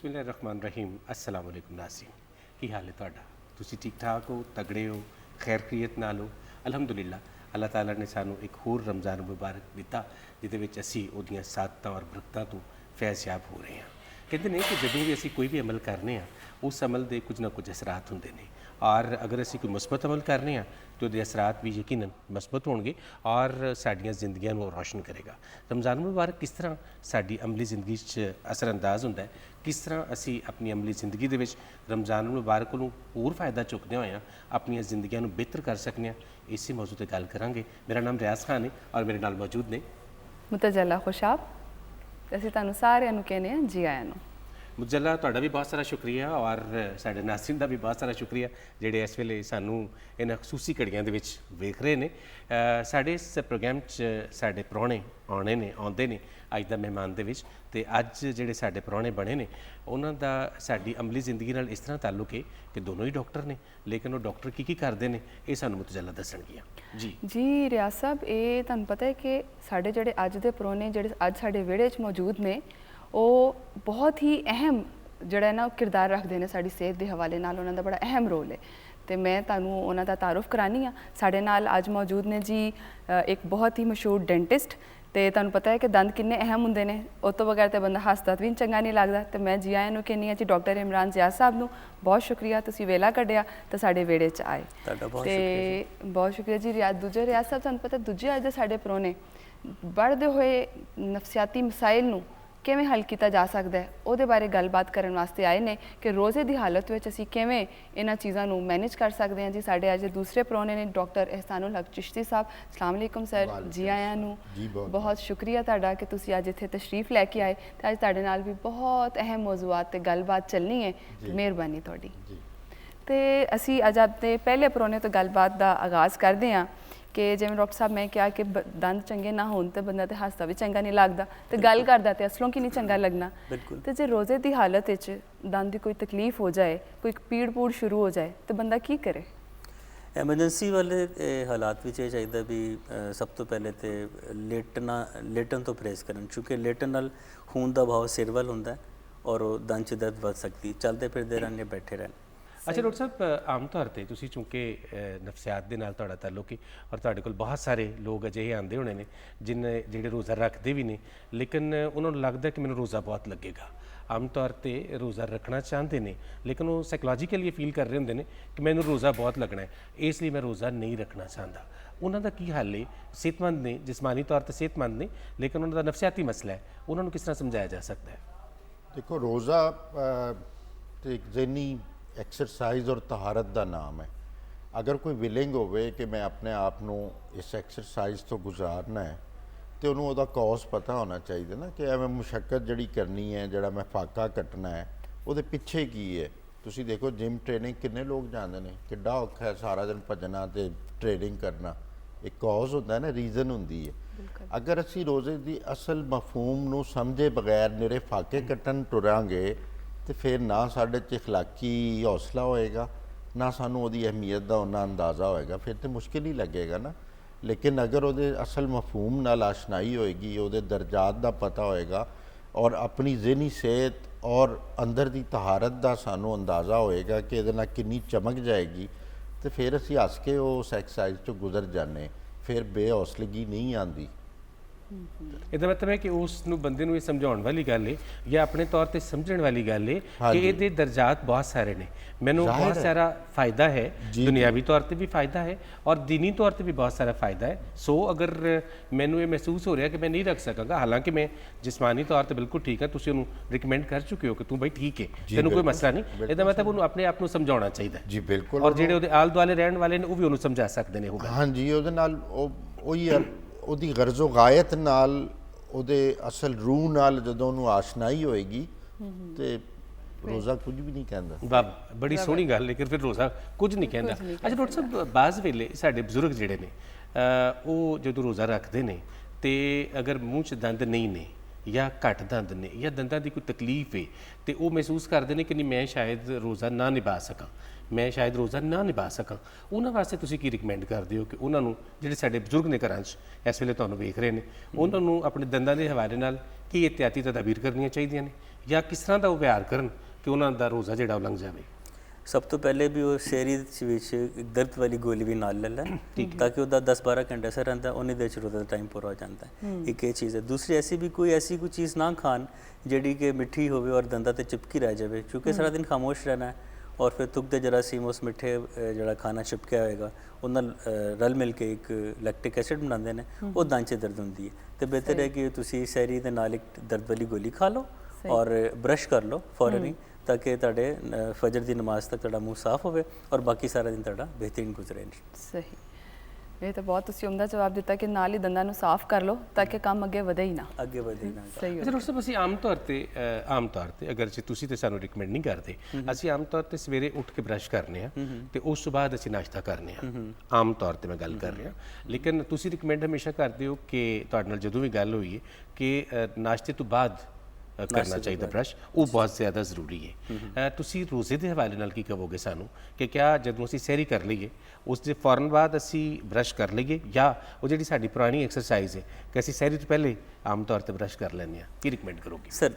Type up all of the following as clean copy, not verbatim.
बिस्मिल्लाहिर्रहमानिर्रहीम अस्सलाम वालेकुम नाज़रीन की हाल है तुहाडा तुसी ठीक ठाक हो तगड़े हो खैरखरीयत नाल हो अलहमदुलिल्लाह अल्लाह ताला ने सानू एक होर रमज़ान मुबारक दिता जिहदे विच असी उहदियां सादतां और बरकतां तो फैज़याब हो रहे हैं। कहते हैं कि जदों भी असी कोई भी अमल करने उस अमल के कुछ ना कुछ असरात होंदे ने और अगर असी कोई मुस्बत अमल करने तो उहदे असरात भी यकीनन मुस्बत होणगे और साडियां जिंदगियां नूं रोशन करेगा। रमज़ान मुबारक किस तरह साडी अमली जिंदगी च असरअंदाज होंदा है, किस तरह असी अपनी अमली जिंदगी दे विच रमज़ान मुबारक कोलों होर फायदा चुकदे होए अपनी जिंदगियां नूं बेहतर कर सकने हैं, इसी मौजू ते गल करांगे। मेरा नाम रियाज खान है और मेरे नाल मौजूद ने मुतजल्ला खुशाब। ਅਸੀਂ ਤੁਹਾਨੂੰ ਸਾਰਿਆਂ ਨੂੰ ਕਹਿੰਦੇ ਹਾਂ ਜੀ ਆਇਆਂ ਨੂੰ। मुजल्ला तुहाडा भी बहुत सारा शुक्रिया और साडे नाज़रीन का भी बहुत सारा शुक्रिया जिहड़े इस वेले सानू इन्हां खसूसी घड़ियां दे विच वेख रहे ने। साडे इस प्रोग्राम च साडे परौणे आने ने आउंदे ने अज दा मेहमान दे विच ते अज जिहड़े साडे परौणे बने ने उन्हां दा साडी अमली जिंदगी नाल इस तरह ताल्लुक है कि दोनों ही डॉक्टर ने लेकिन वो डॉक्टर की करते हैं ये सानू मुतजल्ला दस्सणगियां। जी जी रियाज साहब ये तुहानूं पता है कि साडे जिहड़े अज दे परौणे जिहड़े अज साडे विहड़े च मौजूद ने वो बहुत ही अहम जिहड़ा ना किरदार रखते हैं साडी सेहत के हवाले नाल उन्हां दा बड़ा अहम रोल है। तो मैं तुहानूं उन्हां दा तारुफ करानी हाँ। साडे नाल अज मौजूद ने जी एक बहुत ही मशहूर डेंटिस्ट। तो तुहानूं पता है कि दंद किन्ने अहम हुंदे ने, उस तो बगैर तो बंदा हसदा भी चंगा नहीं लगता। तो मैं जी आयां नूं कहनी हाँ जी डॉक्टर इमरान ज़ियाद साहब नूं बहुत शुक्रिया तुसीं वेला कड्ढिया तो साडे वेड़े च आए। बहुत शुक्रिया जी। दूजे रियाज साहब तुहानूं पता दूजे अज दे साडे परौणे बढ़दे होए नफसियाती मसाइल नूं किवें हल किया जा सकता है उहदे बारे गलबात करने वास्ते आए ने कि रोज़े की हालत में असी किवें इन्हां चीज़ों को मैनेज कर सकते हैं। जी साढ़े अज दूसरे परौणे ने डॉक्टर एहसानुल हक चिश्ती साहब। अस्सलाम वालेकुम सर, जी आयां नूं। बहुत शुक्रिया तुहाडा कि तुसीं अज इत्थे तशरीफ लैके आए तो अज तुहाडे नाल भी बहुत अहम मौजूआत ते गलबात चलनी है। मेहरबानी तुहाडी। तो असी अज अपने पहले परौणे तो गलबात का आगाज़ करते हैं कि जिवें डॉक्टर साहब मैं क्या कि दंद चंगे ना होण ते बंदा तो हसदा भी चंगा नहीं लगता तो गल करदा तो असलों की नहीं चंगा लगना। तो जे रोज़े की हालत दंद की कोई तकलीफ हो जाए, कोई पीड़ पूड़ शुरू हो जाए तो बंदा की करे? एमरजेंसी वाले हालात में चाहिए भी सब तो पहले तो लेटन तो परहेज़ करन, क्योंकि लेटन नाल खून का बहाव सिर वाल हुंदा और दंद च दर्द वध सकती, चलते फिरते रहने बैठे रहने। अच्छा डॉक्टर साहब आम तौर पर तुसीं चूँकि नफसियात के नाल तुहाडा ताल्लुक है और तुहाडे कोल बहुत सारे लोग अजिहे आंदे होने ने जिन्हें जिहड़े रोज़ा रखते भी ने लेकिन उन्होंने लगता है कि मैंने रोज़ा बहुत लगेगा। आम तौर पर रोज़ा रखना चाहते हैं लेकिन वो साइकोलॉजिकली फील कर रहे होंगे कि मैंने रोज़ा बहुत लगना है इसलिए मैं रोज़ा नहीं रखना चाहता। उन्होंने की हल है? सेहतमंद ने, जिसमानी तौर पर सेहतमंद ने लेकिन उन्होंने नफसियाती मसला है, उन्होंने किस तरह समझाया जा सकता है? देखो रोज़ा एक ज़हनी एक्सरसाइज और तहारत का नाम है। अगर कोई विलिंग होवे कि मैं अपने आप को इस एक्सरसाइज तो गुजारना है तो उन्होंने उसका कॉज पता होना चाहिए ना कि मैं मुशक्कत जी करनी है, जरा मैं फाका कटना है, वो पिछे की है। तुसी देखो जिम ट्रेनिंग किन्ने लोग जाते हैं, किड्डा औखा है सारा दिन भजना तो ट्रेनिंग करना। एक कॉज होता है ना, रीजन होंगी है। अगर असी रोज़े की असल मफहूम नूं समझे बगैर निरे फाके कट्टन टुरांगे तो फिर ना साढ़े इखलाकी हौसला होएगा ना सानू उहदी अहमियत का उन्ना अंदाज़ा होएगा, फिर तो मुश्किल ही लगेगा ना। लेकिन अगर वो असल मफहूम नाल आशनाई होएगी, वो दर्जात का पता होएगा और अपनी ज़हनी सेहत और अंदर की तहारत का सानू अंदाज़ा होएगा कि ये नाल कितनी चमक जाएगी तो फिर असी हस के उस एक्सरसाइज तो गुजर जाने, फिर बेहौसलगी नहीं आती। ਇਹਦਾ मतलब है कि उस बंदे नूं समझाउण वाली गल है या अपने तौर पर समझण वाली गल है कि ये दर्जात बहुत सारे ने, मैनूं बहुत सारा फ़ायदा है, दुनियावी तौर पर भी फ़ायदा है और दीनी तौर पर भी बहुत सारा फ़ायदा है। सो अगर मैनूं ये महसूस हो रहा कि मैं नहीं रख सकांगा, हालांकि मैं जिसमानी तौर पर बिल्कुल ठीक है, तुसीं उहनूं रिकमेंड कर चुके हो कि तू बई ठीक है, तैनूं कोई मसला नहीं, इसदा मतलब उहनूं अपने आप नूं समझाउणा चाहिए जी बिल्कुल। और जिहड़े उहदे आल दुआले रहण वाले ने वो भी उहनूं समझा सकदे ने। हाँ जी, उहदे नाल ओही ਉਹਦੀ ਗਰਜ਼ੋ ਗਾਇਤ ਨਾਲ ਉਹਦੇ ਅਸਲ ਰੂਹ ਨਾਲ ਜਦੋਂ ਉਹਨੂੰ ਆਸ਼ਨਾਈ ਹੋਏਗੀ ਤੇ रोज़ा कुछ भी नहीं कहता। वाह बड़ी सोहनी गल, लेकिन फिर रोज़ा कुछ नहीं कहता। अच्छा डॉक्टर साहब बाज़ वेले साडे बजुर्ग जिहड़े ने वो जो रोज़ा रखते हैं तो अगर मूँह च दंद नहीं ने या घट दंद ने या दंदां की कोई तकलीफ है तो वो महसूस करते हैं कि नहीं मैं शायद रोज़ा ना निभा सकां, मैं शायद रोज़ा ना निभा सकां, उन्होंने वास्ते तुसीं की रिकमेंड करते हो कि उन्होंने जिहड़े साडे बजुर्ग ने घरां इस वेले तुहानूं वेख रहे हैं उन्होंने अपने दंदां के हवाले नाल की एहतियाती तदाबीर करनियां चाहिए ने ਜਾਂ ਕਿਸ ਤਰ੍ਹਾਂ ਦਾ ਉਹ ਵਿਹਾਰ ਕਰਨ ਕਿ ਉਹਨਾਂ ਦਾ ਰੋਜ਼ਾ ਜਿਹੜਾ ਉਹ ਲੰਘ ਜਾਵੇ? ਸਭ ਤੋਂ ਪਹਿਲੇ ਵੀ ਉਹ ਸ਼ੇਰੀ ਵਿੱਚ ਇੱਕ ਦਰਦ ਵਾਲੀ ਗੋਲੀ ਵੀ ਨਾਲ ਲੈ ਲੈਣ ਤਾਂ ਕਿ ਉਹਦਾ 10-12 ਘੰਟੇ ਅਸਰ ਰਹਿੰਦਾ, ਉਹਨੇ ਦੇਰ 'ਚ ਰੋਜ਼ੇ ਦਾ ਟਾਈਮ ਪੂਰਾ ਹੋ ਜਾਂਦਾ ਹੈ। ਇੱਕ ਇਹ ਚੀਜ਼ ਹੈ। ਦੂਸਰੀ ਐਸੀ ਕੋਈ ਚੀਜ਼ ਨਾ ਖਾਣ ਜਿਹੜੀ ਕਿ ਮਿੱਠੀ ਹੋਵੇ ਔਰ ਦੰਦਾਂ 'ਤੇ ਚਿਪਕੀ ਰਹਿ ਜਾਵੇ, ਕਿਉਂਕਿ ਸਾਰਾ ਦਿਨ ਖਾਮੋਸ਼ ਰਹਿਣਾ ਹੈ ਔਰ ਫਿਰ ਥੁੱਕ ਦੇ ਜਰਾਸੀਮ ਉਸ ਮਿੱਠੇ ਜਿਹੜਾ ਖਾਣਾ ਚਿਪਕਿਆ ਹੋਏਗਾ ਉਹ ਨਾਲ ਰਲ ਮਿਲ ਕੇ ਇੱਕ ਲੈਕਟਿਕ ਐਸਿਡ ਬਣਾਉਂਦੇ ਨੇ, ਉਹ ਦੰਦ 'ਚ ਦਰਦ ਹੁੰਦੀ ਹੈ। ਅਤੇ ਬਿਹਤਰ ਹੈ ਕਿ ਤੁਸੀਂ ਸੈਰੀ ਦੇ ਨਾਲ ਇੱਕ ਦਰਦ ਵਾਲੀ ਗੋਲੀ ਖਾ ਲਓ ਔਰ ਬਰਸ਼ ਕਰ ਲਓ ਫੌਰਨ ਹੀ, ਤਾਂ ਕਿ ਤੁਹਾਡੇ ਫਜਰ ਦੀ ਨਮਾਜ਼ ਤੱਕ ਤੁਹਾਡਾ ਮੂੰਹ ਸਾਫ਼ ਹੋਵੇ ਔਰ ਬਾਕੀ ਸਾਰਾ ਦਿਨ ਤੁਹਾਡਾ ਬਿਹਤਰੀਨ ਗੁਜ਼ਰੇ। ਸਹੀ, ਇਹ ਤਾਂ ਬਹੁਤ ਤੁਸੀਂ ਉਮਦਾ ਜਵਾਬ ਦਿੱਤਾ ਕਿ ਨਾਲ ਹੀ ਦੰਦਾਂ ਨੂੰ ਸਾਫ਼ ਕਰ ਲਓ ਤਾਂ ਕਿ ਕੰਮ ਅੱਗੇ ਵਧੇ ਹੀ ਨਾ। ਅੱਗੇ ਵਧੇ ਹੀ ਨਾ। ਸਹੀ ਅੱਛਾ ਡਾਕਟਰ ਸਾਹਿਬ, ਅਸੀਂ ਆਮ ਤੌਰ ਤੇ ਅਗਰ ਜੇ ਤੁਸੀਂ ਤੇ ਸਾਨੂੰ ਰਿਕਮੈਂਡ ਨਹੀਂ ਕਰਦੇ, ਅਸੀਂ ਆਮ ਤੌਰ ਤੇ ਸਵੇਰੇ ਉੱਠ ਕੇ ਬ੍ਰਸ਼ ਕਰਨੇ ਆ ਤੇ ਉਸ ਤੋਂ ਬਾਅਦ ਅਸੀਂ ਨਾਸ਼ਤਾ ਕਰਨੇ ਆ, ਆਮ ਤੌਰ ਤੇ ਮੈਂ ਗੱਲ ਕਰ ਰਿਹਾ। ਲੇਕਿਨ ਤੁਸੀਂ ਰਿਕਮੈਂਡ ਹਮੇਸ਼ਾ ਕਰਦੇ ਹੋ ਕਿ ਤੁਹਾਡੇ ਨਾਲ ਜਦੋਂ ਵੀ ਗੱਲ ਹੋਈ ਹੈ ਕਿ ਨਾਸ਼ਤੇ ਤੋਂ ਬਾਅਦ ਕਰਨਾ ਚਾਹੀਦਾ ਬ੍ਰਸ਼, ਉਹ ਬਹੁਤ ਜ਼ਿਆਦਾ ਜ਼ਰੂਰੀ ਹੈ। ਤੁਸੀਂ ਰੋਜ਼ੇ ਦੇ ਹਵਾਲੇ ਨਾਲ ਕੀ ਕਹੋਗੇ ਸਾਨੂੰ ਕਿ ਕਿਆ ਜਦੋਂ ਅਸੀਂ ਸੈਰੀ ਕਰ ਲਈਏ ਉਸ ਦੇ ਫੌਰਨ ਬਾਅਦ ਅਸੀਂ ਬ੍ਰਸ਼ ਕਰ ਲਈਏ, ਜਾਂ ਉਹ ਜਿਹੜੀ ਸਾਡੀ ਪੁਰਾਣੀ ਐਕਸਰਸਾਈਜ਼ ਹੈ ਕਿ ਅਸੀਂ ਸੈਰੀ ਤੋਂ ਪਹਿਲੇ ਆਮ ਤੌਰ ਤੇ ਬ੍ਰਸ਼ ਕਰ ਲੈਂਦੇ ਹਾਂ, ਕੀ ਰਿਕਮੈਂਡ ਕਰੋਗੇ? ਸਰ,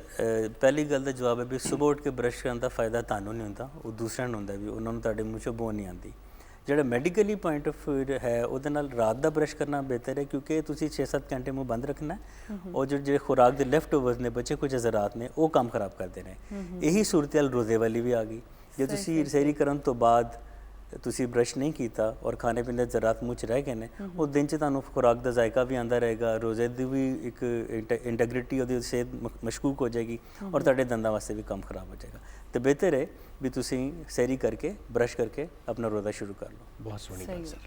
ਪਹਿਲੀ ਗੱਲ ਦਾ ਜਵਾਬ ਹੈ ਵੀ ਸੁਬਹ ਉੱਠ ਕੇ ਬ੍ਰਸ਼ ਕਰਨ ਦਾ ਫਾਇਦਾ ਤੁਹਾਨੂੰ ਨਹੀਂ ਹੁੰਦਾ, ਉਹ ਦੂਸਰਿਆਂ ਨੂੰ ਹੁੰਦਾ, ਵੀ ਉਹਨਾਂ ਨੂੰ ਤੁਹਾਡੇ ਮੂੰਹ 'ਚੋਂ ਬੋ ਨਹੀਂ ਆਉਂਦੀ। ਜਿਹੜਾ ਮੈਡੀਕਲੀ ਪੁਆਇੰਟ ਆਫ ਵਿਊ ਹੈ ਉਹਦੇ ਨਾਲ ਰਾਤ ਦਾ ਬ੍ਰਸ਼ ਕਰਨਾ ਬਿਹਤਰ ਹੈ, ਕਿਉਂਕਿ ਤੁਸੀਂ 6-7 ਘੰਟੇ ਮੂੰਹ ਬੰਦ ਰੱਖਣਾ ਔਰ ਜਿਹੜੇ ਖੁਰਾਕ ਦੇ ਲੈਫਟ ਓਵਰਸ ਨੇ, ਬਚੇ ਕੁਝ ਅਜ਼ਰਾਤ ਨੇ, ਉਹ ਕੰਮ ਖਰਾਬ ਕਰਦੇ ਨੇ। ਇਹੀ ਸੂਰਤ-ਏ-ਹਾਲ ਰੋਜ਼ੇ ਵਾਲੀ ਵੀ ਆ ਗਈ। ਜੇ ਤੁਸੀਂ ਸੈਰੀ ਕਰਨ ਤੋਂ ਬਾਅਦ ਤੁਸੀਂ ਬ੍ਰਸ਼ ਨਹੀਂ ਕੀਤਾ ਔਰ ਖਾਣੇ ਪੀਣੇ ਦੇ ਜ਼ਰਾਤ ਮੂੰਹ 'ਚ ਰਹਿ ਗਏ ਨੇ, ਉਹ ਦਿਨ 'ਚ ਤੁਹਾਨੂੰ ਖੁਰਾਕ ਦਾ ਜ਼ਾਇਕਾ ਵੀ ਆਉਂਦਾ ਰਹੇਗਾ, ਰੋਜ਼ੇ ਦੀ ਵੀ ਇੱਕ ਇੰਟੈਗ੍ਰਿਟੀ, ਉਹਦੀ ਸਿਹਤ ਮਸ਼ਕੂਕ ਹੋ ਜਾਏਗੀ ਔਰ ਤੁਹਾਡੇ ਦੰਦਾਂ ਵਾਸਤੇ ਵੀ ਕੰਮ ਖਰਾਬ ਹੋ ਜਾਏਗਾ। ਤੇ ਬਿਹਤਰ ਹੈ ਵੀ ਤੁਸੀਂ ਸੈਰੀ ਕਰਕੇ ਬ੍ਰਸ਼ ਕਰਕੇ ਆਪਣਾ ਰੋਜ਼ਾ ਸ਼ੁਰੂ ਕਰ ਲਓ। ਬਹੁਤ ਸੋਹਣੀ ਗੱਲ sir,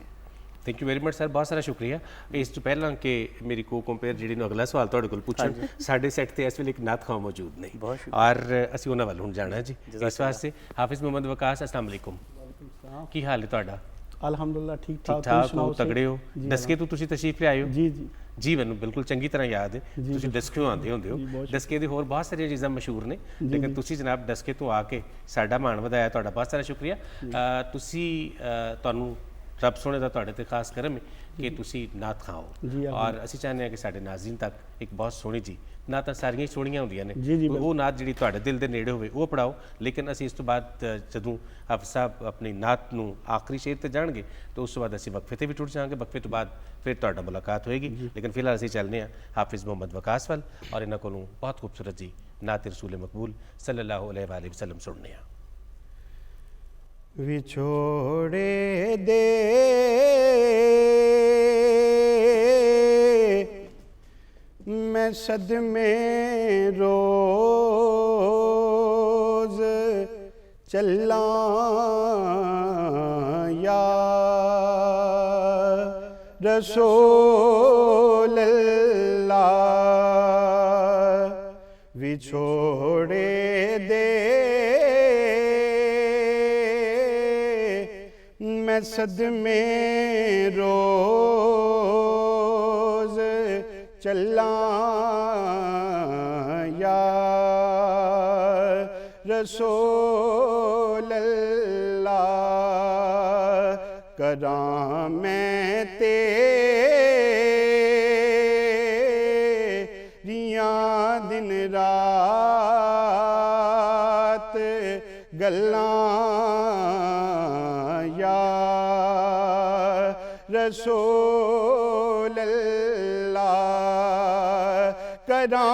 thank you very much sir, ਬਹੁਤ ਸਾਰਾ ਸ਼ੁਕਰੀਆ। ਇਸ ਤੋਂ ਪਹਿਲਾਂ ਕਿ ਮੇਰੀ ਕੋ ਕੰਪੇਅਰ ਜਿਹੜੀ ਨੂੰ ਅਗਲਾ ਸਵਾਲ ਤੁਹਾਡੇ ਕੋਲ ਪੁੱਛਣ, ਸਾਡੇ ਸੈੱਟ ਤੇ ਇਸ ਵੇਲੇ ਇੱਕ ਨਾਤ ਖਾਂ ਮੌਜੂਦ ਨੇ ਔਰ ਅਸੀਂ ਉਹਨਾਂ ਵੱਲ ਹੁਣ ਜਾਣਾ ਜੀ। ਇਸ ਵਾਸਤੇ ਹਾਫਿਜ਼ ਮੁਹੰਮਦ ਵਕਾਸ, अस्सलाम वालेकुम, ਕੀ ਹਾਲ ਹੈ ਤੁਹਾਡਾ? ਅਲਹਮਦੁਲਿਲਾ ਠੀਕ ਠਾਕ ਹੋ, ਤਗੜੇ ਹੋ? ਦਸਕੇ ਤੋਂ ਤੁਸੀਂ ਤਸ਼ਰੀਫ ਲਿਆਏ ਹੋ? ਜੀ ਜੀ ਜੀ, ਮੈਨੂੰ ਬਿਲਕੁਲ ਚੰਗੀ ਤਰ੍ਹਾਂ ਯਾਦ ਹੈ, ਤੁਸੀਂ ਡਸਕਿਓਂ ਆਉਂਦੇ ਹੁੰਦੇ ਹੋ। ਡਸਕੇ ਦੇ ਹੋਰ ਬਹੁਤ ਸਾਰੀਆਂ ਚੀਜ਼ਾਂ ਮਸ਼ਹੂਰ ਨੇ, ਲੇਕਿਨ ਤੁਸੀਂ ਜਨਾਬ ਡਸਕੇ ਤੋਂ ਆ ਕੇ ਸਾਡਾ ਮਾਣ ਵਧਾਇਆ, ਤੁਹਾਡਾ ਬਹੁਤ ਸਾਰਾ ਸ਼ੁਕਰੀਆ। ਤੁਹਾਨੂੰ ਰੱਬ ਸੋਹਣੇ ਦਾ ਤੁਹਾਡੇ ਤੇ ਖਾਸ ਕਰਮ ਹੈ ਕਿ ਤੁਸੀਂ ਨਾਤ ਖਾਓ, ਔਰ ਅਸੀਂ ਚਾਹੁੰਦੇ ਹਾਂ ਕਿ ਸਾਡੇ ਨਾਜ਼ਰੀਨ ਤੱਕ ਇੱਕ ਬਹੁਤ ਸੋਹਣੀ ਜੀ ਨਾਤਾਂ, ਸਾਰੀਆਂ ਹੀ ਸੋਹਣੀਆਂ ਹੁੰਦੀਆਂ ਨੇ, ਉਹ ਨਾਤ ਜਿਹੜੀ ਤੁਹਾਡੇ ਦਿਲ ਦੇ ਨੇੜੇ ਹੋਵੇ ਉਹ ਪੜਾਓ। ਲੇਕਿਨ ਅਸੀਂ ਇਸ ਤੋਂ ਬਾਅਦ ਜਦੋਂ ਹਾਫਿਜ਼ ਸਾਹਿਬ ਆਪਣੀ ਨਾਤ ਨੂੰ ਆਖਰੀ ਸ਼ੇਰ ਤੇ ਜਾਣਗੇ ਤਾਂ ਉਸ ਤੋਂ ਬਾਅਦ ਅਸੀਂ ਵਕਫੇ ਤੇ ਵੀ ਟੁੱਟ ਜਾਵਾਂਗੇ, ਵਕਫੇ ਤੋਂ ਬਾਅਦ ਫਿਰ ਤੁਹਾਡਾ ਮੁਲਾਕਾਤ ਹੋਏਗੀ। ਲੇਕਿਨ ਫਿਲਹਾਲ ਅਸੀਂ ਚੱਲਦੇ ਹਾਂ ਹਾਫਿਜ਼ ਮੁਹੰਮਦ ਵਕਾਸ ਵੱਲ ਔਰ ਇਹਨਾਂ ਕੋਲੋਂ ਬਹੁਤ ਖੂਬਸੂਰਤ ਜੀ ਨਾਤ ਰਸੂਲ ਮਕਬੂਲ ਸੱਲੱਲਾਹੁ अलैहि वसल्लम सुनने। ਵਿਛੋੜੇ ਦੇ ਮੈਂ ਸਦਮੇ ਰੋਜ਼ ਚੱਲਾਂ ਯਾ ਰਸੂਲ ਅੱਲਾਹ, ਵਿਛੋੜੇ ਦੇ मैं सदमे रोज चला या रसूल अल्लाह, करा मैं तेरियां दिन रात गल्लां रसूल अल्लाह, करा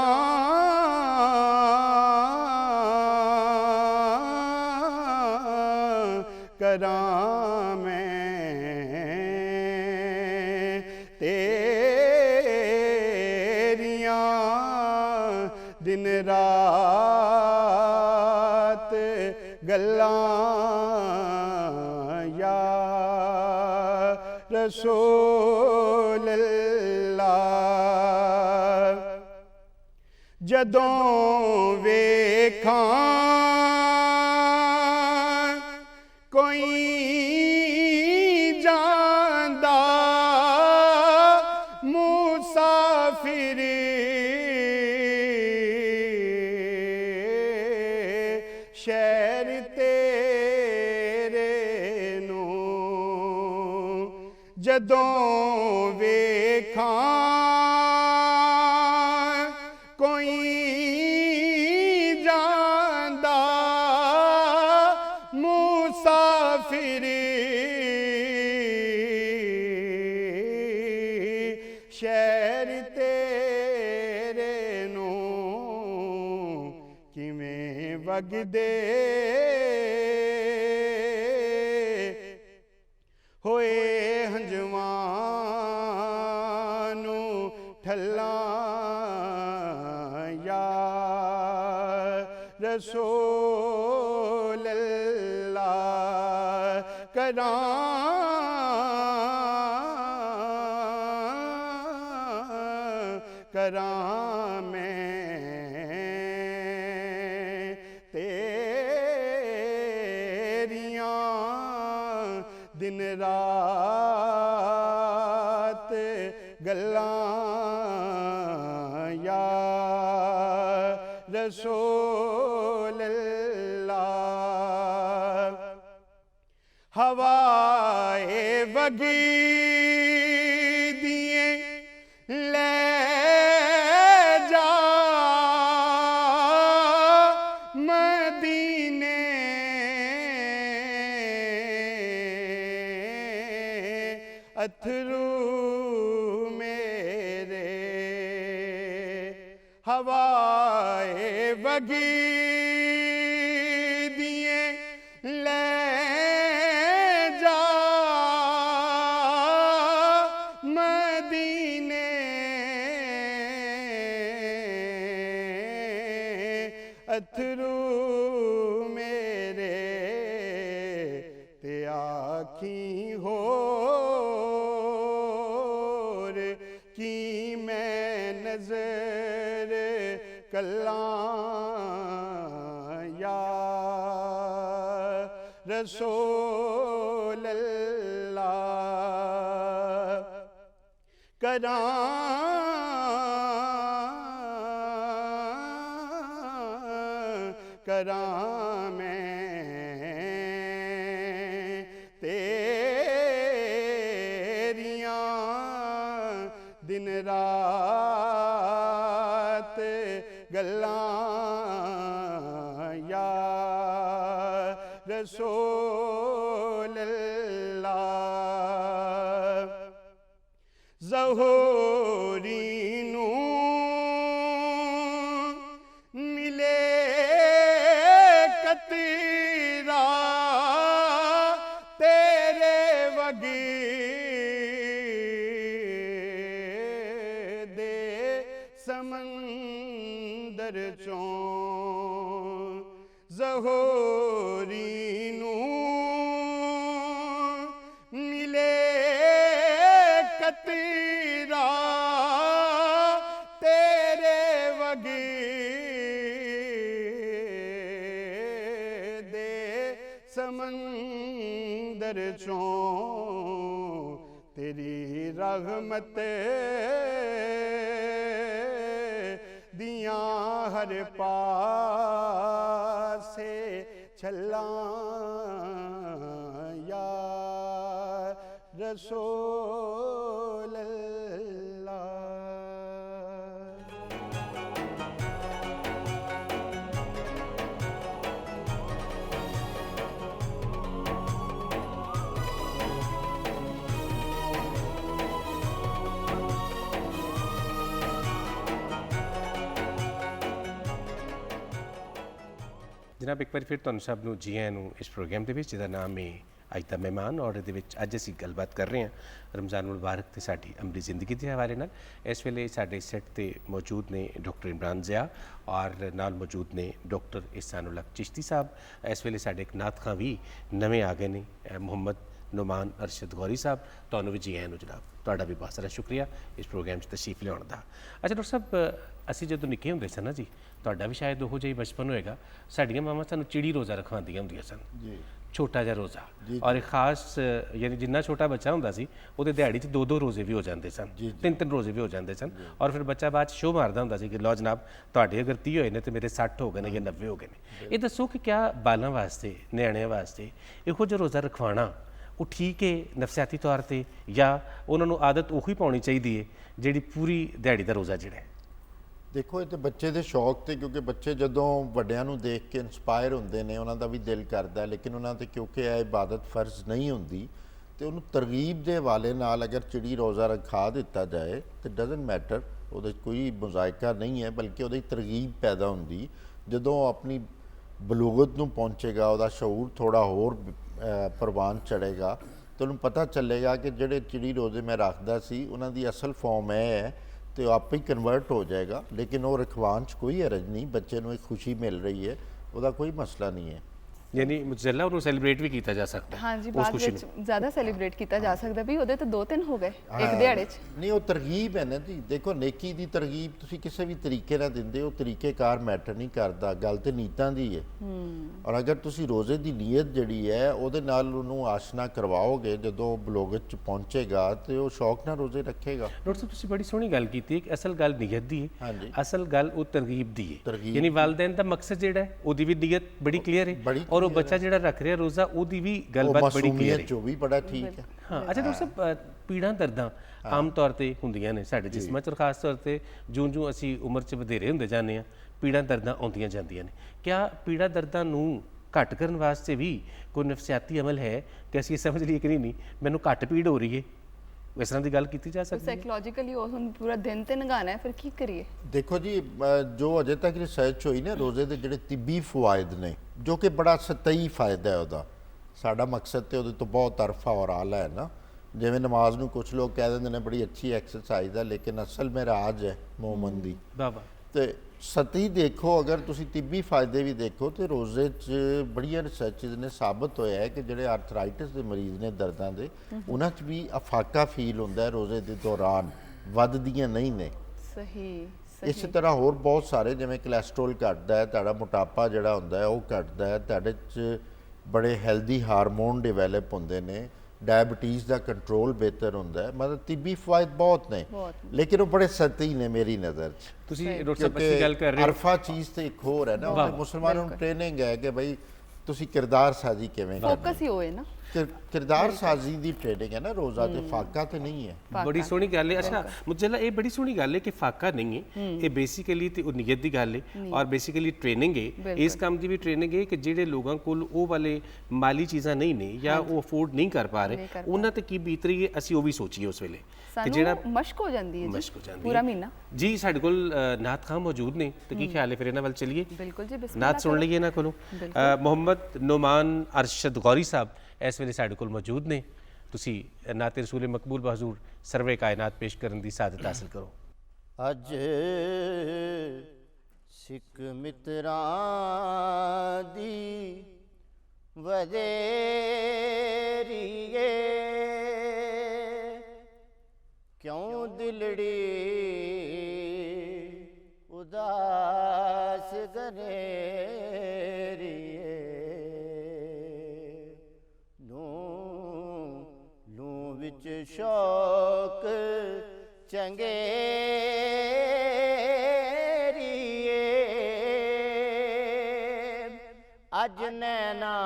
मैं तेरियां दिन रात गल्लां या रसूल अल्लाह। जदों वेखां कोई जांदा मुसाफिर शहर तेरे नूं, जदों वेखां कोई ਵਗਦੇ ਹੋਏ ਹੰਝੂਆਂ ਨੂੰ ਠੱਲਾਂ ਯਾ ਰਸੂਲ ਅੱਲਾ ਕਰਾਂ ਮੈਂ ਤੇਰੀਆਂ ਦਿਨ ਰਾਤ ਗੱਲਾਂ ਯਾ ਰਸੂਲ ਅੱਲਾ ਹਵਾਏ ਵਗੀ ਦੀਏ ਲੈ ਜਾ ਮਦੀਨੇ ਅਥਰੂ ਮੇਰੇ ਹਵਾਏ ਵਗੀ ਦੀਏ ਲੈ ਜਾ ਮਦੀਨੇ ਅਥਰੂ ਮੇਰੇ ਤੇ ਆਖੀ ਹੋਰ ਕੀ ਮੈਂ ਨਜ਼ਰ ਕੱਲਾਂ ਯਾ ਰਸੂਲ ਅੱਲਾ ਕਰਾਂ ਮੈਂ ਤੇਰੀਆਂ ਦਿਨ ਰਾਤ ਗੱਲਾਂ ਯਾ ਰਸੂਲ ਅੱਲਾ ਜ਼ਹੂਰੀ ਨੂੰ ਮਿਲੇ ਕਤੀਰਾ ਤੇਰੇ ਵਗਦੇ ਸਮੰਦਰ ਚੋਂ ਜ਼ਹੂਰੀ ਨੂੰ ਮਿਲੇ ਕਤੀਰਾ ਤੇਰੇ ਵਗਦੇ ਸਮੰਦਰ ਚੋਂ तेरी रहमत दियां हर पासे छल्लां या रसूल अल्लाह। जनाब एक बार फिर तुहानू सब नू जी आयां नू इस प्रोग्राम के जिहदा नाम है अज दा मेहमान और ये अज असीं गलबात कर रहे हैं रमज़ान मुबारक ते साडी अमली जिंदगी के हवाले नाल। इस वेले साडे सेट ते मौजूद ने डॉक्टर इमरान ज़िया और नाल मौजूद ने डॉक्टर इहसान उल हक चिश्ती साहब। इस वेले साडे एक नात खां भी नवे आ गए ने मुहम्मद नुमान अरशद गौरी साहब। तुहानू भी जी आयां नू जनाब, तुहाडा भी बहुत सारा शुक्रिया इस प्रोग्राम च तशरीफ लियाउण दा। अच्छा डॉक्टर साहब, असीं जदों निक्के हुंदे सन ना जी, तुहाडा भी शायद उहो जिहा बचपन होएगा, साडियां मावां सानूं चिड़ी रोज़ा रखवांदियां हुंदियां सन जी, छोटा जिहा रोज़ा। और एक खास यानी जिन्ना छोटा बच्चा हुंदा सी ਉਹਦੇ ਦਿਹਾੜੀ 'ਚ 2-2 रोज़े भी हो जाते सन, 3-3 रोज़े भी हो जाते सन। और फिर बच्चा बाद शो मारदा हुंदा सी कि लो जनाब ਤੁਹਾਡੇ अगर 30 होए ने तो मेरे 60 हो गए ने या 90 हो गए ने। ये दसो कि क्या बालां वास्ते निआणिਆਂ वास्ते ਇਹੋ ਜਿਹਾ रोज़ा रखवाना ਉਹ ठीक है नफसियाती तौर पर, या उन्होंने आदत ਉਹੀ ਪਾਉਣੀ ਚਾਹੀਦੀ ਹੈ ਜਿਹੜੀ ਪੂਰੀ ਦਿਹਾੜੀ ਦਾ ਰੋਜ਼ਾ ਜਿਹੜਾ ਹੈ? देखो ये तो बच्चे के शौक थे, क्योंकि बच्चे जदों वड्डियां नूं देख के इंस्पायर होंदे ने, उन्हां दा भी दिल करदा है, लेकिन उन्हां ते क्योंकि यह इबादत फर्ज नहीं होंदी तो उन्होंने तरगीब के हवाले नाल अगर चिड़ी रोज़ा रखा दिता जाए तो डजन मैटर, वो कोई मुजायका नहीं है, बल्कि वो तरगीब पैदा होंदी जदों अपनी ਬਲੂਗਤ ਨੂੰ ਪਹੁੰਚੇਗਾ, ਉਹਦਾ ਸ਼ਊਰ ਥੋੜਾ ਹੋਰ ਪ੍ਰਵਾਨ ਚੜੇਗਾ, ਤੁਹਾਨੂੰ ਪਤਾ ਚੱਲੇਗਾ ਕਿ ਜਿਹੜੇ ਚਿੜੀ ਰੋਜ਼ੇ ਮੈਂ ਰੱਖਦਾ ਸੀ ਉਹਨਾਂ ਦੀ ਅਸਲ ਫਾਰਮ ਇਹ ਹੈ, ਤੇ ਉਹ ਆਪੇ ਹੀ ਕਨਵਰਟ ਹੋ ਜਾਏਗਾ। ਲੇਕਿਨ ਉਹ ਰਖਵਾਨ 'ਚ ਕੋਈ ਹਰਜ ਨਹੀਂ, ਬੱਚੇ ਨੂੰ ਇੱਕ ਖੁਸ਼ੀ ਮਿਲ ਰਹੀ ਹੈ, ਉਹਦਾ ਕੋਈ ਮਸਲਾ ਨਹੀਂ ਹੈ। ਯਾਨੀ ਮੁਤਜ਼ੱਲਾ ਉਹਨੂੰ ਸੈਲੀਬ੍ਰੇਟ ਵੀ ਕੀਤਾ ਜਾ ਸਕਦਾ ਹਾਂਜੀ, ਉਸ ਬਾਅਦ ਖੁਸ਼ੀ ਵਿੱਚ ਨੂੰ। ਜ਼ਿਆਦਾ ਸੈਲੀਬ੍ਰੇਟ ਕੀਤਾ ਜਾ ਸਕਦਾ ਵੀ ਉਹਦੇ ਤਾਂ 2-3 ਹੋ ਗਏ ਇੱਕ ਦਿਹਾੜੇ 'ਚ। ਨਹੀਂ, ਉਹ ਤਰਗੀਬ ਹੈ ਨਾ ਜੀ। ਦੇਖੋ, ਨੇਕੀ ਦੀ ਤਰਗੀਬ ਤੁਸੀਂ ਕਿਸੇ ਵੀ ਤਰੀਕੇ ਨਾਲ ਦਿੰਦੇ ਹੋ, ਤਰੀਕੇਕਾਰ ਮੈਟਰ ਨਹੀਂ ਕਰਦਾ, ਗੱਲ ਤੇ ਨੀਤਾਂ ਦੀ ਹੈ। ਔਰ ਅਗਰ ਤੁਸੀਂ ਰੋਜ਼ੇ ਦੀ ਨੀਅਤ ਜਿਹੜੀ ਹੈ ਉਹਦੇ ਨਾਲ ਉਹਨੂੰ ਆਸ਼ਨਾ ਕਰਵਾਓਗੇ, ਜਦੋਂ ਉਹ ਬਲੋਗਤ 'ਚ ਪਹੁੰਚੇਗਾ ਤੇ ਉਹ ਸ਼ੌਕ ਨਾਲ ਰੋਜ਼ੇ ਰੱਖੇਗਾ। ਡਾਕਟਰ ਸਾਹਿਬ ਤੁਸੀਂ ਬੜੀ ਸੋਹਣੀ ਗੱਲ ਕੀਤੀ ਹੈ ਕਿ ਅਸਲ ਗੱਲ ਨੀਅਤ ਦੀ ਹੈ, ਹਾਂਜੀ। ਅਸਲ ਗੱਲ ਉਹ ਤਰਗੀਬ ਦੀ ਹੈ। ਤਰਗੀਬ ਯਾਨੀ ਵਾਲਿदैन ਦਾ ਮਕਸਦ ਜਿਹੜਾ ਹੈ ਉਹਦੀ ਵੀ ਨੀਅਤ ਬੜੀ ਕਲੀਅਰ ਹੈ, ਬੜੀ ਔਰ ਉਹ clear ਬੱਚਾ ਜਿਹੜਾ ਰੱਖ ਰਿਹਾ ਰੋਜ਼ਾ ਉਹਦੀ ਵੀ ਉਹ ਗੱਲਬਾਤ ਬੜੀ ਕਲੀਅਰ ਮਾਸੂਮੀਅਤ ਹੈ। 'ਚੋਂ ਵੀ ਬੜਾ ਠੀਕ ਹੈ। ਹਾਂ, ਅੱਛਾ ਡਾਕਟਰ ਸਾਹਿਬ, ਪੀੜਾਂ ਦਰਦਾਂ ਆਮ ਤੌਰ ਤੇ ਹੁੰਦੀਆਂ ਨੇ ਸਾਡੇ ਜਿਸਮਾਂ 'ਚ, ਔਰ ਖਾਸ ਤੌਰ ਤੇ ਜਿਉਂ-ਜਿਉਂ ਅਸੀਂ ਉਮਰ 'ਚ ਵਧੇਰੇ ਹੁੰਦੇ ਜਾਂਦੇ ਹਾਂ ਪੀੜਾਂ ਦਰਦਾਂ ਆਉਂਦੀਆਂ ਜਾਂਦੀਆਂ ਨੇ। ਕਿਆ ਪੀੜਾਂ ਦਰਦਾਂ ਨੂੰ ਘੱਟ ਕਰਨ ਵਾਸਤੇ ਵੀ ਕੋਈ ਨਫਸਿਆਤੀ ਅਮਲ ਹੈ ਕਿ ਅਸੀਂ ਸਮਝ ਲਈਏ ਕਿ ਨਹੀਂ ਮੈਨੂੰ ਘੱਟ ਪੀੜ ਹੋ ਰਹੀ ਹੈ, ਇਸ ਤਰ੍ਹਾਂ ਦੀ ਗੱਲ ਕੀਤੀ ਜਾ ਸਕਦੀ ਹੈ? ਸਾਈਕੋਲੋਜੀਕਲੀ ਉਹ ਹੁਣ ਪੂਰਾ ਦਿਨ ਤੇ ਨਗਾਣਾ ਹੈ, ਫਿਰ ਕੀ ਕਰੀਏ? ਦੇਖੋ ਜੀ, ਜੋ ਅਜੇ ਤੱਕ ਰਿਸਰਚ ਹੋਈ ਨਾ, ਰੋਜ਼ੇ ਦੇ ਜਿਹੜੇ ਤਿੱਬੀ ਫਵਾਇਦ ਨੇ, ਜੋ ਕਿ ਬੜਾ ਸਤਈ ਫਾਇਦਾ ਹੈ ਉਹਦਾ, ਸਾਡਾ ਮਕਸਦ ਤੇ ਉਹਦੇ ਤੋਂ ਬਹੁਤ ਤਰਫਾ ਔਰ ਆਲਾ ਹੈ ਨਾ। ਜਿਵੇਂ ਨਮਾਜ਼ ਨੂੰ ਕੁਝ ਲੋਕ ਕਹਿ ਦਿੰਦੇ ਨੇ ਬੜੀ ਅੱਛੀ ਐਕਸਰਸਾਈਜ਼ ਹੈ, ਲੇਕਿਨ ਅਸਲ ਮੇਂ ਰਾਜ ਹੈ ਮੋਮਨ ਦੀ। ਵਾਹ ਵਾਹ। ਤੇ ਸਤੀ ਦੇਖੋ, ਅਗਰ ਤੁਸੀਂ ਤਿੱਬੀ ਫਾਇਦੇ ਵੀ ਦੇਖੋ ਤੇ ਰੋਜ਼ੇ 'ਚ ਬੜੀਆਂ ਰਿਸਰਚਸ ਨੇ ਸਾਬਤ ਹੋਇਆ ਹੈ ਕਿ ਜਿਹੜੇ ਆਰਥਰਾਈਟਿਸ ਦੇ ਮਰੀਜ਼ ਨੇ, ਦਰਦਾਂ ਦੇ, ਉਹਨਾਂ 'ਚ ਵੀ ਅਫਾਕਾ ਫੀਲ ਹੁੰਦਾ ਹੈ ਰੋਜ਼ੇ ਦੇ ਦੌਰਾਨ, ਵੱਧਦੀਆਂ ਨਹੀਂ ਨੇ। ਸਹੀ ਇਸੇ ਤਰ੍ਹਾਂ ਹੋਰ ਬਹੁਤ ਸਾਰੇ, ਜਿਵੇਂ ਕੋਲੇਸਟ੍ਰੋਲ ਘਟਦਾ ਹੈ, ਤੁਹਾਡਾ ਮੋਟਾਪਾ ਜਿਹੜਾ ਹੁੰਦਾ ਹੈ ਉਹ ਘਟਦਾ ਹੈ, ਤੁਹਾਡੇ 'ਚ ਬੜੇ ਹੈਲਦੀ ਹਾਰਮੋਨ ਡਿਵੈਲਪ ਹੁੰਦੇ ਨੇ, ਡਾਇਬਟੀਜ਼ ਦਾ ਕੰਟਰੋਲ ਬਿਹਤਰ ਹੁੰਦਾ ਹੈ। ਮਤਲਬ ਤਿੱਬੀ ਫਵਾਇਦ ਬਹੁਤ ਨੇ, ਲੇਕਿਨ ਉਹ ਬੜੇ ਸਤੀ ਨੇ ਮੇਰੀ ਨਜ਼ਰ 'ਚ। ਤੁਸੀਂ ਡਾਕਟਰ ਸਾਹਿਬ ਅੱਛੀ ਗੱਲ ਕਰ ਰਹੇ ਹੋ। ਅਰਫਾ ਚੀਜ਼ ਤੇ ਇੱਕ ਹੋਰ ਹੈ ਨਾ, ਉਹਦੇ ਮੁਸਲਮਾਨਾਂ ਨੂੰ ਟ੍ਰੇਨਿੰਗ ਹੈ ਕਿ ਬਈ ਤੁਸੀਂ ਕਿਰਦਾਰ ਸਾਜ਼ੀ ਕਿਵੇਂ ਕਰਨੀ ਫੋਕਸ ਹੀ ਹੋਏ ਨਾ। ਕਿਰਦਾਰ ਸਾਜ਼ੀ ਦੀ ਟ੍ਰੇਨਿੰਗ ਹੈ ਨਾ, ਰੋਜ਼ਾ ਤੇ ਫਾਕਾ ਤੇ ਨਹੀਂ ਹੈ। ਬੜੀ ਸੋਹਣੀ ਗੱਲ ਹੈ। ਅੱਛਾ ਮੁਤਜ਼ੱਲਾ, ਇਹ ਬੜੀ ਸੋਹਣੀ ਗੱਲ ਹੈ ਕਿ ਫਾਕਾ ਨਹੀਂ ਹੈ, ਇਹ ਬੇਸਿਕਲੀ ਤੇ ਉਹ ਨੀਅਤ ਦੀ ਗੱਲ ਹੈ ਔਰ ਬੇਸਿਕਲੀ ਟ੍ਰੇਨਿੰਗ ਹੈ। ਇਸ ਕੰਮ ਦੀ ਵੀ ਟ੍ਰੇਨਿੰਗ ਹੈ ਕਿ ਜਿਹੜੇ ਲੋਕਾਂ ਕੋਲ ਉਹ ਵਾਲੇ ਮਾਲੀ ਚੀਜ਼ਾਂ ਨਹੀਂ ਨੇ ਜਾਂ ਉਹ ਅਫੋਰਡ ਨਹੀਂ ਕਰ ਪਾ ਰਹੇ, ਉਹਨਾਂ ਤੇ ਕੀ ਬੀਤ ਰਹੀ ਹੈ, ਅਸੀਂ ਉਹ ਵੀ ਸੋਚੀਏ ਉਸ ਵੇਲੇ ਕਿ ਜਿਹੜਾ ਮਸ਼ਕ ਹੋ ਜਾਂਦੀ ਹੈ ਮਸ਼ਕ ਹੋ ਜਾਂਦੀ ਪੂਰਾ ਹੈ। ਮਹੀਨਾ। ਜੀ ਸਾਡੇ ਕੋਲ ਨਾਤ ਖਾਂ ਮੌਜੂਦ ਨੇ, ਤੇ ਕੀ ਖਿਆਲ ਹੈ ਫਿਰ ਇਹਨਾਂ ਵੱਲ ਚਲੀਏ? ਬਿਲਕੁਲ ਜੀ, ਬਿਸਮਿਲ੍ਲਾ ਨਾਤ ਸੁਣ ਲਈਏ ਇਹਨਾਂ ਕੋਲੋਂ। ਮੁਹੰਮਦ ਨੁਮਾਨ ਅਰਸ਼ਦ ਗੌਰੀ ਸਾਹਿਬ ਇਸ ਵੇਲੇ ਸਾਡੇ ਕੋਲ ਮੌਜੂਦ ਨੇ। ਤੁਸੀਂ ਨਾਤ ਰਸੂਲ ਮਕਬੂਲ ਬਹਜ਼ੂਰ ਸਰਵੇ ਕਾਇਨਾਤ ਪੇਸ਼ ਕਰਨ ਦੀ ਸਾਦਤ ਹਾਸਲ ਕਰੋ। ਅੱਜ ਸਿੱਖ ਮਿੱਤਰਾਂ ਦੀ ਵਧੇਰੀਏ, ਕਿਉਂ ਦਿਲੜੀ ਉਦਾਸ ਗਨੇਰੀਏ, ਲੂੰ ਵਿੱਚ ਸ਼ੌਕ ਚੰਗੇਰੀਏ, ਅੱਜ ਨੈਣਾ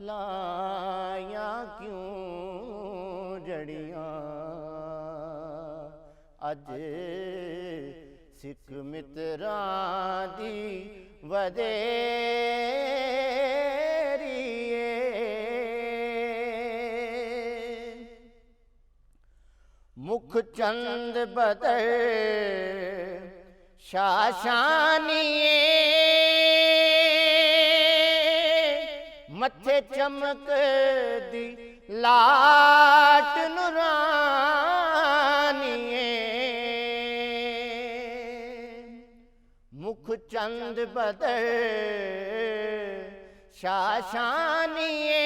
ਲਾਈਆਂ ਕਿਉਂ ਜੜੀਆਂ, ਅੱਜ ਸਿੱਖ ਮਿੱਤਰਾਂ ਦੀ ਵਧੇਰੀਏ, ਮੁਖ ਚੰਦ ਬਦਰ ਸ਼ਾਸ਼ਾਨੀਏ, ਮੱਥੇ ਚਮਕਦੀ ਲਾਟ ਨੂਰਾਨੀਏ, ਮੁਖ ਚੰਦ ਬਦਰ ਸ਼ਾਸ਼ਾਨੀਏ,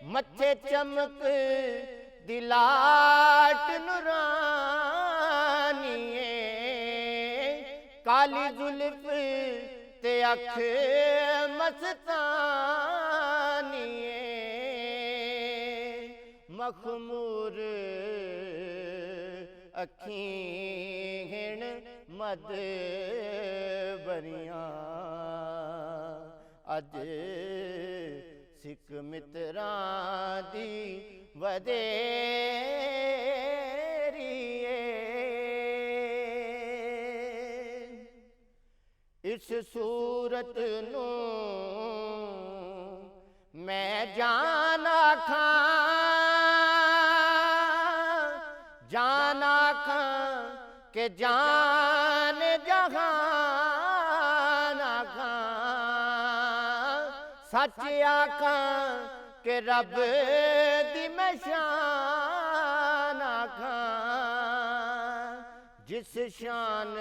ਮੱਥੇ ਚਮਕ ਦਿਲਾਟ ਨੂਰਾਨੀਏ, ਕਾਲੀ ਜ਼ੁਲਫ ਤੇ ਅੱਖ ਮਸਤਾਨੀਏ, ਮਖਮੂਰ ਅੱਖੀਂ ਹਿਣ ਮਦ ਬਰੀਆਂ, ਅੱਜ ਸਿੱਖ ਮਿੱਤਰਾਂ ਦੀ ਵਧੇਰੀਏ, ਇਸ ਸੂਰਤ ਨੂੰ ਮੈਂ ਜਾਨ ਆਖਾਂ, ਜਾਨ ਆਖਾਂ कि जान जहान आखां सच आखां कि रब दी मैं शान आखां जिस शान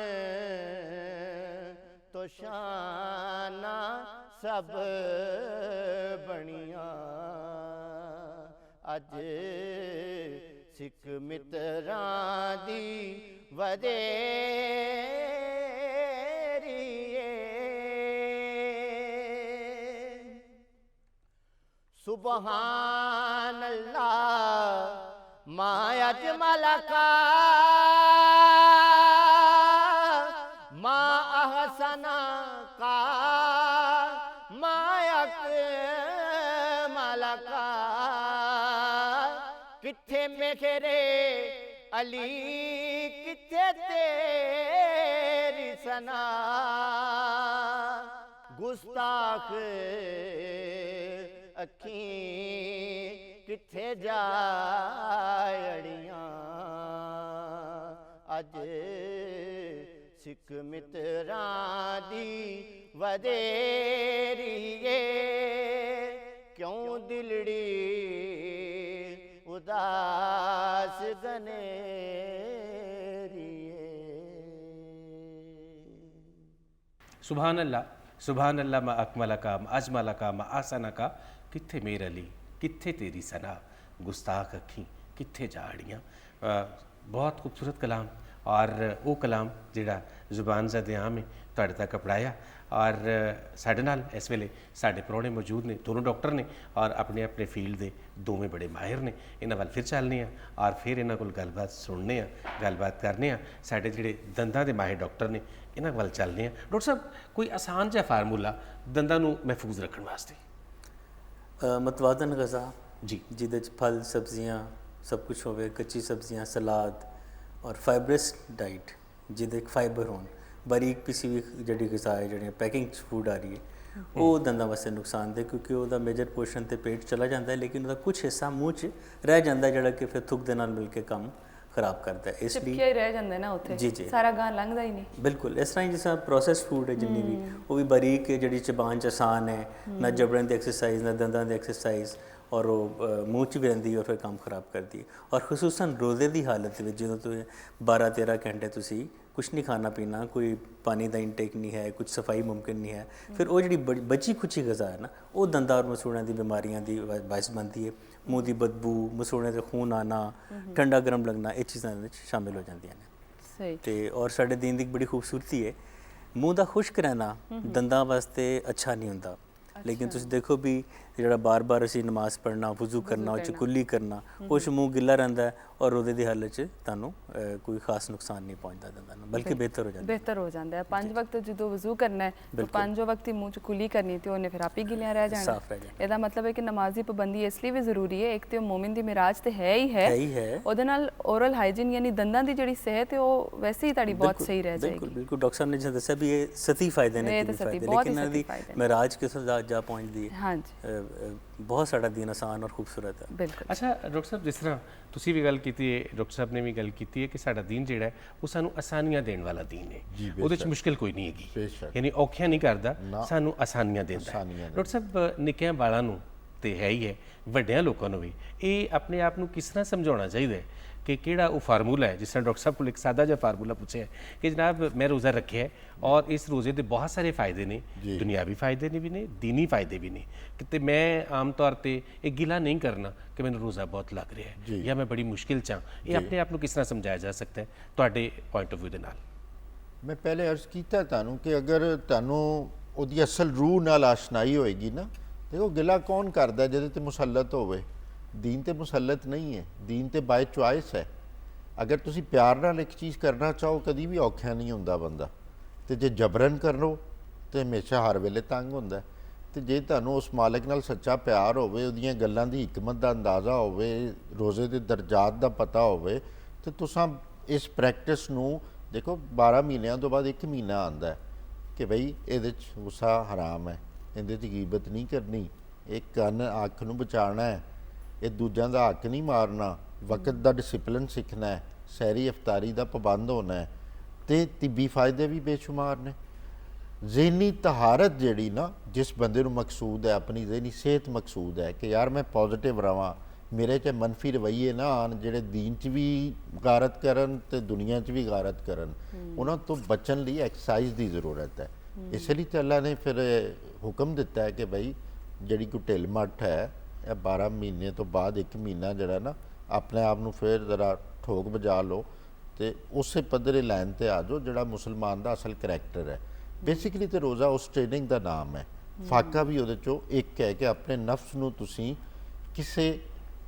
तो शाना सब बनिया अज सिख मित्रां दी वधेरी सुबहान अल्लाह मां अजमल का मां अहसना का मां अकमल का किथे मेरे अली किथे तेरी सना गुस्ताख अखी किथे जाड़ियां अज सिख मित्रां दी वधेरी क्यों दिलड़ी उदास गनेरी सुभान अल्लाह मा अकमला का मा अजमला का मा आसना का किथे मेरे अली किथे तेरी सना गुस्ताख अखी किथे जाड़ियाँ। बहुत खूबसूरत कलाम और वो कलाम जिहड़ा जुबान ज़द-ए-आम है तुहाडे तक अपनाया और साडे नाल इस वेले साडे प्रोहणे मौजूद ने दोनों डॉक्टर ने और अपने अपने फील्ड के दोवें बड़े माहिर ने इन्हां वल फिर चलने और फिर इन्हां कोल गलबात सुनने गलबात करने साडे जिहड़े दंदां दे माहिर डॉक्टर ने इन्हां वल चलने डॉक्टर साहब कोई आसान जिहा फार्मूला दंदां नूं महफूज रखण वास्ते। मतवादन गज़ा जी जिहदे च फल सब्जियां सब कुछ होवे कच्ची सब्जियां सलाद और फाइबरस डाइट जिहदे फाइबर होण बारीक पिसी हुई जिहड़ी गज़ा है जिहड़ी पैकिंग फूड आ रही है वो दंदां वास्ते नुकसानदेह क्योंकि उसका मेजर पोर्शन तो पेट चला जाता है लेकिन उसका कुछ हिस्सा मूँह च रह जाता है जिहड़ा कि फिर थुक दे नाल मिल के काम खराब करता है इसलिए चिपकिया ही रह जांदा ना उत्थे जी जी सारा गां लंघदा ही नहीं बिल्कुल इस तरह जिस तरह प्रोसैस फूड है जिन्नी भी वो भी बारीक है जिहड़ी चबान च आसान है ना जबड़न की एक्सरसाइज ना दंदां की एक्सरसाइज और वो मूँह च भी रहिंदी और फिर काम खराब करती है और खसूसन रोज़े की हालत में जो तो 12-13 घंटे तुसी कुछ नहीं खाना पीना कोई पानी का इंटेक नहीं है कुछ सफाई मुमकिन नहीं है फिर वो जी बची खुची गज़ा है ना वो दंदां और मसूड़ों की बीमारियां की बायस बनती है मूँह की बदबू मसूड़ों से खून आना ठंडा गर्म लगना ये चीज़ां शामिल हो जांदियां ने सही ते और साडे दीन दी बड़ी खूबसूरती है मूँह का खुश्क रहना दंदां वास्ते अच्छा नहीं होंदा लेकिन तुम देखो भी जो बार बार असी नमाज पढ़ना वजू करना उस कुल्ली करना उस मूँह गिला रहता है और रोदे की हालत च तुहानूं कोई खास नुकसान नहीं पहुँचता दंदां नूं बल्कि बेहतर हो जाता बेहतर हो जाता है 5 वक्त जो वजू करना है तो 5 वक्त ही मूँह च कुली करनी तो उन्हें फिर आप ही गिलिया रह जाना साफ रह जाना ਇਹਦਾ मतलब है कि नमाज की पाबंदी इसलिए भी जरूरी है एक तो मोमिन दी मिराज तो है ही है ਉਹਦੇ ਨਾਲ ओरल हाइजीन यानी दंदां दी ਜਿਹੜੀ ਸਿਹਤ है वो वैसे ही ਤੁਹਾਡੀ बहुत सही रह जाएगी बिल्कुल बिल्कुल डॉक्टर साहब ने जो दस्या भी ये सती फायदे ने लेकिन इन्हां दी मिराज किस जा पहुँचती है हाँ जी बहुत साड़ा दीन आसान और खूबसूरत है बिल्कुल अच्छा डॉक्टर साहब जिस तरह तुसी भी गल कीती है डॉक्टर साहब ने भी गल कीती है कि साडा दीन जिहड़ा है वो सानू आसानियां देण वाला दीन है ਉਹਦੇ ਚ ਮੁਸ਼ਕਿਲ ਕੋਈ ਨਹੀਂ ਹੈਗੀ ਯਾਨੀ ਔਖਿਆਂ ਨਹੀਂ ਕਰਦਾ ਸਾਨੂੰ ਆਸਾਨੀਆਂ ਦਿੰਦਾ ਹੈ ਡਾਕਟਰ ਸਾਹਿਬ ਨਿੱਕਿਆਂ ਬਾਲਾਂ ਨੂੰ ਤੇ ਹੈ ਹੀ ਹੈ ਵੱਡਿਆਂ ਲੋਕਾਂ ਨੂੰ ਵੀ ਇਹ ਆਪਣੇ ਆਪ ਨੂੰ ਕਿਸ ਤਰ੍ਹਾਂ ਸਮਝਾਉਣਾ ਚਾਹੀਦਾ ਹੈ कि ਕਿਹੜਾ ਉਹ ਫਾਰਮੂਲਾ है जिस तरह डॉक्टर साहब को एक सादा जिहा फार्मूला पूछा है कि जनाब मैं रोज़ा रखे है और इस रोज़े के बहुत सारे फ़ायदे ने दुनियावी फ़ायदे ने भी ने दीनी फ़ायदे भी ने कि मैं आम तौर पर एक गिला नहीं करना कि मैंने रोज़ा बहुत लग रहा है या मैं बड़ी मुश्किल च ये अपने आप को किस तरह समझाया जा सकता है तुहाडे पॉइंट ऑफ व्यू दे नाल। मैं पहले अर्ज़ कीता तुहानूं कि अगर तुहानूं उहदी असल रूह नाल आशनाई होएगी ना देखो गिला कौन करदा जिहदे ते मुसल्लत होवे दीन ते मुसल्लत नहीं है दीन ते बाय चॉइस है अगर तुसी प्यार नाल एक चीज़ करना चाहो कभी भी औखा नहीं हुंदा बंदा ते जे जबरन करो तो हमेशा हर वेले तंग हुंदा ते जे तुहानूं उस मालिक नाल सच्चा प्यार होवे उहदीआं गल्लां दी हिकमत दा अंदाज़ा होवे रोज़े दे दर्जात दा पता होवे ते तुसां इस प्रैक्टिस नूं देखो 12 महीनों तो बाद 1 महीना आंदा है कि बई इहदे च गुस्सा हराम है इहदे च गीबत नहीं करनी एक कन्न अख नूं बचाना है ये दूजों का हक नहीं मारना वक्त का डिसिपलिन सीखना है सहरी अफतारी का पाबंद होना है ਤੇ ਤਿੱਬੀ ਫਾਇਦੇ ਵੀ ਬੇਸ਼ੁਮਾਰ ਨੇ। ਜ਼ਹਿਨੀ ਤਹਾਰਤ ਜਿਹੜੀ ਨਾ, ਜਿਸ ਬੰਦੇ ਨੂੰ ਮਕਸੂਦ ਹੈ ਆਪਣੀ ਜ਼ਹਿਨੀ ਸਿਹਤ ਮਕਸੂਦ ਹੈ ਕਿ ਯਾਰ ਮੈਂ ਪੋਜ਼ਿਟਿਵ ਰਵਾਂ, ਮੇਰੇ 'ਚ ਮੰਨਫੀ ਰਵੱਈਏ ਨਾ ਆਉਣ ਜਿਹੜੇ ਦੀਨ 'ਚ ਵੀ ਗਾਰਤ ਕਰਨ ਤੇ ਦੁਨੀਆ 'ਚ ਵੀ ਗਾਰਤ ਕਰਨ, ਉਹਨਾਂ ਤੋਂ ਬਚਣ ਲਈ ਐਕਸਰਸਾਈਜ਼ ਦੀ ਜ਼ਰੂਰਤ ਹੈ। ਇਸ ਲਈ ਤਾਂ ਅੱਲਾ ਨੇ ਫਿਰ ਹੁਕਮ ਦਿੱਤਾ ਹੈ ਕਿ ਬਈ ਜਿਹੜੀ ਕੋਈ ਢਿੱਲ ਮੱਠ ਹੈ, ਇਹ 12 ਮਹੀਨੇ ਤੋਂ ਬਾਅਦ 1 ਮਹੀਨਾ ਜਿਹੜਾ ਨਾ ਆਪਣੇ ਆਪ ਨੂੰ ਫਿਰ ਜ਼ਰਾ ਠੋਕ ਵਜਾ ਲਓ ਤੇ ਉਸੇ ਪੱਧਰੇ ਲਾਈਨ ਤੇ ਆ ਜਾਓ ਜਿਹੜਾ ਮੁਸਲਮਾਨ ਦਾ ਅਸਲ ਕਰੈਕਟਰ ਹੈ। ਬੇਸਿਕਲੀ ਤੇ ਰੋਜ਼ਾ ਉਸ ਟ੍ਰੇਨਿੰਗ ਦਾ ਨਾਮ ਹੈ। ਫਾਕਾ ਵੀ ਉਹਦੇ 'ਚੋਂ ਇੱਕ ਹੈ ਕਿ ਆਪਣੇ ਨਫਸ ਨੂੰ ਤੁਸੀਂ ਕਿਸੇ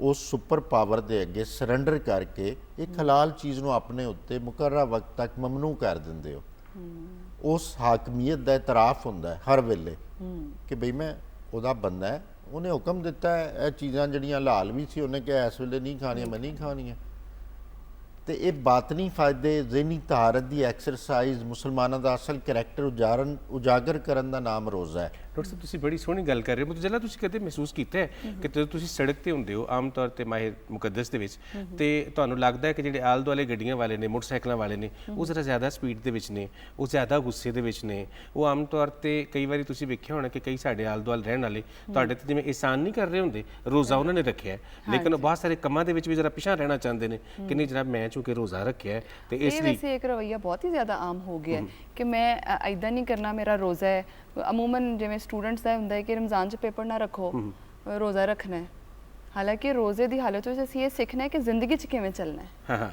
ਉਸ ਸੁਪਰ ਪਾਵਰ ਦੇ ਅੱਗੇ ਸਰੈਂਡਰ ਕਰਕੇ ਇੱਕ ਹਲਾਲ ਚੀਜ਼ ਨੂੰ ਆਪਣੇ ਉੱਤੇ ਮੁਕਰਰਾ ਵਕਤ ਤੱਕ ਮਮਨੂ ਕਰ ਦਿੰਦੇ ਹੋ। ਉਸ ਹਾਕਮੀਅਤ ਦਾ ਇਤਰਾਫ ਹੁੰਦਾ ਹੈ ਹਰ ਵੇਲੇ ਕਿ ਬਈ ਮੈਂ ਉਹਦਾ ਬੰਦਾ ਹੈ, ਉਹਨੇ ਹੁਕਮ ਦਿੱਤਾ ਹੈ ਇਹ ਚੀਜ਼ਾਂ ਜਿਹੜੀਆਂ ਹਲਾਲ ਵੀ ਸੀ ਉਹਨੇ ਕਿਹਾ ਇਸ ਵੇਲੇ ਨਹੀਂ ਖਾਣੀਆਂ, ਮੈਂ ਨਹੀਂ ਖਾਣੀਆਂ। ਤੇ ਇਹ ਬਾਤਨੀ ਫਾਇਦੇ, ਜ਼ਹਿਨੀ ਤਹਾਰਤ ਦੀ ਐਕਸਰਸਾਈਜ਼, ਮੁਸਲਮਾਨਾਂ ਦਾ ਅਸਲ ਕਰੈਕਟਰ ਉਜਾਗਰ ਕਰਨ ਦਾ ਨਾਮ ਰੋਜ਼ਾ ਹੈ। ਡਾਕਟਰ ਸਾਹਿਬ ਤੁਸੀਂ ਬੜੀ ਸੋਹਣੀ ਗੱਲ ਕਰ ਰਹੇ ਹੋ। ਮੈਨੂੰ ਜਿਹੜਾ ਤੁਸੀਂ ਕਦੇ ਮਹਿਸੂਸ ਕੀਤਾ ਹੈ ਕਿ ਜਦੋਂ ਤੁਸੀਂ ਸੜਕ ਤੇ ਹੁੰਦੇ ਹੋ ਆਮ ਤੌਰ ਤੇ ਮਾਹਿਰ ਮੁਕੱਦਸ ਦੇ ਵਿੱਚ, ਤੇ ਤੁਹਾਨੂੰ ਲੱਗਦਾ ਹੈ ਕਿ ਜਿਹੜੇ ਆਲੇ ਦੁਆਲੇ ਗੱਡੀਆਂ ਵਾਲੇ ਨੇ, ਮੋਟਰਸਾਈਕਲਾਂ ਵਾਲੇ ਨੇ, ਉਹ ਜ਼ਰਾ ਜ਼ਿਆਦਾ ਸਪੀਡ ਦੇ ਵਿੱਚ ਨੇ, ਉਹ ਜ਼ਿਆਦਾ ਗੁੱਸੇ ਦੇ ਵਿੱਚ ਨੇ, ਉਹ ਆਮ ਤੌਰ ਤੇ ਕਈ ਵਾਰੀ ਤੁਸੀਂ ਵੇਖਿਆ ਹੋਣਾ ਕਿ ਕਈ ਸਾਡੇ ਆਲੇ ਦੁਆਲੇ ਰਹਿਣ ਵਾਲੇ ਤੁਹਾਡੇ ਤੇ ਜਿਵੇਂ ਇਹਸਾਨ ਨਹੀਂ ਕਰ ਰਹੇ ਹੁੰਦੇ, ਰੋਜ਼ਾ ਉਹਨਾਂ ਨੇ ਰੱਖਿਆ ਹੈ, ਲੇਕਿਨ ਉਹ ਬਹੁਤ ਸਾਰੇ ਕੰਮਾਂ ਦੇ ਵਿੱਚ ਵੀ ਜ਼ਰਾ ਪਿਛਾਂਹ ਰਹਿਣਾ ਚਾਹੁੰਦੇ ਨੇ ਕਿ ਨਹੀਂ ਜਨਾਬ ਮੈਂ ਚੂੰਕਿ ਰੋਜ਼ਾ ਰੱਖਿਆ ਹੈ ਤੇ ਇਸ ਇਹ ਲਈ ਵੈਸੇ ਇੱਕ ਰਵੱਈਆ ਬਹੁਤ ਹੀ ਜ਼ਿਆਦਾ ਆਮ ਹੋ ਗਿਆ ਹੈ ਕਿ ਮੈਂ ਐਦਾਂ ਨਹੀਂ ਕਰਨਾ, ਮੇਰਾ ਰੋਜ਼ਾ ਹੈ। ਅਮੂਮਨ ਜਿਵੇਂ ਸਟੂਡੈਂਟਸ ਦਾ ਹੁੰਦਾ ਹੈ ਕਿ ਰਮਜ਼ਾਨ 'ਚ ਪੇਪਰ ਨਾ ਰੱਖੋ, ਰੋਜ਼ਾ ਰੱਖਣਾ ਹੈ। ਹਾਲਾਂਕਿ ਰੋਜ਼ੇ ਦੀ ਹਾਲਤ ਵਿੱਚ ਅਸੀਂ ਇਹ ਸਿੱਖਣਾ ਹੈ ਕਿ ਜ਼ਿੰਦਗੀ 'ਚ ਕਿਵੇਂ ਚੱਲਣਾ ਹੈ। ਹਾਂ ਹਾਂ,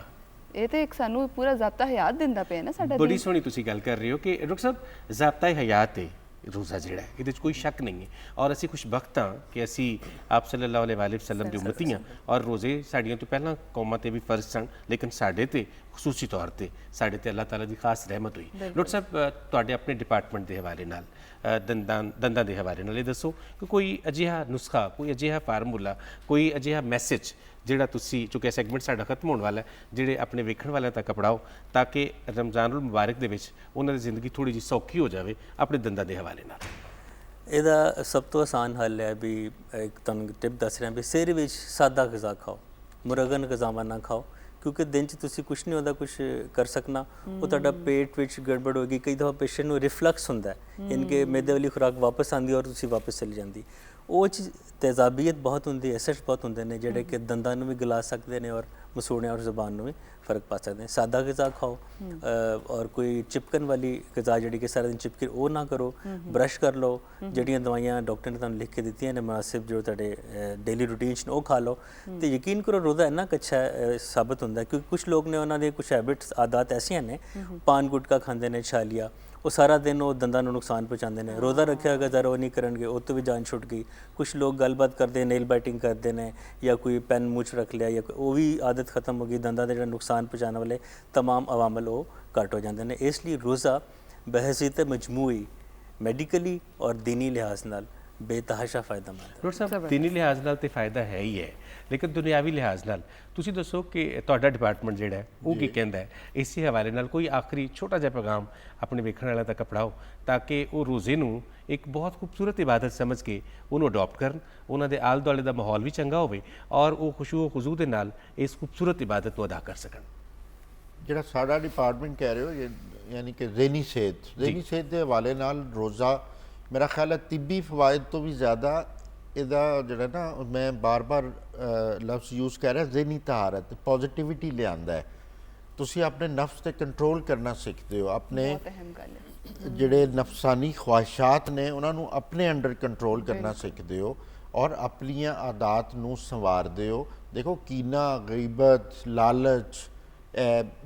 ਇਹ ਤੇ ਇੱਕ ਸਾਨੂੰ ਪੂਰਾ ਜ਼ਾਬਤਾ ਹਯਾਤ ਦਿੰਦਾ ਪਿਆ ਨਾ ਸਾਡਾ ਬੜੀ ਦੀਨ। ਸੋਹਣੀ ਤੁਸੀਂ ਗੱਲ ਕਰ ਰਹੇ ਹੋ ਕਿ ਡਾਕਟਰ ਸਾਹਿਬ ਜ਼ਾਬਤਾ ਹਯਾਤ ਹੈ ਰੋਜ਼ਾ ਜਿਹੜਾ ਹੈ, ਇਹਦੇ 'ਚ ਕੋਈ ਸ਼ੱਕ ਨਹੀਂ ਹੈ। ਔਰ ਅਸੀਂ ਖੁਸ਼ਬਖਤ ਹਾਂ ਕਿ ਅਸੀਂ ਆਪ ਸੱਲੱਲਾਹੁ ਅਲੈਹਿ ਵਸੱਲਮ ਦੀ ਉਮਤੀ ਹਾਂ ਔਰ ਰੋਜ਼ੇ ਸਾਡੀਆਂ ਤੋਂ ਪਹਿਲਾਂ ਕੌਮਾਂ ਤੇ ਵੀ ਫਰਜ਼ ਸਨ, ਲੇਕਿਨ ਸਾਡੇ ਤੇ ਖੁਸੂਸੀ ਤੌਰ ਤੇ ਸਾਡੇ ਤੇ ਅੱਲਾਹ ਤਾਲਾ ਦੀ ਖਾਸ ਰਹਿਮਤ ਹੋਈ। ਡਾਕਟਰ ਸਾਹਿਬ ਤੁਹਾਡੇ ਆਪਣੇ ਡਿਪਾਰਟਮੈਂਟ ਦੇ ਹਵਾਲੇ ਨਾਲ, ਦੰਦਾਂ ਦੇ ਹਵਾਲੇ ਨਾਲ ਇਹ ਦੱਸੋ ਕਿ ਕੋਈ ਅਜਿਹਾ ਨੁਸਖਾ, ਕੋਈ ਅਜਿਹਾ ਫਾਰਮੂਲਾ, ਕੋਈ ਅਜਿਹਾ ਮੈਸੇਜ ਜਿਹੜਾ ਤੁਸੀਂ, ਚੁੱਕਿਆ ਸੈਗਮੈਂਟ ਸਾਡਾ ਖਤਮ ਹੋਣ ਵਾਲਾ ਹੈ, ਜਿਹੜੇ ਆਪਣੇ ਵੇਖਣ ਵਾਲਿਆਂ ਤੱਕ ਪੜਾਓ ਤਾਂ ਕਿ ਰਮਜ਼ਾਨੁਲ ਮੁਬਾਰਕ ਦੇ ਵਿੱਚ ਉਹਨਾਂ ਦੀ ਜ਼ਿੰਦਗੀ ਥੋੜੀ ਜਿਹੀ ਸੌਖੀ ਹੋ ਜਾਵੇ ਆਪਣੇ ਦੰਦਾਂ ਦੇ ਹਵਾਲੇ ਨਾਲ। ਇਹਦਾ ਸਭ ਤੋਂ ਆਸਾਨ ਹੱਲ ਹੈ ਵੀ ਇੱਕ ਤੁਹਾਨੂੰ ਟਿਪ ਦੱਸ ਰਿਹਾ ਵੀ ਸਿਰ ਵਿੱਚ ਸਾਦਾ ਗ਼ਜ਼ਾ ਖਾਓ, ਮੁਰਗਨ ਗ਼ਜ਼ਾਵਾਂ ਨਾ ਖਾਓ, ਕਿਉਂਕਿ ਦਿਨ 'ਚ ਤੁਸੀਂ ਕੁਛ ਨਹੀਂ ਹੁੰਦਾ ਕੁਛ ਕਰ ਸਕਣਾ, ਉਹ ਤੁਹਾਡਾ ਪੇਟ ਵਿੱਚ ਗੜਬੜ ਹੋਏਗੀ। ਕਈ ਦਫਾ ਪੇਸ਼ੈਂਟ ਨੂੰ ਰਿਫਲਕਸ ਹੁੰਦਾ ਇਨ ਕੇ ਮੈਦੇ ਵਾਲੀ ਖੁਰਾਕ ਵਾਪਸ ਆਉਂਦੀ ਔਰ ਤੁਸੀਂ ਵਾਪਸ ਚਲੀ ਜਾਂਦੀ। ਉਹ 'ਚ ਤੇਜ਼ਾਬੀਅਤ ਬਹੁਤ ਹੁੰਦੀ, ਐਸਿਡਸ ਬਹੁਤ ਹੁੰਦੇ ਨੇ ਜਿਹੜੇ ਕਿ ਦੰਦਾਂ ਨੂੰ ਵੀ ਗਲਾ ਸਕਦੇ ਨੇ ਔਰ ਮਸੂੜਿਆਂ ਔਰ ਜ਼ੁਬਾਨ ਨੂੰ ਵੀ ਫਰਕ ਪਾ ਸਕਦੇ ਨੇ। ਸਾਦਾ ਗ਼ਜ਼ਾ ਖਾਓ ਔਰ ਕੋਈ ਚਿਪਕਣ ਵਾਲੀ ਗ਼ਜ਼ਾ ਜਿਹੜੀ ਕਿ ਸਾਰਾ ਦਿਨ ਚਿਪਕੇ ਉਹ ਨਾ ਕਰੋ। ਬਰਸ਼ ਕਰ ਲਓ, ਜਿਹੜੀਆਂ ਦਵਾਈਆਂ ਡਾਕਟਰ ਨੇ ਤੁਹਾਨੂੰ ਲਿਖ ਕੇ ਦਿੱਤੀਆਂ ਨੇ ਮੁਨਾਸਿਬ ਜੋ ਤੁਹਾਡੇ ਡੇਲੀ ਰੂਟੀਨ 'ਚ ਉਹ ਖਾ ਲਓ। ਤੇ ਯਕੀਨ ਕਰੋ ਰੋਜ਼ਾ ਇੰਨਾ ਕੁ ਅੱਛਾ ਸਾਬਤ ਹੁੰਦਾ ਕਿਉਂਕਿ ਕੁਝ ਲੋਕ ਨੇ ਉਹਨਾਂ ਦੇ ਕੁਝ ਹੈਬਿਟਸ ਆਦਤ ਐਸੀਆਂ ਨੇ, ਪਾਨ ਗੁਟਕਾ ਖਾਂਦੇ ਨੇ, ਛਾਲੀਆ, ਉਹ ਸਾਰਾ ਦਿਨ ਉਹ ਦੰਦਾਂ ਨੂੰ ਨੁਕਸਾਨ ਪਹੁੰਚਾਉਂਦੇ ਨੇ। ਰੋਜ਼ਾ ਰੱਖਿਆ ਅਗਰ ਜ਼ਰਾ ਉਹ ਨਹੀਂ ਕਰਨਗੇ ਉਹ ਤੋਂ ਵੀ ਜਾਨ ਛੁੱਟ ਗਈ। ਕੁਝ ਲੋਕ ਗੱਲਬਾਤ ਕਰਦੇ, ਨੇਲ ਬਾਈਟਿੰਗ ਕਰਦੇ ਨੇ ਜਾਂ ਕੋਈ ਪੈਨ ਮੂੰਹ 'ਚ ਰੱਖ ਲਿਆ ਜਾਂ ਉਹ ਵੀ ਆਦਤ ਖਤਮ ਹੋ ਗਈ। ਦੰਦਾਂ ਦੇ ਜਿਹੜਾ ਨੁਕਸਾਨ ਪਹੁੰਚਾਉਣ ਵਾਲੇ तमाम अवामल वो घट हो जाते हैं। इसलिए रोज़ा बहसीत मजमूई मैडिकली और दीनी लिहाज नाल बेतहाशा फायदेमंद है। डॉक्टर साहब दीनी लिहाज नाल तो फायदा है ही है, लेकिन दुनियावी लिहाज नाल ਤੁਸੀਂ ਦੱਸੋ ਕਿ ਤੁਹਾਡਾ ਡਿਪਾਰਟਮੈਂਟ ਜਿਹੜਾ ਹੈ ਉਹ ਕੀ ਕਹਿੰਦਾ ਹੈ ਇਸੇ ਹਵਾਲੇ ਨਾਲ? ਕੋਈ ਆਖਰੀ ਛੋਟਾ ਜਿਹਾ ਪੈਗਾਮ ਆਪਣੇ ਵੇਖਣ ਵਾਲਿਆਂ ਤੱਕ ਪੜਾਓ ਤਾਂ ਕਿ ਉਹ ਰੋਜ਼ੇ ਨੂੰ ਇੱਕ ਬਹੁਤ ਖੂਬਸੂਰਤ ਇਬਾਦਤ ਸਮਝ ਕੇ ਉਹਨੂੰ ਅਡਾਪਟ ਕਰਨ, ਉਹਨਾਂ ਦੇ ਆਲੇ ਦੁਆਲੇ ਦਾ ਮਾਹੌਲ ਵੀ ਚੰਗਾ ਹੋਵੇ ਔਰ ਉਹ ਖੁਸ਼ੂ ਖੁਜ਼ੂ ਦੇ ਨਾਲ ਇਸ ਖੂਬਸੂਰਤ ਇਬਾਦਤ ਨੂੰ ਅਦਾ ਕਰ ਸਕਣ। ਜਿਹੜਾ ਸਾਡਾ ਡਿਪਾਰਟਮੈਂਟ ਕਹਿ ਰਹੇ ਹੋ ਯਾਨੀ ਕਿ ਜ਼ਹਿਨੀ ਸਿਹਤ ਦੇ ਹਵਾਲੇ ਨਾਲ ਰੋਜ਼ਾ ਮੇਰਾ ਖਿਆਲ ਹੈ ਤਿੱਬੀ ਫਵਾਇਦ ਤੋਂ ਵੀ ਜ਼ਿਆਦਾ ਇਹਦਾ ਜਿਹੜਾ ਨਾ ਮੈਂ ਬਾਰ-ਬਾਰ ਲਫ਼ਜ਼ ਯੂਜ਼ ਕਰ ਰਿਹਾ ਜ਼ਹਿਨੀ ਤਹਾਰਤ, ਪੋਜ਼ਿਟਿਵਿਟੀ ਲਿਆਂਦਾ ਹੈ। ਤੁਸੀਂ ਆਪਣੇ ਨਫਸ ਤੇ ਕੰਟਰੋਲ ਕਰਨਾ ਸਿੱਖਦੇ ਹੋ, ਆਪਣੇ ਬਹੁਤ ਅਹਿਮ ਗੱਲ ਹੈ। ਜਿਹੜੇ ਨਫਸਾਨੀ ਖਵਾਹਿਸ਼ਾਤ ਨੇ ਉਹਨਾਂ ਨੂੰ ਆਪਣੇ ਅੰਡਰ ਕੰਟਰੋਲ ਕਰਨਾ ਸਿੱਖਦੇ ਹੋ ਔਰ ਆਪਣੀਆਂ ਆਦਤ ਨੂੰ ਸੰਵਾਰਦੇ ਹੋ। ਦੇਖੋ ਕੀਨਾ, ਗਈਬਤ, ਲਾਲਚ,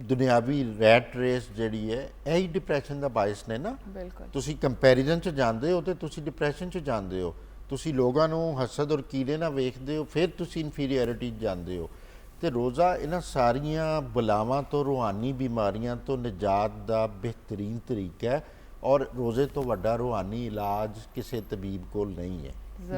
ਦੁਨਿਆਵੀ ਰੈਟ ਰੇਸ ਜਿਹੜੀ ਹੈ ਇਹੀ ਡਿਪਰੈਸ਼ਨ ਦਾ ਬਾਇਸ ਨੇ ਨਾ। ਬਿਲਕੁਲ ਤੁਸੀਂ ਕੰਪੈਰੀਜ਼ਨ 'ਚ ਜਾਂਦੇ ਹੋ ਤੇ ਤੁਸੀਂ ਡਿਪਰੈਸ਼ਨ 'ਚ ਜਾਂਦੇ ਹੋ। ਤੁਸੀਂ ਲੋਕਾਂ ਨੂੰ ਹਸਦ ਔਰ ਕੀੜੇ ਨਾਲ ਵੇਖਦੇ ਹੋ, ਫਿਰ ਤੁਸੀਂ ਇਨਫੀਰੀਅਰਿਟੀ 'ਚ ਜਾਂਦੇ ਹੋ। ਤੇ ਰੋਜ਼ਾ ਇਹਨਾਂ ਸਾਰੀਆਂ ਬਲਾਵਾਂ ਤੋਂ, ਰੂਹਾਨੀ ਬਿਮਾਰੀਆਂ ਤੋਂ ਨਿਜਾਤ ਦਾ ਬਿਹਤਰੀਨ ਤਰੀਕਾ ਹੈ ਔਰ ਰੋਜ਼ੇ ਤੋਂ ਵੱਡਾ ਰੂਹਾਨੀ ਇਲਾਜ ਕਿਸੇ ਤਬੀਬ ਕੋਲ ਨਹੀਂ ਹੈ।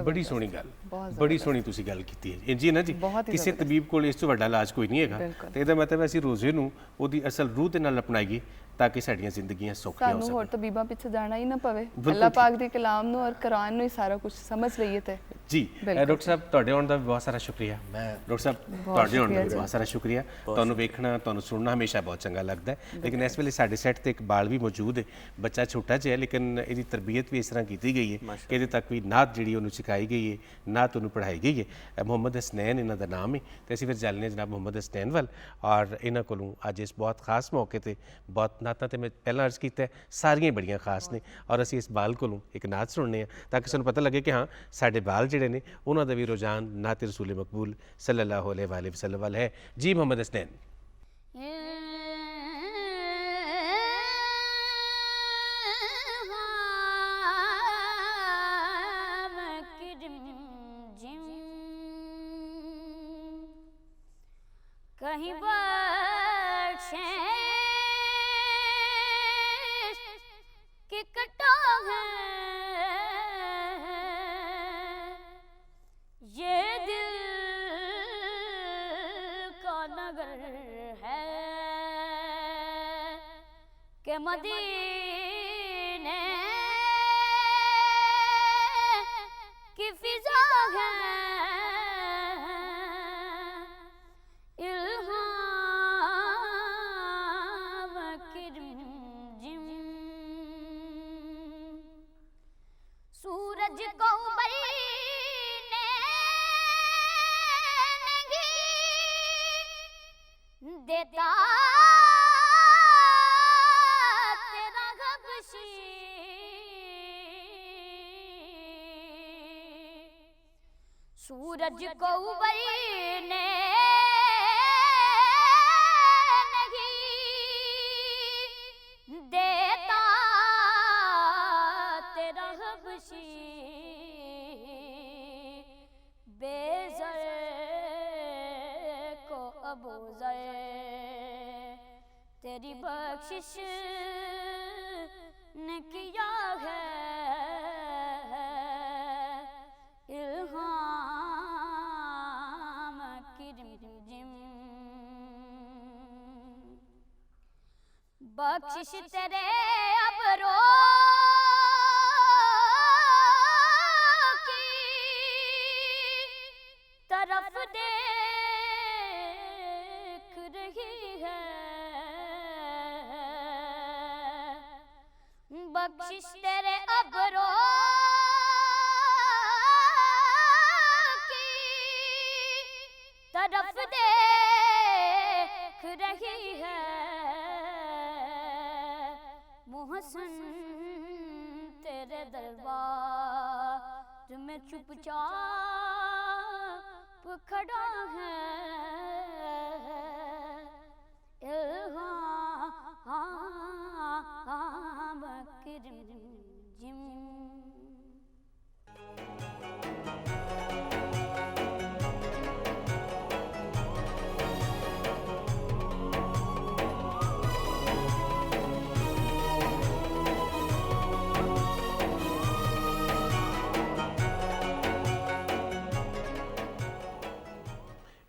ਬੜੀ ਸੋਹਣੀ ਗੱਲ, ਬਹੁਤ ਬੜੀ ਸੋਹਣੀ ਤੁਸੀਂ ਗੱਲ ਕੀਤੀ ਹੈ ਇੰਜੀ ਨਾ ਜੀ। ਬਹੁਤ ਹੀ ਕਿਸੇ ਤਬੀਬ ਕੋਲ ਇਸ ਤੋਂ ਵੱਡਾ ਇਲਾਜ ਕੋਈ ਨਹੀਂ ਹੈਗਾ, ਬਿਲਕੁਲ। ਤੇ ਇਹਦਾ ਮਤਲਬ ਅਸੀਂ ਰੋਜ਼ੇ ਨੂੰ ਉਹਦੀ ਅਸਲ ਰੂਹ ਦੇ ਨਾਲ ਅਪਣਾਈਏ ਤਾਂ ਕਿ ਸਾਡੀਆਂ ਜ਼ਿੰਦਗੀਆਂ ਸੌਖੀਆਂ ਹੋ ਸਾਨੂੰ ਹੋਰ ਸਕਣ। ਤਬੀਬਾਂ ਪਿੱਛੇ ਜਾਣਾ ਹੀ ਨਾ ਪਵੇ, ਬਿਲਕੁਲ ਅੱਲਾਹ ਠੀਕ। ਪਾਕ ਦੇ ਕਲਾਮ ਨੂੰ ਔਰ ਕੁਰਾਨ ਨੂੰ ਹੀ ਸਾਰਾ ਕੁਝ ਸਮਝ ਲਈਏ ਤੇ ਜੀ ਬਿਲਕੁਲ ਡਾਕਟਰ ਸਾਹਿਬ ਤੁਹਾਡੇ ਆਉਣ ਦਾ ਵੀ ਬਹੁਤ ਸਾਰਾ ਸ਼ੁਕਰੀਆ। ਡਾਕਟਰ ਸਾਹਿਬ ਤੁਹਾਡੇ ਆਉਣ ਦਾ ਵੀ ਬਹੁਤ ਸਾਰਾ ਸ਼ੁਕਰੀਆ। ਤੁਹਾਨੂੰ ਵੇਖਣਾ, ਤੁਹਾਨੂੰ ਸੁਣਨਾ ਹਮੇਸ਼ਾ ਬਹੁਤ ਚੰਗਾ ਲੱਗਦਾ ਹੈ, ਲੇਕਿਨ ਇਸ ਵੇਲੇ ਸਾਡੇ ਸੈੱਟ ਤੇ ਇੱਕ ਬਾਲ ਵੀ ਮੌਜੂਦ ਹੈ। ਬੱਚਾ ਛੋਟਾ ਜਿਹਾ ਹੈ, ਲੇਕਿਨ ਇਹਦੀ ਤਰਬੀਅਤ ਵੀ ਇਸ ਤਰ੍ਹਾਂ ਕੀਤੀ ਗਈ ਹੈ ਕਿ ਇਹਦੇ ਤੱਕ ਵੀ ਨਾਤ ਜਿਹੜੀ ਉਹਨੂੰ ਸਿਖਾਈ ਗਈ ਹੈ, ਨਾਤ ਉਹਨੂੰ ਪੜ੍ਹਾਈ ਗਈ ਹੈ। ਮੁਹੰਮਦ ਹਸਨੈਨ ਇਹਨਾਂ ਦਾ ਨਾਮ ਹੈ, ਤੇ ਅਸੀਂ ਫਿਰ ਚੱਲਦੇ ਹਾਂ ਜਨਾਬ ਮੁਹੰਮਦ ਹਸਨੈਨ ਵੱਲ, ਔਰ ਇਹਨਾਂ ਕੋਲੋਂ ਅੱਜ ਇਸ ਬਹੁਤ ਖਾਸ ਮੌਕੇ ਤੇ ਬਹੁਤ ਨਾਤਾਂ ਤੇ ਮੈਂ ਪਹਿਲਾਂ अर्ज ਕੀਤਾ ਸਾਰੀਆਂ ਬੜੀਆਂ ਖਾਸ ਨੇ, ਔਰ ਅਸੀਂ ਇਸ ਬਾਲ ਕੋਲੋਂ ਇੱਕ ਨਾਤ ਸੁਣਨੇ ਆ ਤਾਂ ਕਿ ਸਾਨੂੰ ਪਤਾ ਲੱਗੇ ਕਿ ਹਾਂ ਸਾਡੇ ਬਾਲ ਜਿਹੜੇ ਨੇ ਉਹਨਾਂ ਦਾ ਵੀ ਰੁਝਾਨ ਨਾਤ ਰਸੂਲ ਮਕਬੂਲ ਸੱਲੱਲਾਹੁ अलैहि वसल्लम ਵੱਲ ਹੈ। ਜੀ ਮੁਹੰਮਦ ਹਸਨੈਨ। कहीं बख्शे कि कटा है ये दिल का नगर है कि मदीने की फिजा है सूरज को देता तेरा गबशी सूरज को ने नहीं देता तेरा हबशी बेज़र को अबूज़र तेरी बख्शिश ने किया है इल्हाम की रिमझिम बख्शिश तेरे अबरो की तरफ देख रही है बख्शिश तेरे अबरो की तरफ देख रही है मोहसन तेरे दरबार में चुपचाप खड़ा है इल्हाम की रिमझिम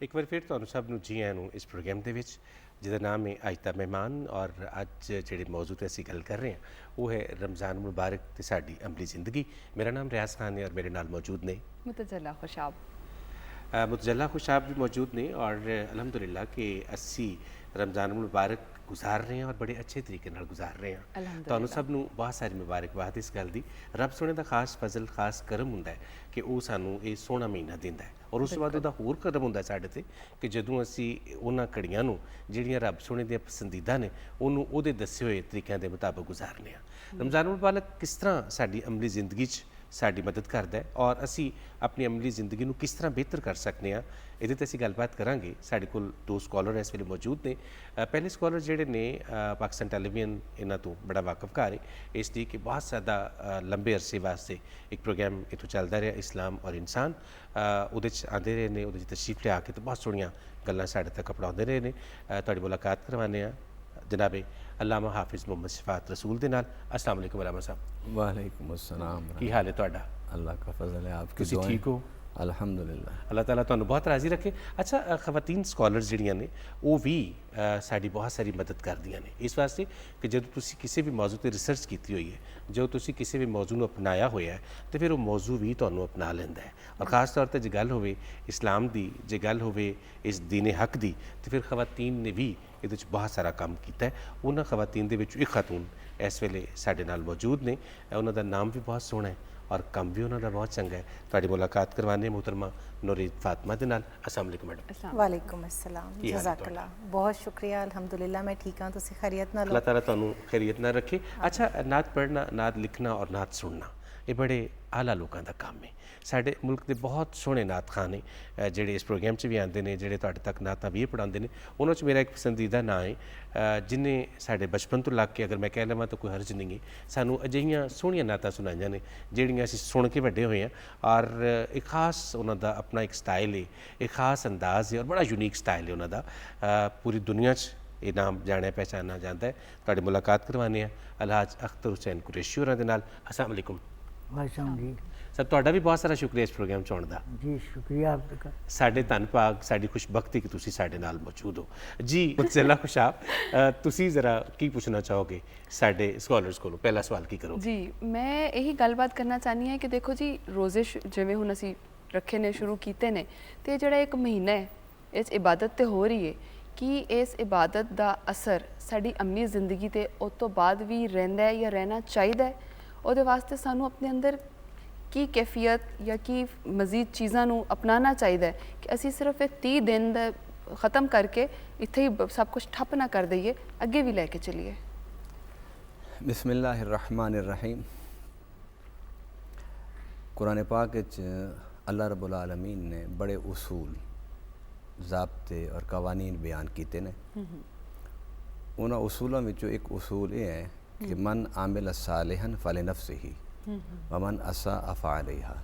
ਇੱਕ ਵਾਰ ਫਿਰ ਤੁਹਾਨੂੰ ਸਭ ਨੂੰ ਜੀ ਆਇਆਂ ਨੂੰ ਇਸ ਪ੍ਰੋਗਰਾਮ ਦੇ ਵਿੱਚ, ਜਿਹਦਾ ਨਾਮ ਹੈ ਅੱਜ ਦਾ ਮਹਿਮਾਨ। ਔਰ ਅੱਜ ਜਿਹੜੇ ਮੌਜੂ 'ਤੇ ਅਸੀਂ ਗੱਲ ਕਰ ਰਹੇ ਹਾਂ ਉਹ ਹੈ ਰਮਜ਼ਾਨ ਮੁਬਾਰਕ ਤੇ ਸਾਡੀ ਅਮਲੀ ਜ਼ਿੰਦਗੀ। ਮੇਰਾ ਨਾਮ ਰਿਆਜ਼ ਖਾਨ ਹੈ ਔਰ ਮੇਰੇ ਨਾਲ ਮੌਜੂਦ ਨੇ ਮੁਤਜੱਲਾ ਖੁਸ਼ਾਬ मुतजल्ला खुशाब भी मौजूद ने। और अलहमदुलिल्लाह कि असी रमज़ान मुबारक गुजार रहे हैं और बड़े अच्छे तरीके नाल गुजार रहे हैं। ਤੁਹਾਨੂੰ ਸਭ ਨੂੰ ਬਹੁਤ ਸਾਰੀ ਮੁਬਾਰਕਬਾਦ ਇਸ ਗੱਲ ਦੀ। ਰੱਬ ਸੋਹਣੇ ਦਾ ਖਾਸ ਫਜ਼ਲ ਖਾਸ ਕਰਮ ਹੁੰਦਾ ਹੈ ਕਿ ਉਹ ਸਾਨੂੰ ਇਹ ਸੋਹਣਾ ਮਹੀਨਾ ਦਿੰਦਾ ਹੈ, ਔਰ ਉਸ ਤੋਂ ਬਾਅਦ ਉਹਦਾ ਹੋਰ ਕਰਮ ਹੁੰਦਾ ਸਾਡੇ ਤੇ ਕਿ ਜਦੋਂ ਅਸੀਂ ਉਹਨਾਂ ਘੜੀਆਂ ਨੂੰ ਜਿਹੜੀਆਂ ਰੱਬ ਸੋਹਣੇ ਦੀਆਂ ਪਸੰਦੀਦਾ ਨੇ ਉਹਨੂੰ ਉਹਦੇ ਦੱਸੇ ਹੋਏ ਤਰੀਕਿਆਂ ਦੇ ਮੁਤਾਬਕ ਗੁਜ਼ਾਰਨੇ ਆ। ਰਮਜ਼ਾਨ ਮੁਬਾਰਕ ਕਿਸ ਤਰ੍ਹਾਂ ਸਾਡੀ ਅਮਲੀ ਜ਼ਿੰਦਗੀ 'ਚ ਸਾਡੀ ਮਦਦ ਕਰਦਾ ਹੈ ਔਰ ਅਸੀਂ ਆਪਣੀ ਅਮਲੀ ਜ਼ਿੰਦਗੀ ਨੂੰ ਕਿਸ ਤਰ੍ਹਾਂ ਬਿਹਤਰ ਕਰ ਸਕਦੇ ਹਾਂ, ਇਹਦੇ 'ਤੇ ਅਸੀਂ ਗੱਲਬਾਤ ਕਰਾਂਗੇ। ਸਾਡੇ ਕੋਲ ਦੋ ਸਕਾਲਰ ਇਸ ਵੇਲੇ ਮੌਜੂਦ ਨੇ। ਪਹਿਲੇ ਸਕਾਲਰ ਜਿਹੜੇ ਨੇ ਪਾਕਿਸਤਾਨ ਟੈਲੀਵਿਜ਼ਨ ਇਹਨਾਂ ਤੋਂ ਬੜਾ ਵਾਕਫਕਾਰ ਹੈ ਇਸ ਦੀ ਕਿ ਬਹੁਤ ਜ਼ਿਆਦਾ ਲੰਬੇ ਅਰਸੇ ਵਾਸਤੇ ਇੱਕ ਪ੍ਰੋਗਰਾਮ ਇੱਥੋਂ ਚੱਲਦਾ ਰਿਹਾ ਇਸਲਾਮ ਔਰ ਇਨਸਾਨ, ਉਹਦੇ 'ਚ ਆਉਂਦੇ ਰਹੇ ਨੇ, ਉਹਦੇ 'ਚ ਤਸ਼ਰੀਫ ਲਿਆ ਕੇ ਤੇ ਬਹੁਤ ਸੋਹਣੀਆਂ ਗੱਲਾਂ ਸਾਡੇ ਤੱਕ ਪੜਾਉਂਦੇ ਰਹੇ ਨੇ। ਤੁਹਾਡੀ ਮੁਲਾਕਾਤ ਕਰਵਾਉਂਦੇ ਹਾਂ जनाब अल्लामा हाफिज़ मोहम्मद शफात रसूल दे नाल। अस्सलाम वालेकुम रहमान साहब, वालेकुम अस्सलाम। की हाल है तुहाडा? अल्लाह का फजल है, आपकी तुसी दुआएं। ठीक हो? अल्हम्दुलिल्लाह। अल्लाह ताला तुहानू बहुत राज़ी रखे। अच्छा, खवातीन स्कॉलर्स जिहड़ियां ने वो भी साडी बहुत सारी मदद करदियां ने इस वास्ते कि जब तुसी किसी भी मौजू ते रिसर्च की हुई है, जो तुसी किसी भी मौजू नू अपनाया होया है तो फिर वो मौजू भी तुहानू अपना लैंदा है। और ख़ास तौर पर जो गल होवे इस्लाम दी, जो गल होवे इस दीन हक दी, तो फिर खवातीन ने भी ਇਹਦੇ ਵਿੱਚ ਬਹੁਤ ਸਾਰਾ ਕੰਮ ਕੀਤਾ ਹੈ। ਉਹਨਾਂ ਖਵਾतीन ਦੇ ਵਿੱਚ ਇੱਕ ਖਾਤੂਨ ਇਸ ਵੇਲੇ ਸਾਡੇ ਨਾਲ ਮੌਜੂਦ ਨੇ। ਉਹਨਾਂ ਦਾ ਨਾਮ ਵੀ ਬਹੁਤ ਸੋਹਣਾ ਹੈ और ਕੰਮ ਵੀ ਉਹਨਾਂ ਦਾ ਬਹੁਤ ਚੰਗਾ ਹੈ। ਤੁਹਾਡੀ ਮੁਲਾਕਾਤ ਕਰਵਾਉਂਦੇ ਮੁਹਤਰਮਾ नूरीद फातिमा दे नाल। अस्सलाम वालेकुम मैडम। वालेकुम अस्सलाम, जज़ाकल्लाह। बहुत शुक्रिया, अल्हम्दुलिल्लाह मैं ठीक हाँ, तुसी खैरियत नाल? अल्लाह ताला तुहानू खैरियत ना रखे। अच्छा, नात पढ़ना, नात लिखना और नात सुनना ये बड़े आला लोगों का काम है। साडे मुल्क के बहुत सोहने नात खान ने जिहड़े इस प्रोग्राम च भी आते हैं, जिहड़े तुहाडे तक नातां भी पढ़ाते हैं। उन्हां च मेरा एक पसंदीदा नाम है जिन्हें साडे बचपन तो लग के अगर मैं कह लवां तो कोई हर्ज नहीं है, सानू अजिहियां सोहणियां नातां सुनाइयां ने जिहड़ियां असीं सुन के वड्डे होए हैं। और एक खास उन्हां दा अपना एक स्टाइल है, एक खास अंदाज़ है और बड़ा यूनीक स्टाइल है उन्हां दा। पूरी दुनिया च ये नाम जाने पहचाना जाता है। तुहाडी मुलाकात करवाने अलहाज अख्तर हुसैन कुरैशी होरां दे नाल। अस्सलाम वालेकुम। वालेकुम जी। सर तुहाडा भी बहुत सारा शुक्रिया इस प्रोग्राम च आउण दा। जी शुक्रिया आपका। साडे धन भाग, साडी खुशबख्ती कि तुसी साडे नाल मौजूद हो। जी मुतज़िला खुशाब, तुसी ज़रा की पूछना चाहोगे साडे स्कॉलर्स कोलों? पहला सवाल की करो जी। मैं यही गलबात करना चाहनी है कि देखो जी, रोज़े जिवें हुण असीं रखे ने, शुरू कीते ने, तो जिहड़ा एक महीना है इस इबादत ते हो रही है कि इस इबादत का असर साडी अमली जिंदगी ते उस तो बाद भी रहिंदा है या रहना चाहिए है। उहदे वास्ते सानू अपने अंदर की कैफियत या की मज़ीद चीज़ों को अपनाना चाहिए कि असी सिर्फ 30 दिन ख़त्म करके इत्थे ही सब कुछ ठप ना कर दईए, अगे भी लैके चलिए। बिस्मिल्लाहिर्रहमानिर्रहीम। कुरान पाक अल्लाह रब्बुल आलमीन ने बड़े उसूल, ज़ाब्ते और कवानीन बयान किए ने। उन्होंने उसूलों में एक उसूल ये है कि मन आमिल सालिहन फलिनफ्सिही वमन असा अफ़अलैहा।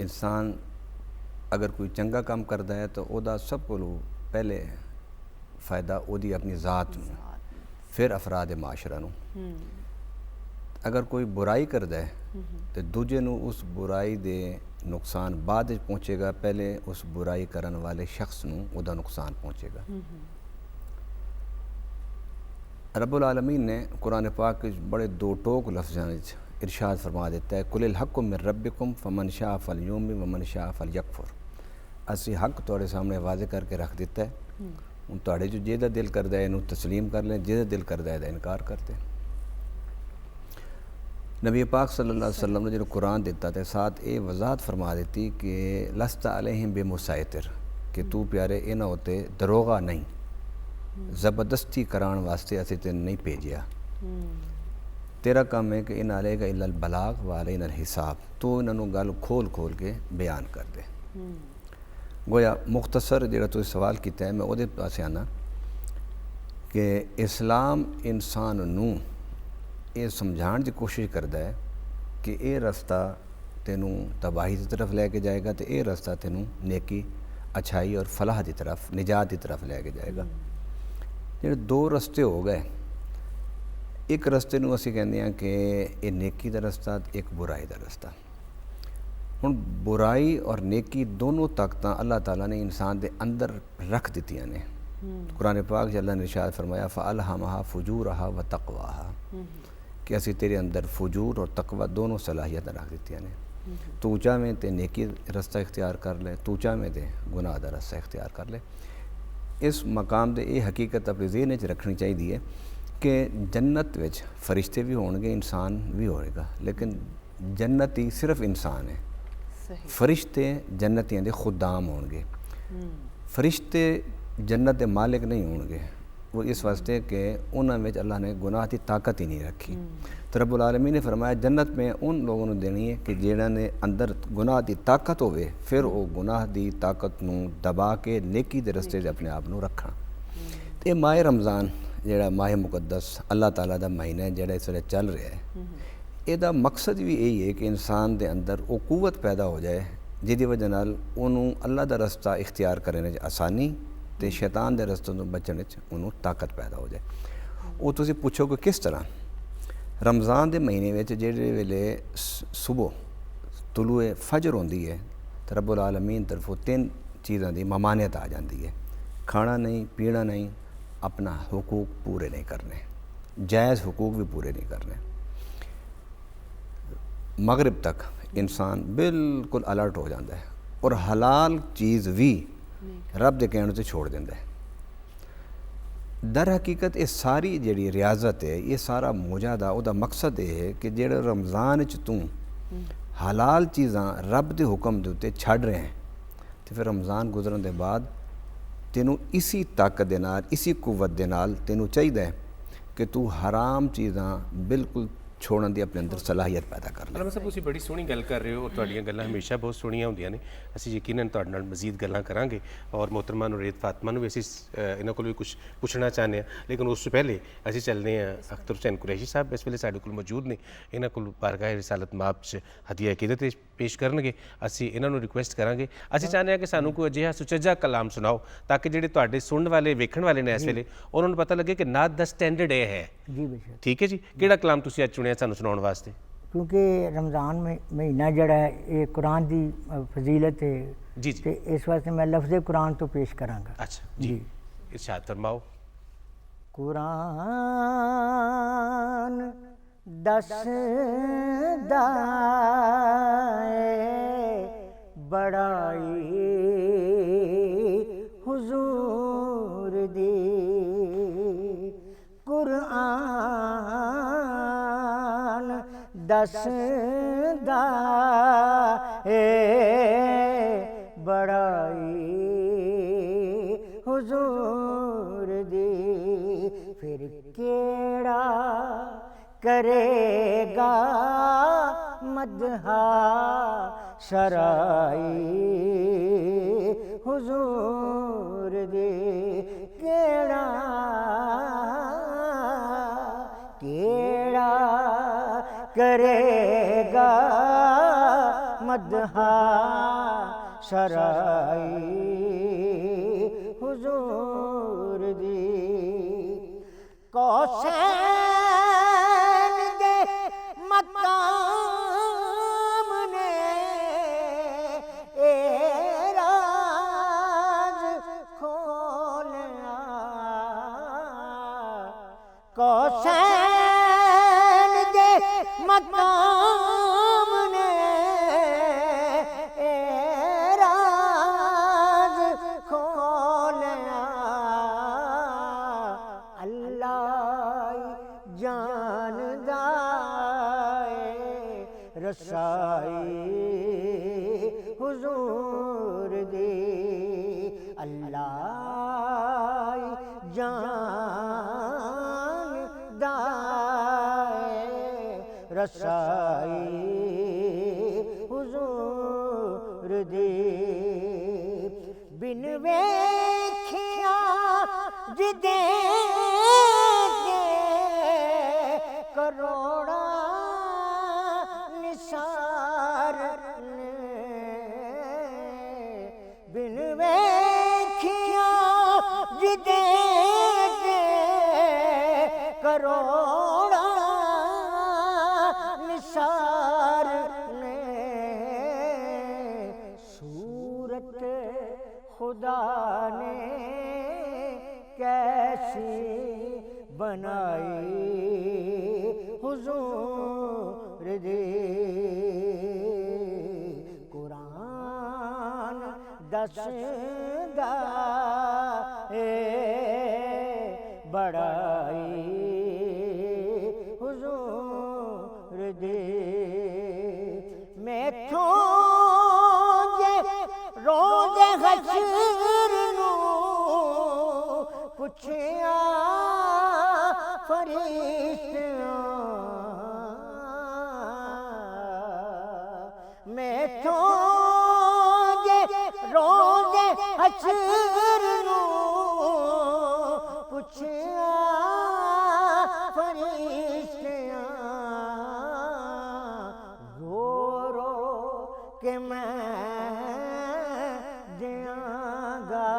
इंसान अगर कोई चंगा काम करता है तो वह सब को पहले फ़ायदा वही अपनी ज़ात नूं, फिर अफराद माशरा नूं। अगर कोई बुराई करता है तो दूजे नूं उस बुराई दे नुकसान बाद पहुँचेगा, पहले उस बुराई करने वाले शख्स नूं उहदा नुकसान पहुँचेगा। रब्बुल आलमीन ने कुरान पाक के बड़े दो टोक लफ्ज़ इरशाद फरमा देता है, कुलिल हक़्क़ु मिन रब्बिकुम फमन शाअ फलयुमिन वमन शाअ फलयकफुर। असी हक तुहाडे सामने वाज़े करके रख दिता है, हुण तुहाडे जो जिहदा दिल करदा है इहनूं तस्लीम कर लें, जिहदा दिल करदा है इहदा इनकार कर दें। नबी पाक सल्लल्लाहु अलैहि वसल्लम ने जो कुरान दिता तो साथ ये वजाहत फरमा देती कि लस्ता अलैहिम बेमुसैतिर, कि तू प्यारे इन्हां उत्ते दरोगा नहीं, ज़बरदस्ती कराण वास्ते असीं तैनूं नहीं भेजिया। तेरा काम है कि इन अलैका इल्लल बलाग व अलैनल हिसाब, तो इन्हों गल खोल खोल के बयान कर दे। गोया मुख्तसर जो तुम सवाल किया है, मैं वो पास आना कि इस्लाम इंसान नूं ये समझाने की कोशिश करता है कि ये रास्ता तेनों तबाही की तरफ लैके जाएगा, तो ये रास्ता तेनों नेकी, अच्छाई और फलाह की तरफ, निजात की तरफ लैके जाएगा। जो दो रस्ते हो गए, एक रस्ते नूं असीं कहंदे हैं कि ये नेकी का रास्ता, एक बुराई का रास्ता। हुण बुराई और नेकी दोनों ताकतां अल्लाह ताला ने इंसान के अंदर रख दित्तियां ने। कुरान पाक अल्लाह ने इरशाद फरमाया फ़अल्हमहा फ़ुजूरहा व तक़वाहा, कि असीं तेरे अंदर फजूर और तकवा दोनों सलाहियत रख दित्तियां ने। तू चाहें तो नेकी रास्ता इख्तियार कर ले, तू चाहें तो गुनाह का रास्ता इख्तियार कर ले। इस मकाम से ये हकीकत अपने ज़हन च रखनी चाहिए कि जन्नत विच फरिश्ते भी होंगे, इंसान भी होएगा, लेकिन जन्नती सिर्फ इंसान है। फरिश्ते जन्नतियां दे खुदाम होंगे, फरिश्ते जन्नत के मालिक नहीं होंगे। वो इस वास्ते कि उन्होंने अल्लाह ने गुनाह की ताकत ही नहीं रखी। तो रब्बुल आलमीन ने फरमाया जन्नत में उन लोगों को देनी है कि जिन्होंने अंदर गुनाह की ताकत होवे, फिर वो गुनाह की ताकत नूं दबा के नेकी के रस्ते अपने आप नूं रखना। तो माह रमज़ान जिहड़ा माह मुकद्दस अल्लाह ताला दा महीना है, जिहड़ा इस वेले चल रहा है, ਇਹਦਾ मकसद भी यही है कि इंसान के अंदर वो कुवत पैदा हो जाए जिहदी वजह नाल उन्होंने अल्लाह का रस्ता इख्तियार करने में आसानी ਤੇ ਸ਼ੈਤਾਨ ਦੇ ਰਸਤੇ ਤੋਂ ਬਚਣ ਵਿੱਚ ਉਹਨੂੰ ਤਾਕਤ ਪੈਦਾ ਹੋ ਜਾਏ। ਉਹ ਤੁਸੀਂ ਪੁੱਛੋਗੇ ਕਿਸ ਤਰ੍ਹਾਂ? ਰਮਜ਼ਾਨ ਦੇ ਮਹੀਨੇ ਵਿੱਚ ਜਿਹੜੇ ਵੇਲੇ ਸੁਬਹ ਤੁਲੂਏ ਫਜਰ ਹੁੰਦੀ ਹੈ ਤਾਂ ਰੱਬੁਲ ਆਲਮੀਨ ਤਰਫੋਂ 3 ਚੀਜ਼ਾਂ ਦੀ ਮਮਾਨੀਅਤ ਆ ਜਾਂਦੀ ਹੈ। ਖਾਣਾ ਨਹੀਂ, ਪੀਣਾ ਨਹੀਂ, अपना हुकूक पूरे नहीं करने, जायज़ हुकूक भी पूरे नहीं करने। मगरिब तक इंसान बिल्कुल अलर्ट हो जाता है और हलाल चीज़ भी रब के कहने से छोड़ देता है। दर हकीकत ये सारी जी रियाजत है, ये सारा मुजाहदा उदा मकसद ये है कि जेड़ा रमज़ान च तू हलाल चीज़ां रब के हुक्म के उत्ते छड़ रहे हैं तो फिर रमज़ान गुजरन के बाद तेनू इसी ताकत दे नाल, इसी कुव्वत दे नाल तेनू चाहिए कि तू हराम चीज़ां बिल्कुल छोड़न की अपने अंदर सलाहियत पैदा कर ले। अलामा साहब तुसीं बड़ी सोहनी गल कर रहे हो और तुहाड़ियां गल्लां हमेशा बहुत सोहणियां होंदियां ने। असीं यकीनन तुहाडे नाल मज़ीद गल्लां करांगे और मोहतरमा नूरेत फातिमा नूं भी असीं इन्हां कोलों भी कुछ पुछना चाहते हैं, लेकिन उस तो पहले असीं चलने अख्तर हुसैन कुरैशी साहब इस वेले साडे कोल मौजूद ने। इन्हां कोल बारगाह रिसालत माब च हदिया अकीदत पेश करनगे। असीं इन्हां नूं रिक्वेस्ट करांगे, असीं चाहते हैं कि सानूं कोई अजिहा सुचज्जा कलाम सुनाओ ताकि जिहड़े तुहाडे सुनन वाले वेखण वाले ने इस वेले उन्हां नूं पता लगे कि नात दा स्टैंडर्ड ये है। जी बेशक। ठीक है जी, किहड़ा कलाम तुसीं अज चुनिया सानूं सुनाउण वास्ते? क्योंकि रमज़ान में महीना जड़ा है ये कुरान की फजीलत है जी जी। ते इस वास्ते मैं लफ्ज़ कुरान तो पेश करांगा। अच्छा जी, इरशाद फरमाओ। कुरान दसदा बड़ाई हुजूर दी, कुरान दसदा बड़ाई हुजूर दी, फिर केड़ा करेगा मदहा शराई हुजूर दी, केड़ा केड़ा करेगा मदहा शराई हुजूर दी, कौसैन दे मकाम ने ए राज खोलिया, कौसैन दे मकाम ने ए राज खोलिया, अल्लाह जानदा रसाई हुजूर दी, अल्लाह जानदा रसाई हुजूर दी, बिन वेखिया जिदे करोड़ा निसार ने, बिन वेखिया जिदे करोड़ा निसार ने, सूरत खुदा ने कैसी बनाई हुजूर दी, कुरान दसदा बड़ाई हुजूर दी, मैथों जे रोज़े हश्र नूं पुछिया फरिश्तियां, मैथों जे रोज़े हश्र नूं पुछिया फरिश्तियां, रो रो के मैं दियांगा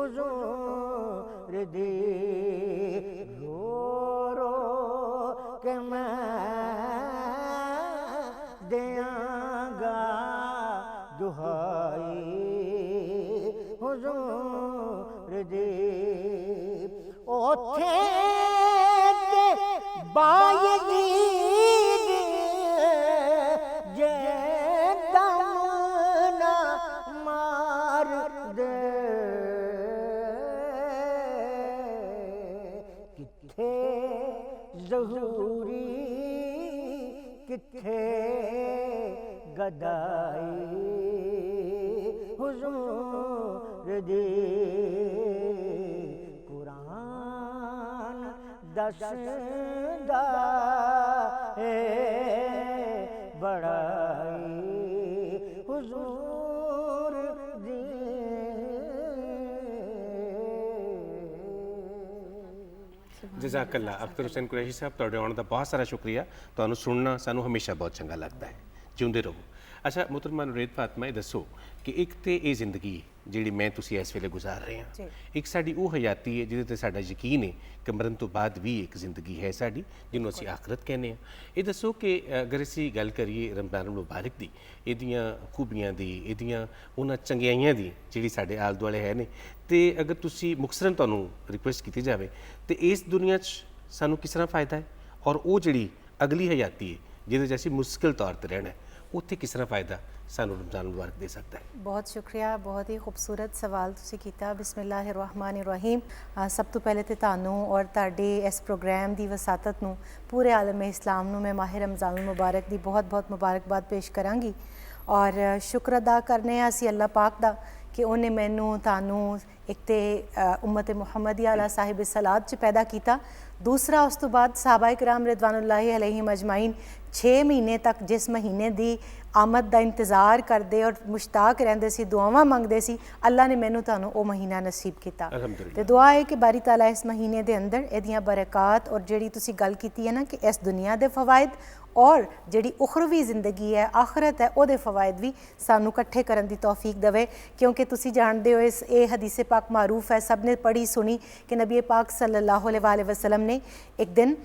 हुजूर दी रो रो के मैं देंगा दुहाई हुजूर दी ओथे ते बायजीद जे दम ना मार दे किथे ज़हूरी किथे गदाई हुजूर दी कुरान दसदा है बड़ाई हुजूर दी ਜਜ਼ਾਕੱਲਾ ਅਖਤਰ ਹੁਸੈਨ ਕੁਰੈਸ਼ੀ ਸਾਹਿਬ, ਤੁਹਾਡੇ ਆਉਣ ਦਾ ਬਹੁਤ ਸਾਰਾ ਸ਼ੁਕਰੀਆ। ਤੁਹਾਨੂੰ ਸੁਣਨਾ ਸਾਨੂੰ ਹਮੇਸ਼ਾ ਬਹੁਤ ਚੰਗਾ ਲੱਗਦਾ ਹੈ। ਜਿਉਂਦੇ ਰਹੋ। ਅੱਛਾ ਮੁਹਤਰਮਾ ਨੂਰੇਦ ਫਾਤਮਾ, ਇਹ ਦੱਸੋ ਕਿ ਇੱਕ ਤੇ ਇਹ ਜ਼ਿੰਦਗੀ ਜਿਹੜੀ ਮੈਂ ਤੁਸੀਂ ਇਸ ਵੇਲੇ ਗੁਜ਼ਾਰ ਰਹੇ ਹਾਂ, ਇੱਕ ਸਾਡੀ ਉਹ ਹਯਾਤੀ ਹੈ ਜਿਹਦੇ ਤੇ ਸਾਡਾ ਯਕੀਨ ਹੈ ਕਿ ਮਰਨ ਤੋਂ ਬਾਅਦ ਵੀ ਇੱਕ ਜ਼ਿੰਦਗੀ ਹੈ ਸਾਡੀ, ਜਿਹਨੂੰ ਅਸੀਂ ਆਖਰਤ ਕਹਿੰਦੇ ਹਾਂ। ਇਹ ਦੱਸੋ ਕਿ ਅਗਰ ਅਸੀਂ ਗੱਲ ਕਰੀਏ ਰਮਜ਼ਾਨ ਮੁਬਾਰਕ ਦੀ, ਇਹਦੀਆਂ ਖੂਬੀਆਂ ਦੀ, ਇਹਦੀਆਂ ਉਹਨਾਂ ਚੰਗਿਆਈਆਂ ਦੀ ਜਿਹੜੀ ਸਾਡੇ ਆਲੇ ਦੁਆਲੇ ਹੈ ਨੇ, ਤੇ ਅਗਰ ਤੁਸੀਂ ਮੁਖਸਰਨ ਤੁਹਾਨੂੰ ਰਿਕੁਐਸਟ ਕੀਤੀ ਜਾਵੇ ਤੇ ਇਸ ਦੁਨੀਆ 'ਚ ਸਾਨੂੰ ਕਿਸ ਤਰ੍ਹਾਂ ਫਾਇਦਾ ਹੈ, ਔਰ ਉਹ ਜਿਹੜੀ ਅਗਲੀ ਹਯਾਤੀ ਹੈ ਜਿਹਦੇ 'ਚ ਅਸੀਂ ਮੁਸ਼ਕਿਲ ਤੌਰ 'ਤੇ ਰਹਿਣਾ, ਉੱਥੇ ਕਿਸ ਤਰ੍ਹਾਂ ਫਾਇਦਾ ਸਾਨੂੰ ਰਮਜ਼ਾਨ ਮੁਬਾਰਕ ਦੇ ਸਕਦਾ ਹੈ? ਬਹੁਤ ਸ਼ੁਕਰੀਆ, ਬਹੁਤ ਹੀ ਖੂਬਸੂਰਤ ਸਵਾਲ ਤੁਸੀਂ ਕੀਤਾ। ਬਿਸਮਿਲ੍ਲਾਹਿਰ ਰਹਿਮਾਨਿਰ ਰਹੀਮ। ਸਭ ਤੋਂ ਪਹਿਲੇ ਤੇ ਤੁਹਾਨੂੰ ਔਰ ਤੁਹਾਡੇ ਇਸ ਪ੍ਰੋਗਰਾਮ ਦੀ ਵਸਾਤਤ ਨੂੰ ਪੂਰੇ ਆਲਮ ਇਸਲਾਮ ਨੂੰ ਮੈਂ ਮਾਹ ਰਮਜ਼ਾਨ ਮੁਬਾਰਕ ਦੀ ਬਹੁਤ ਬਹੁਤ ਮੁਬਾਰਕਬਾਦ ਪੇਸ਼ ਕਰਾਂਗੀ ਔਰ ਸ਼ੁਕਰ ਅਦਾ ਕਰਨੇ ਆ ਅਸੀਂ ਅੱਲਾਹ ਪਾਕ ਦਾ ਕਿ ਉਹਨੇ ਮੈਨੂੰ ਤੁਹਾਨੂੰ ਇੱਕ ਤੇ ਉਮਤ ਮੁਹੰਮਦੀਆ ਅਲਾ ਸਾਹਿਬ ਸਲਾਤ 'ਚ ਪੈਦਾ ਕੀਤਾ, ਦੂਸਰਾ ਉਸ ਤੋਂ ਬਾਅਦ ਸਾਹਬਾ ਕਿਰਾਮ ਰਿਦਵਾਨੁੱਲਾhi ਅਲੈਹਿਮ ਅਜਮਾਈਨ 6 ਮਹੀਨੇ ਤੱਕ ਜਿਸ ਮਹੀਨੇ ਦੀ ਆਮਦ ਦਾ ਇੰਤਜ਼ਾਰ ਕਰਦੇ ਔਰ ਮੁਸ਼ਤਾਕ ਰਹਿੰਦੇ ਸੀ, ਦੁਆਵਾਂ ਮੰਗਦੇ ਸੀ, ਅੱਲਾ ਨੇ ਮੈਨੂੰ ਤੁਹਾਨੂੰ ਉਹ ਮਹੀਨਾ ਨਸੀਬ ਕੀਤਾ। ਤੇ ਦੁਆ ਹੈ ਕਿ ਬਾਰੀ ਤਾਲਾ ਇਸ ਮਹੀਨੇ ਦੇ ਅੰਦਰ ਇਹਦੀਆਂ ਬਰਕਾਤ ਔਰ ਜਿਹੜੀ ਤੁਸੀਂ ਗੱਲ ਕੀਤੀ ਹੈ ਨਾ ਕਿ ਇਸ ਦੁਨੀਆ ਦੇ ਫਵਾਇਦ ਔਰ ਜਿਹੜੀ ਉਖਰਵੀ ਜ਼ਿੰਦਗੀ ਹੈ, ਆਖਰਤ ਹੈ, ਉਹਦੇ ਫਵਾਇਦ ਵੀ ਸਾਨੂੰ ਇਕੱਠੇ ਕਰਨ ਦੀ ਤੌਫੀਕ ਦੇਵੇ। ਕਿਉਂਕਿ ਤੁਸੀਂ ਜਾਣਦੇ ਹੋ ਇਹ ਹਦੀਸੇ ਪਾਕ ਮਾਰੂਫ ਹੈ, ਸਭ ਨੇ ਪੜ੍ਹੀ ਸੁਣੀ ਕਿ ਨਬੀ ਪਾਕ ਸੱਲੱਲਾਹੁ ਅਲੈਹਿ ਵਸੱਲਮ ਨੇ ਇੱਕ ਦਿਨ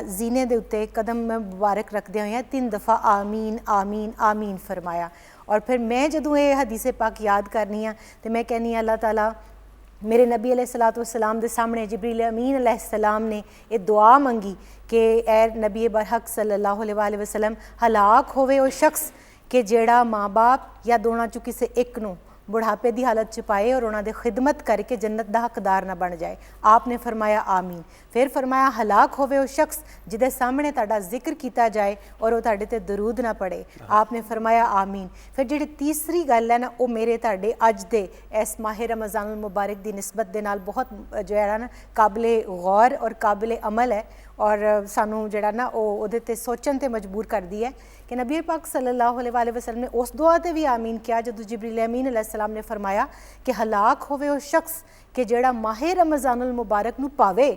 ਜ਼ੀਨੇ ਦੇ ਉੱਤੇ ਕਦਮ ਮੁਬਾਰਕ ਰੱਖਦੇ ਹੋਏ 3 ਦਫਾ ਆਮੀਨ ਆਮੀਨ ਆਮੀਨ ਫਰਮਾਇਆ। ਔਰ ਫਿਰ ਮੈਂ ਜਦੋਂ ਇਹ ਹਦੀਸੇ ਪਾਕ ਯਾਦ ਕਰਨੀ ਆ ਤੇ ਮੈਂ ਕਹਿੰਦੀ ਅੱਲਾਹ ਤਾਲਾ ਮੇਰੇ ਨਬੀ अलैहिस्सलाम ਦੇ ਸਾਹਮਣੇ जिब्रील अमीन अलैहिस्सलाम ने ਇਹ ਦੁਆ ਮੰਗੀ ਕਿ ਐ ਨਬੀ ਬਰਹਕ ਸੱਲੱਲਾਹੁ ਅਲੈਹਿ ਵਸੱਲਮ ਹਲਾਕ ਹੋਵੇ ਉਹ ਸ਼ਖਸ ਕਿ ਜਿਹੜਾ ਮਾਂ ਬਾਪ ਜਾਂ ਦੋਨਾਂ ਚੋਂ ਕਿਸੇ ਇੱਕ ਨੂੰ बुढ़ापे की हालत च पाए और उन्होंने खिदमत करके जन्नत का हकदार ना बन जाए। आपने फरमाया आमीन। फिर फरमाया हलाक होवे वो शख्स जिदे सामने तुहाडा जिक्र किया जाए और वो तुहाडे ते दरूद ना पढ़े। आपने फरमाया आमीन। फिर जिहड़ी तीसरी गल है ना वो मेरे तुहाडे अज दे इस माह रमज़ानुल मुबारक की निस्बत दे नाल बहुत जो है ना काबिले गौर और काबिले अमल है और सानू जिहड़ा ना वो ते सोचण ते मजबूर करदी है कि नबी पाक सल्लल्लाहु अलैहि वसल्लम ने उस दुआ ते भी आमीन किया जदों जिब्रील अमीन अलैहिस्सलाम ने फरमाया कि हलाक होवे वो शख्स कि जिहड़ा माह रमज़ानुल मुबारक नू पावे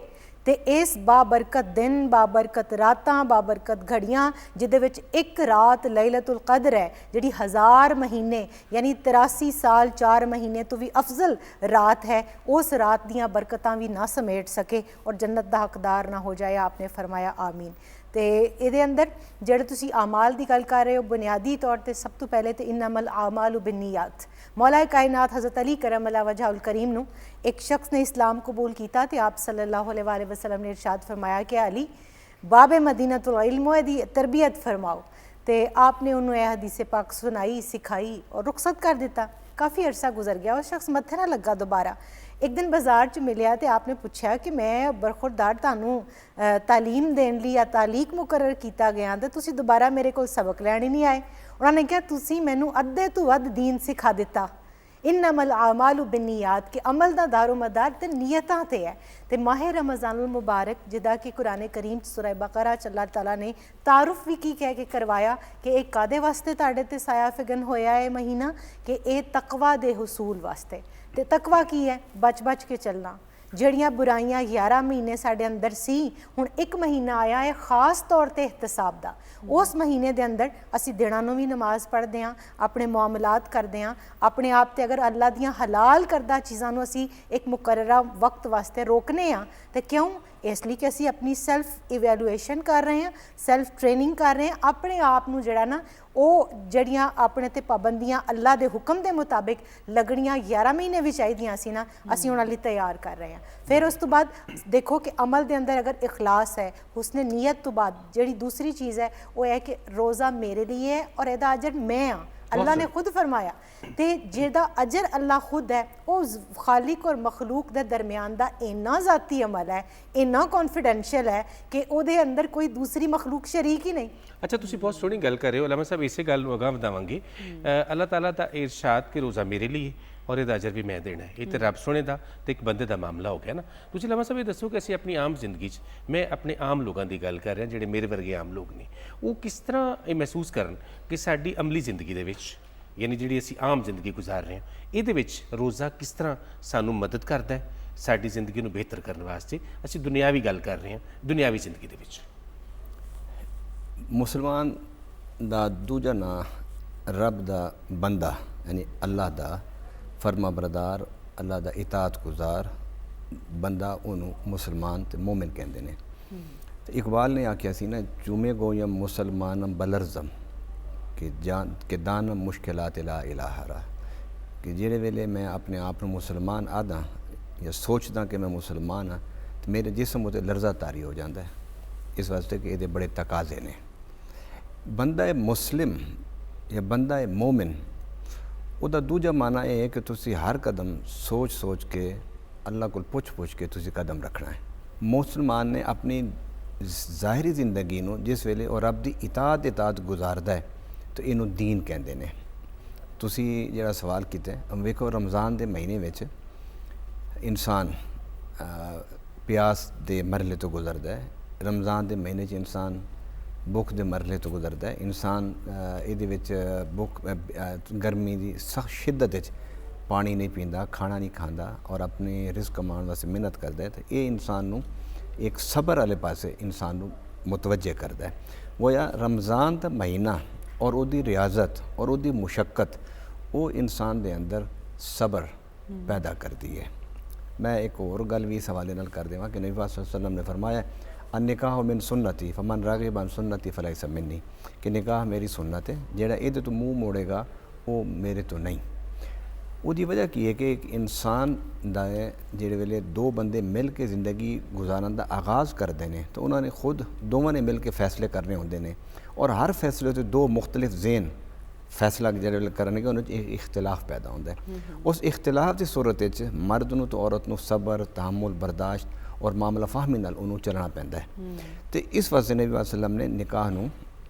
ते इस बाबरकत दिन बाबरकत रातां बाबरकत घड़ियां जिहदे विच एक रात लैलतुल कदर है जिहड़ी 1000 महीने यानी 83 साल 4 महीने तो भी अफजल रात है, उस रात दियां बरकतां भी ना समेट सके और जन्नत दा हकदार ना हो जाए। आपने फरमाया आमीन। तो ये अंदर ਜਿਹੜੇ ਤੁਸੀਂ आमाल की गल कर रहे हो बुनियादी तौर पर सब तो पहले तो इन्नमल आमालु बिन्नियात मौला कायनात हज़रत अली करम अल्लाह वजहुल करीम नू एक शख्स ने इस्लाम कबूल किया तो आप सल्लल्लाहु अलैहि वसल्लम ने इरशाद फरमाया कि अली बाबे मदीनतुल इल्म दी तरबियत फरमाओ। तो आपने उन्होंने यह हदीस पाक सुनाई सिखाई और रुखसत कर दिता। काफ़ी अरसा गुजर गया, उस शख्स मत्थे ना लगा दोबारा। एक दिन बाजार च मिलिया तो आपने पूछा कि मैं बरखुरदार तानू तालीम देने लिए या तालीक मुकर्रर किया गया तो तुसी दोबारा मेरे को सबक लैण ही नहीं आए। उन्होंने कहा तुसी मैनू अद्धे तो वध दीन सिखा दिता। इन्नमल आमालु बिन्नियात के अमल का दारो मदार तो नीयतां ते है। तो माह रमज़ानुल मुबारक जिदा कि कुरान करीम सूरह बकरा च अल्लाह ताला ने तारुफ भी की कह के करवाया कि एक कादे वास्ते तुहाडे ते साया फिगन होया है महीना कि ये तकवा दे हुसूल वास्ते। तो तकवा की है? बच बच के चलना। ਜਿਹੜੀਆਂ ਬੁਰਾਈਆਂ 11 ਮਹੀਨੇ ਸਾਡੇ ਅੰਦਰ ਸੀ, ਹੁਣ ਇੱਕ ਮਹੀਨਾ ਆਇਆ ਹੈ ਖਾਸ ਤੌਰ ਤੇ ਇਹਤਸਾਬ ਦਾ। ਉਸ ਮਹੀਨੇ ਦੇ ਅੰਦਰ ਅਸੀਂ ਦਿਨਾਂ ਨੂੰ ਵੀ ਨਮਾਜ਼ ਪੜ੍ਹਦੇ ਹਾਂ, ਆਪਣੇ ਮੁਆਮਲਾਤ ਕਰਦੇ ਹਾਂ, ਆਪਣੇ ਆਪ ਤੇ ਅਗਰ ਅੱਲਾ ਦੀਆਂ ਹਲਾਲ ਕਰਦਾ ਚੀਜ਼ਾਂ ਨੂੰ ਅਸੀਂ ਇੱਕ ਮੁਕਰਰਾ ਵਕਤ ਵਾਸਤੇ ਰੋਕਨੇ ਆ ਤੇ ਕਿਉਂ? ਇਸ ਲਈ ਕਿ ਅਸੀਂ ਆਪਣੀ ਸੈਲਫ ਇਵੈਲੂਏਸ਼ਨ ਕਰ ਰਹੇ ਹਾਂ, ਸੈਲਫ ਟ੍ਰੇਨਿੰਗ ਕਰ ਰਹੇ ਹਾਂ, ਆਪਣੇ ਆਪ ਨੂੰ ਜਿਹੜਾ ਨਾ ਉਹ ਜਿਹੜੀਆਂ ਆਪਣੇ ਤੇ ਪਾਬੰਦੀਆਂ ਅੱਲਾ ਦੇ ਹੁਕਮ ਦੇ ਮੁਤਾਬਿਕ ਲੱਗਣੀਆਂ 11 ਮਹੀਨੇ ਵੀ ਚਾਹੀਦੀਆਂ ਸੀ ਨਾ, ਅਸੀਂ ਉਹਨਾਂ ਲਈ ਤਿਆਰ ਕਰ ਰਹੇ ਹਾਂ। ਫਿਰ ਉਸ ਤੋਂ ਬਾਅਦ ਦੇਖੋ ਕਿ ਅਮਲ ਦੇ ਅੰਦਰ ਅਗਰ ਇਖਲਾਸ ਹੈ, ਹੁਸਨ ਨੀਅਤ ਤੋਂ ਬਾਅਦ ਜਿਹੜੀ ਦੂਸਰੀ ਚੀਜ਼ ਹੈ ਉਹ ਹੈ ਕਿ ਰੋਜ਼ਾ ਮੇਰੇ ਲਈ ਹੈ ਔਰ ਇਹਦਾ ਅਜਰ ਮੈਂ ਹਾਂ। अल्लाह ने खुद फरमाया तो जिहदा अजर अल्लाह खुद है वह खालिक और मखलूक के दरम्यान का इन्ना ज़ाती अमल है, इन्ना कॉन्फिडेंशियल है कि ਉਹਦੇ अंदर कोई दूसरी मखलूक शरीक ही नहीं। अच्छा, तुसी बहुत सोहनी गल कर रहे हो अलामा साहब, इसे गल अगाह वधावांगे। अल्लाह ताला दा इरशाद कि रोज़ा मेरे लिए और ਇਹਦਾ ਅਜਰ ਵੀ ਮੈਂ ਦੇਣਾ ਹੈ, ਇਹ ਤੇ ਰੱਬ ਸੋਹਣੇ ਦਾ ਤੇ ਇੱਕ ਬੰਦੇ ਦਾ ਮਾਮਲਾ ਹੋ ਗਿਆ ਨਾ। ਤੁਸੀਂ ਅਲਾਮਾ ਸਾਹਿਬ ਇਹ ਦੱਸੋ ਕਿ ਅਸੀਂ ਆਪਣੀ ਆਮ ਜ਼ਿੰਦਗੀ 'ਚ, ਮੈਂ ਆਪਣੇ ਆਮ ਲੋਕਾਂ ਦੀ ਗੱਲ ਕਰ ਰਿਹਾ ਜਿਹੜੇ ਮੇਰੇ ਵਰਗੇ ਆਮ ਲੋਕ ਨੇ, ਉਹ ਕਿਸ ਤਰ੍ਹਾਂ ਇਹ ਮਹਿਸੂਸ ਕਰਨ ਕਿ ਸਾਡੀ ਅਮਲੀ ਜ਼ਿੰਦਗੀ ਦੇ ਵਿੱਚ, ਯਾਨੀ ਜਿਹੜੀ ਅਸੀਂ ਆਮ ਜ਼ਿੰਦਗੀ ਗੁਜ਼ਾਰ ਰਹੇ ਹਾਂ, ਇਹਦੇ ਵਿੱਚ ਰੋਜ਼ਾ ਕਿਸ ਤਰ੍ਹਾਂ ਸਾਨੂੰ ਮਦਦ ਕਰਦਾ ਹੈ ਸਾਡੀ ਜ਼ਿੰਦਗੀ ਨੂੰ ਬਿਹਤਰ ਕਰਨ ਵਾਸਤੇ? ਅਸੀਂ ਦੁਨਿਆਵੀ ਗੱਲ ਕਰ ਰਹੇ ਹਾਂ, ਦੁਨਿਆਵੀ ਜ਼ਿੰਦਗੀ ਦੇ ਵਿੱਚ। ਮੁਸਲਮਾਨ ਦਾ ਦੂਜਾ ਨਾਂ ਰੱਬ ਦਾ ਬੰਦਾ ਯਾਨੀ ਅੱਲਾਹ ਦਾ फरमा बरदार, अल्लाह दा इताअत गुजार बंदा उन्होंने मुसलमान ते मोमिन कहते हैं। तो इकबाल ने आख्या सी ना, चूमे गोयम मुसलमानम बलरजम कि दानम मुश्किलात ला इलाहरा, कि जेड़े वेले मैं अपने आप को मुसलमान आदा या सोचदा कि मैं मुसलमान हाँ तो मेरे जिस्म उत्ते लर्जा तारी हो जाता है, इस वास्ते कि ये बड़े तकाजे ने। बंदा मुस्लिम या बंदा मोमिन ਉਹਦਾ ਦੂਜਾ ਮਾਨਾ ਇਹ ਹੈ ਕਿ ਤੁਸੀਂ ਹਰ ਕਦਮ ਸੋਚ ਸੋਚ ਕੇ ਅੱਲਾ ਕੋਲ ਪੁੱਛ ਕੇ ਤੁਸੀਂ ਕਦਮ ਰੱਖਣਾ ਹੈ। ਮੁਸਲਮਾਨ ਨੇ ਆਪਣੀ ਜ਼ਾਹਿਰੀ ਜ਼ਿੰਦਗੀ ਨੂੰ ਜਿਸ ਵੇਲੇ ਉਹ ਰੱਬ ਦੀ ਇਤਾਅਤ ਗੁਜ਼ਾਰਦਾ ਹੈ ਤਾਂ ਇਹਨੂੰ ਦੀਨ ਕਹਿੰਦੇ ਨੇ। ਤੁਸੀਂ ਜਿਹੜਾ ਸਵਾਲ ਕੀਤਾ, ਵੇਖੋ ਰਮਜ਼ਾਨ ਦੇ ਮਹੀਨੇ ਵਿੱਚ ਇਨਸਾਨ ਪਿਆਸ ਦੇ ਮਰਹਲੇ ਤੋਂ ਗੁਜ਼ਰਦਾ ਹੈ, ਰਮਜ਼ਾਨ ਦੇ ਮਹੀਨੇ 'ਚ ਇਨਸਾਨ भुख के मरहले तो गुजरता है, इंसान ये भुख गर्मी की सख्त शिद्दत पानी नहीं पींदा, खाना नहीं खाता और अपने रिस्क कमाने वास्ते मेहनत करता है। तो ये इंसान नू एक सबर वाले पासे इंसान नू मुतवज्जे करता है। वो या रमज़ान का महीना और उसकी रियाजत और उसकी मुशक्क़त वो इंसान के अंदर सबर पैदा करती है। मैं एक और गल भी इस हवाले नाल कर देवां कि नबी पाक सल्लल्लाहु अलैहि वसल्लम ने फरमाया, निकाह मिन सुन्नती फमन रागिब अन सुन्नती फलैसा मिन्नी, कि निकाह मेरी सुन्नत है, जेड़ा ये तो मुँह मोड़ेगा वो मेरे तो नहीं। उसकी वजह की है कि एक इंसान दा जेड़े वेले दो बंदे मिल के ज़िंदगी गुजारन का आगाज़ करते हैं तो उन्होंने खुद दोवां ने मिल के फैसले करने होंदे ने और हर फैसले तो दो मुख्तलिफ ज़हन फैसला जेड़े वेले करनगे उन्हें एक इख्तिलाफ पैदा होता है। उस इख्तिलाफ की सूरत मर्द नूं तो औरत नूं सबर, तहम्मुल, बर्दाश्त और मामला फाहमी नाल उन्होंने चलना पैंदा है। तो इस वास्ते नबी वसल्लम ने निकाह नूं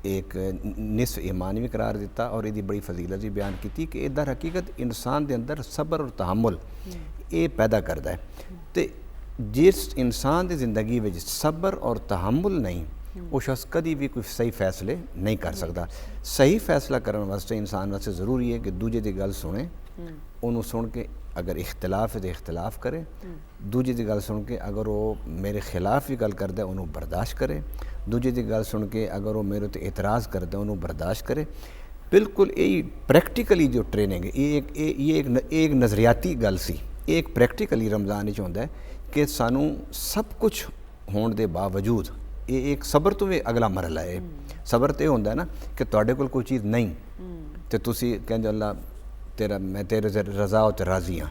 एक निस्फ ईमान भी करार दिता और इसकी बड़ी फजीलत भी बयान की कि इधर हकीकत इंसान के अंदर सबर और तहम्मुल ये पैदा करता है। तो जिस इंसान की जिंदगी में सबर और तहम्मुल नहीं, वो शख्स कभी भी कोई सही फैसले नहीं कर सकता। सही फैसला करने वास्ते इंसान वास्ते ज़रूरी है कि दूजे की गल सुने, उन्होंने सुन के अगर इख्तिलाफ है तो इख्तिलाफ करे, दूजे की गल सुन के अगर वो मेरे खिलाफ भी गल करता है उन्होंने बर्दाश्त करे, दूजे की गल सुन के अगर वो मेरे तो एतराज़ करता है उन्होंने बर्दाश्त करे। बिल्कुल यही प्रैक्टिकली जो ट्रेनिंग है ये एक नज़रियाती गल सी, एक प्रैक्टिकली रमज़ान च होंदा है कि सानू सब कुछ होने के बावजूद ये एक सबर तो भी अगला मरहला है। सबर तो यह होंदा है ना कि तुहाडे कोल कोई चीज़ नहीं तो तुसी कहंदे अल्लाह तेरा मैं तेरे रज़ा और राज़ी हाँ,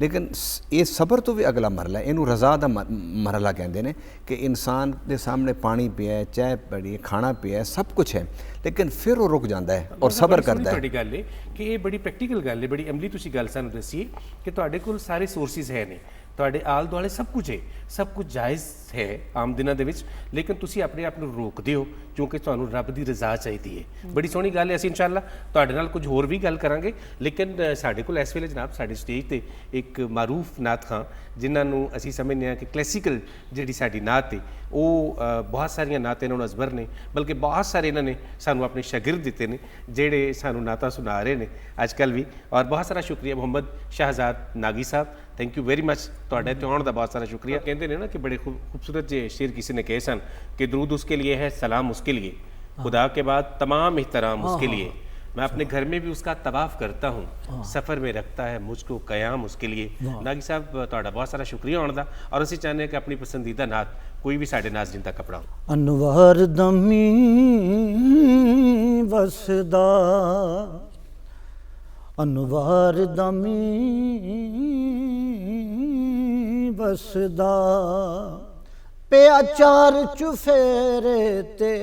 लेकिन ये सबर तो भी अगला मरला है, इनू रज़ा का मरला कहते हैं कि इंसान के सामने पानी पिया है, चाय पड़ी है, खाना पिया है, सब कुछ है, लेकिन फिर वो रुक जाता है और सबर करता है। गल है कि ये बड़ी प्रैक्टिकल गल है, बड़ी अमली तुसी गल सानू दसी कि तुहाडे कोल सारे सोर्सिस है ने, तुहाडे आल दुआले सब कुछ है, सब कुछ जायज़ है आम दिनों के विच, लेकिन तुसी अपने आप को रोकदे हो क्योंकि तुहानू रब की रज़ा चाहिए है। बड़ी सोहनी गल है, असीं इंशाअल्लाह तुहाडे नाल कुछ होर भी गल करांगे, लेकिन साडे कोल इस वेले जनाब साडी स्टेज ते एक मारूफ नात खां जिन्हां नू असीं समझने हैं कि क्लैसिकल जिहड़ी साडी नात है वो बहुत सारिया नात इन्होंने अजबर ने, बल्कि बहुत सारे इन्होंने सानू अपने शागिर्द दिते ने जेड़े सानू नाता सुना रहे हैं अजकल भी। और बहुत सारा शुक्रिया मोहम्मद शाहजाद नागी साहब ਥੈਂਕ ਯੂ ਵੈਰੀ ਮਚ, ਤੁਹਾਡੇ ਤੇ ਆਉਣ ਦਾ ਬਹੁਤ ਸਾਰਾ ਸ਼ੁਕਰੀਆ। ਕਹਿੰਦੇ ਨੇ ਨਾ ਕਿ ਬੜੇ खूबसूरत जे शेर किसी ने कहे सन कि दरूद उसके लिए है, सलाम उसके लिए, खुदा के बाद तमाम एहतराम उसके लिए, मैं अपने घर में भी उसका तवाफ़ करता हूँ, सफ़र में रखता है मुझको क़याम उसके लिए। नागी साहब ਤੁਹਾਡਾ ਬਹੁਤ ਸਾਰਾ ਸ਼ੁਕਰੀਆ ਆਉਣ ਦਾ, ਔਰ ਅਸੀਂ ਚਾਹੁੰਦੇ ਹਾਂ ਕਿ ਆਪਣੀ ਪਸੰਦੀਦਾ ਨਾਤ ਕੋਈ ਵੀ ਸਾਡੇ ਨਾਜ਼ਰੀਨ ਤੱਕ ਪੜਾਓ। ਅਨਵਾਰ ਦਮੀ ਵਸਦਾ, ਅਨਵਾਰ ਦਮੀ ਵਸਦਾ, ਪਿਆ ਚਾਰ ਚੁਫੇਰੇ ਤੇ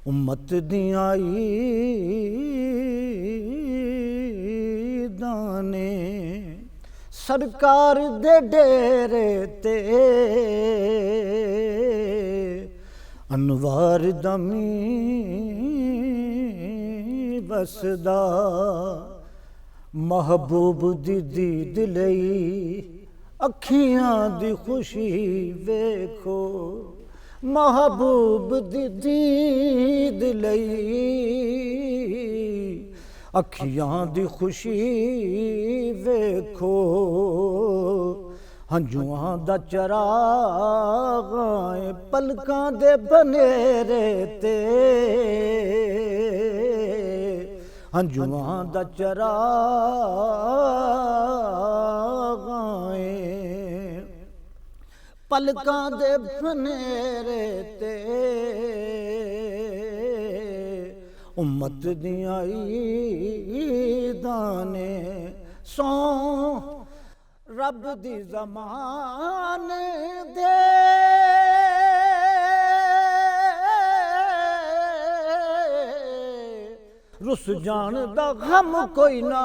ਉਮਤ ਦੀਆਂ ਈਦਾਂ ਨੇ, ਸਰਕਾਰ ਦੇ ਡੇਰੇ ਤੇ ਅਨਵਾਰ ਦਮੀ ਵਸਦਾ, महबूब दी दीद लई अखियां दी खुशी वेखो, महबूब दी दीद लई अखियां दी खुशी वेखो, हंजुआं दा चराग पलकां दे बनेरे ते, हंजुआं दा चराग पलकां दे बनेरे ते, उम्मत दियां ईदां ने, सौ रब दी ज़मान दे रुस जान दा गम कोई ना,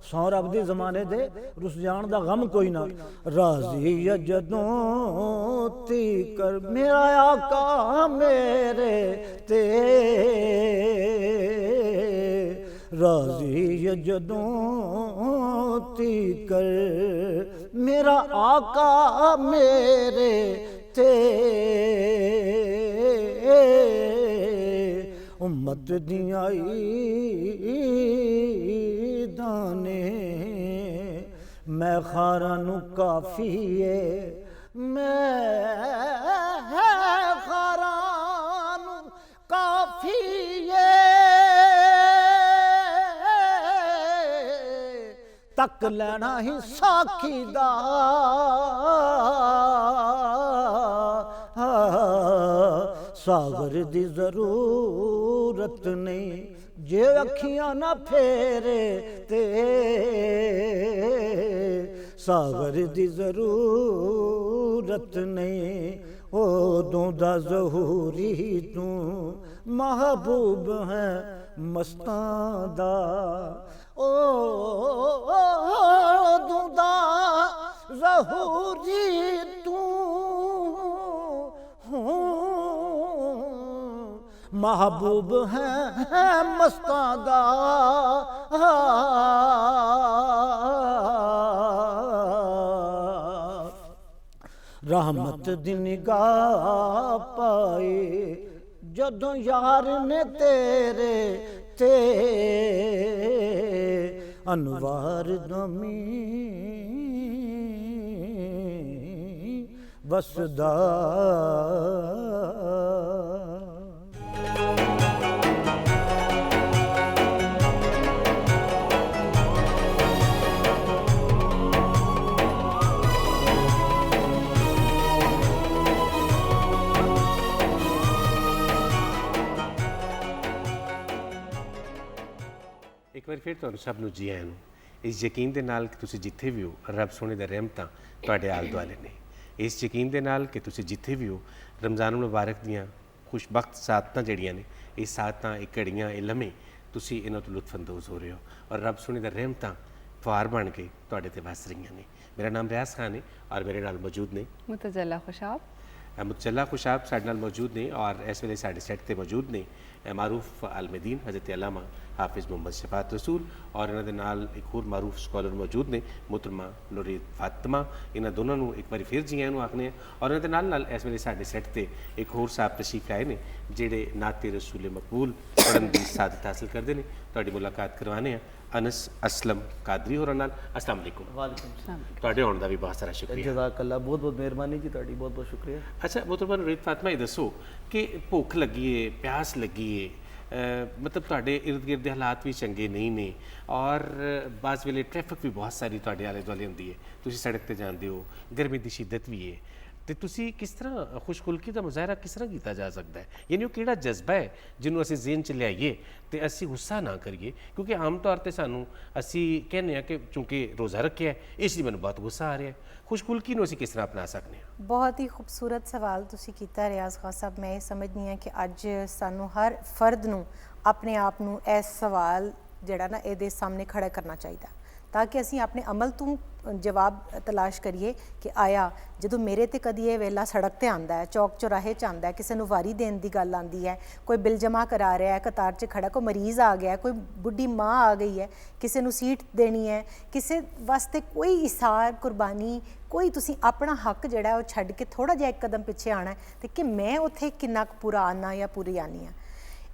सौ रब दे ज़माने दे रुस जान दा गम कोई ना, राजी जदों तीकर मेरा आका मेरे ते, राजी जदों तीकर मेरा आका मेरे ते, उम्मत दियां ईदां ने, मैं खारा नू काफी है, मैं खारा नू काफी है, तक लेना ही साखी दा, सागर दी जरूरत नहीं जे अखियां ना फेरे ते, सागर दी जरूरत नहीं ओदों दा ज़हूरी तू, महबूब है मस्तां दा, ओदों दा ज़हूरी तू, महबूब है मस्तां दा, रहमत दी निगाह पाए जदों यार ने तेरे ते, अनवार दमी वसदा। ਇੱਕ ਵਾਰ ਫਿਰ ਤੁਹਾਨੂੰ ਸਭ ਨੂੰ ਜੀ ਆਇਆਂ ਨੂੰ, ਇਸ ਯਕੀਨ ਦੇ ਨਾਲ ਕਿ ਤੁਸੀਂ ਜਿੱਥੇ ਵੀ ਹੋ ਰੱਬ ਸੋਹਣੇ ਦਾ ਰਹਿਮਤਾਂ ਤੁਹਾਡੇ ਆਲੇ ਦੁਆਲੇ ਨੇ, ਇਸ ਯਕੀਨ ਦੇ ਨਾਲ ਕਿ ਤੁਸੀਂ ਜਿੱਥੇ ਵੀ ਹੋ ਰਮਜ਼ਾਨ ਮੁਬਾਰਕ ਦੀਆਂ ਖੁਸ਼ਬਖਤ ਸਾਤਾਂ ਜਿਹੜੀਆਂ ਨੇ, ਇਹ ਸਾਤਾਂ, ਇਹ ਘੜੀਆਂ, ਇਹ ਲਮੇ ਤੁਸੀਂ ਇਹਨਾਂ ਤੋਂ ਲੁਤਫਅੰਦੋਜ਼ ਹੋ ਰਹੇ ਹੋ ਔਰ ਰੱਬ ਸੋਹਣੇ ਦਾ ਰਹਿਮਤਾਂ ਫੁਹਾਰ ਬਣ ਕੇ ਤੁਹਾਡੇ ਤੇ ਵਸ ਰਹੀਆਂ ਨੇ। ਮੇਰਾ ਨਾਮ ਰਿਆਜ਼ ਖਾਨ ਹੈ ਔਰ ਮੇਰੇ ਨਾਲ ਮੌਜੂਦ ਨੇ ਮੁਤਜੱਲਾ ਖੁਸ਼ਾਬ। ਮੁਤਜੱਲਾ ਖੁਸ਼ਾਬ ਸਾਡੇ ਨਾਲ ਮੌਜੂਦ ਨੇ ਔਰ ਇਸ ਵੇਲੇ ਸਾਡੇ ਸੈੱਟ ਤੇ ਮੌਜੂਦ ਨੇ। ਮਾਰੂਫ ਆਲਮਦੀਨ ਹਜ਼ਰਤ ਅਲਾਮਾ ਹਾਫਿਜ਼ ਮੁਹੰਮਦ ਸ਼ਫਾਤ ਰਸੂਲ, ਔਰ ਇਹਨਾਂ ਦੇ ਨਾਲ ਇੱਕ ਹੋਰ ਮਾਰੂਫ ਸਕਾਲਰ ਮੌਜੂਦ ਨੇ ਮੁਹਤਰਮਾ ਨੂਰੀ ਫਾਤਮਾ। ਇਹਨਾਂ ਦੋਨਾਂ ਨੂੰ ਇੱਕ ਵਾਰੀ ਫਿਰ ਜੀ ਆਇਆਂ ਨੂੰ ਆਖਦੇ ਹਾਂ। ਔਰ ਇਹਨਾਂ ਦੇ ਨਾਲ ਨਾਲ ਇਸ ਵੇਲੇ ਸਾਡੇ ਸੈੱਟ ਤੇ ਇੱਕ ਹੋਰ ਸਾਹਿਬ ਤਸ਼ਰੀਫ ਆਏ ਨੇ ਜਿਹੜੇ ਨਾਤੇ ਰਸੂਲ ਮਕਬੂਲ ਪੜ੍ਹਨ ਦੀ ਸਾਦਤ ਹਾਸਲ ਕਰਦੇ ਨੇ। ਤੁਹਾਡੀ ਮੁਲਾਕਾਤ ਕਰਵਾਉਂਦੇ ਹਾਂ ਅਨਸ ਅਸਲਮ ਕਾਦਰੀ ਹੋਰਾਂ ਨਾਲ। अस्सलाम वालेकुम। वालेकुम सलाम। ਤੁਹਾਡੇ ਆਉਣ ਦਾ ਵੀ ਬਹੁਤ ਸਾਰਾ ਸ਼ੁਕਰੀਆ। जज़ाकल्लाह, बहुत बहुत मेहरबानी जी, ਤੁਹਾਡੀ ਬਹੁਤ ਬਹੁਤ ਸ਼ੁਕਰੀਆ। ਅੱਛਾ ਮੁਹਤਰਮਾ ਨੂਰੀ ਫਾਤਮਾ, ਇਹ ਦੱਸੋ ਕਿ ਭੁੱਖ ਲੱਗੀ ਏ, ਪਿਆਸ ਲੱਗੀ ਏ, ਮਤਲਬ ਤੁਹਾਡੇ ਇਰਦ ਗਿਰਦ ਦੇ ਹਾਲਾਤ ਵੀ ਚੰਗੇ ਨਹੀਂ ਨੇ, ਔਰ ਬਾਜ਼ ਵੇਲੇ ਟ੍ਰੈਫਿਕ ਵੀ ਬਹੁਤ ਸਾਰੀ ਤੁਹਾਡੇ ਆਲੇ ਦੁਆਲੇ ਹੁੰਦੀ ਹੈ, ਤੁਸੀਂ ਸੜਕ ਤੇ ਜਾਂਦੇ ਹੋ, ਗਰਮੀ ਦੀ ਸ਼ਿੱਦਤ ਵੀ ਹੈ, ਤੇ ਤੁਸੀਂ ਕਿਸ ਤਰ੍ਹਾਂ ਖੁਸ਼ਖੁਲਕੀ ਦਾ ਮੁਜ਼ਾਹਰਾ ਕਿਸ ਤਰ੍ਹਾਂ ਕੀਤਾ ਜਾ ਸਕਦਾ ਹੈ? ਯਾਨੀ ਉਹ ਕਿਹੜਾ ਜਜ਼ਬਾ ਹੈ ਜਿਹਨੂੰ ਅਸੀਂ ਜ਼ਿਹਨ 'ਚ ਲਿਆਈਏ ਤੇ ਅਸੀਂ ਗੁੱਸਾ ਨਾ ਕਰੀਏ? ਕਿਉਂਕਿ ਆਮ ਤੌਰ ਤੇ ਸਾਨੂੰ ਅਸੀਂ ਕਹਿੰਦੇ ਹਾਂ ਕਿ ਚੂੰਕਿ ਰੋਜ਼ਾ ਰੱਖਿਆ ਹੈ ਇਸ ਲਈ ਮੈਨੂੰ ਬਹੁਤ ਗੁੱਸਾ ਆ ਰਿਹਾ ਹੈ। ਖੁਸ਼ਖੁਲਕੀ ਨੂੰ ਅਸੀਂ ਕਿਸ ਤਰ੍ਹਾਂ ਅਪਣਾ ਸਕਦੇ ਹਾਂ? ਬਹੁਤ ਹੀ ਖੂਬਸੂਰਤ ਸਵਾਲ ਤੁਸੀਂ ਕੀਤਾ ਰਿਆਜ਼ ਖਾਨ ਸਾਹਿਬ। ਮੈਂ ਇਹ ਸਮਝਦੀ ਹਾਂ ਕਿ ਅੱਜ ਸਾਨੂੰ ਹਰ ਫਰਦ ਨੂੰ ਆਪਣੇ ਆਪ ਨੂੰ ਇਸ ਸਵਾਲ ਜਿਹੜਾ ਨਾ ਇਹਦੇ ਸਾਹਮਣੇ ਖੜਾ ਕਰਨਾ ਚਾਹੀਦਾ, ਤਾਂ ਕਿ ਅਸੀਂ ਆਪਣੇ ਅਮਲ ਤੋਂ ਜਵਾਬ ਤਲਾਸ਼ ਕਰੀਏ ਕਿ ਆਇਆ ਜਦੋਂ ਮੇਰੇ ਤੇ ਕਦੀ ਇਹ ਵੇਲਾ ਸੜਕ ਤੇ ਆਂਦਾ ਹੈ, ਚੌਕ ਚੌਰਾਹੇ 'ਚ ਆਂਦਾ ਹੈ, ਕਿਸੇ ਨੂੰ ਵਾਰੀ ਦੇਣ ਦੀ ਗੱਲ ਆਂਦੀ ਹੈ, ਕੋਈ ਬਿੱਲ ਜਮ੍ਹਾਂ ਕਰਾ ਰਿਹਾ ਹੈ, ਕਤਾਰ 'ਚ ਖੜਾ, ਕੋਈ ਮਰੀਜ਼ ਆ ਗਿਆ, ਕੋਈ ਬੁੱਢੀ ਮਾਂ ਆ ਗਈ ਹੈ, ਕਿਸੇ ਨੂੰ ਸੀਟ ਦੇਣੀ ਹੈ, ਕਿਸੇ ਵਾਸਤੇ ਕੋਈ ਇਸਾਰ ਕੁਰਬਾਨੀ, ਕੋਈ ਤੁਸੀਂ ਆਪਣਾ ਹੱਕ ਜਿਹੜਾ ਉਹ ਛੱਡ ਕੇ ਥੋੜ੍ਹਾ ਜਿਹਾ ਇੱਕ ਕਦਮ ਪਿੱਛੇ ਆਉਣਾ ਤੇ ਕਿ ਮੈਂ ਉੱਥੇ ਕਿੰਨਾ ਕੁ ਪੂਰਾ ਆਨਾ ਜਾਂ ਪੂਰੀ ਆਨੀ ਆ।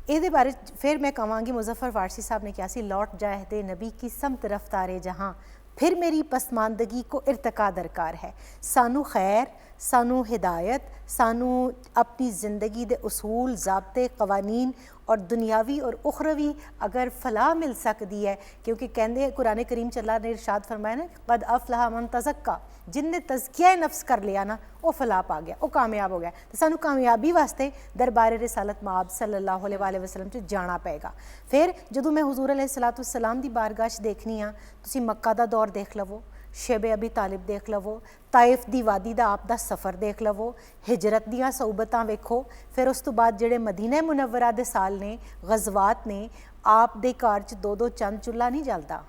ਇਹਦੇ ਬਾਰੇ ਫਿਰ ਮੈਂ ਕਹਾਂਗੀ, ਮੁਜ਼ੱਫਰ ਵਾਰਸੀ ਸਾਹਿਬ ਨੇ ਕਿਹਾ ਸੀ, ਲੌਟ ਜਾਏ ਨਬੀ ਕੀ ਸਮਤ ਰਫਤਾਰੇ ਜਹਾਂ, फिर मेरी पसमानदगी को इरतका दरकार है। सानू खैर, सानू हिदायत, सानू अपनी ज़िंदगी दे उसूल, ज़ाब्ते, कवानीन और दुनियावी और उखरवी अगर फलाह मिल सकती है, क्योंकि कहते कुरान करीम च अल्लाह ने इरशाद फरमाया ना, कद अफलाह मन तज़क्का, जिनने तज़किया नफ्स कर लिया ना वो फलाह पा गया, वो कामयाब हो गया। तो सानू कामयाबी वास्ते दरबार रिसालत माब सल्लल्लाहु अलैहि वसल्लम च जाना पेगा। फिर जदों मैं हुजूर अलैहिस्सलातु वस्सलाम दी बारगाह च देखनी हाँ, तुसीं मक्का दा दौर देख लवो, शेबे अबी तालिब देख लवो, ताइफ दी वादी दा आप दा सफ़र देख लवो, हिजरत दियाँ सऊबतां वेखो, फिर उस तो बाद जेड़े मदीना मुनव्वरा दे साल ने, गज़वात ने, आप दे घर च दो दो चंद चुल्हा नहीं जलदा,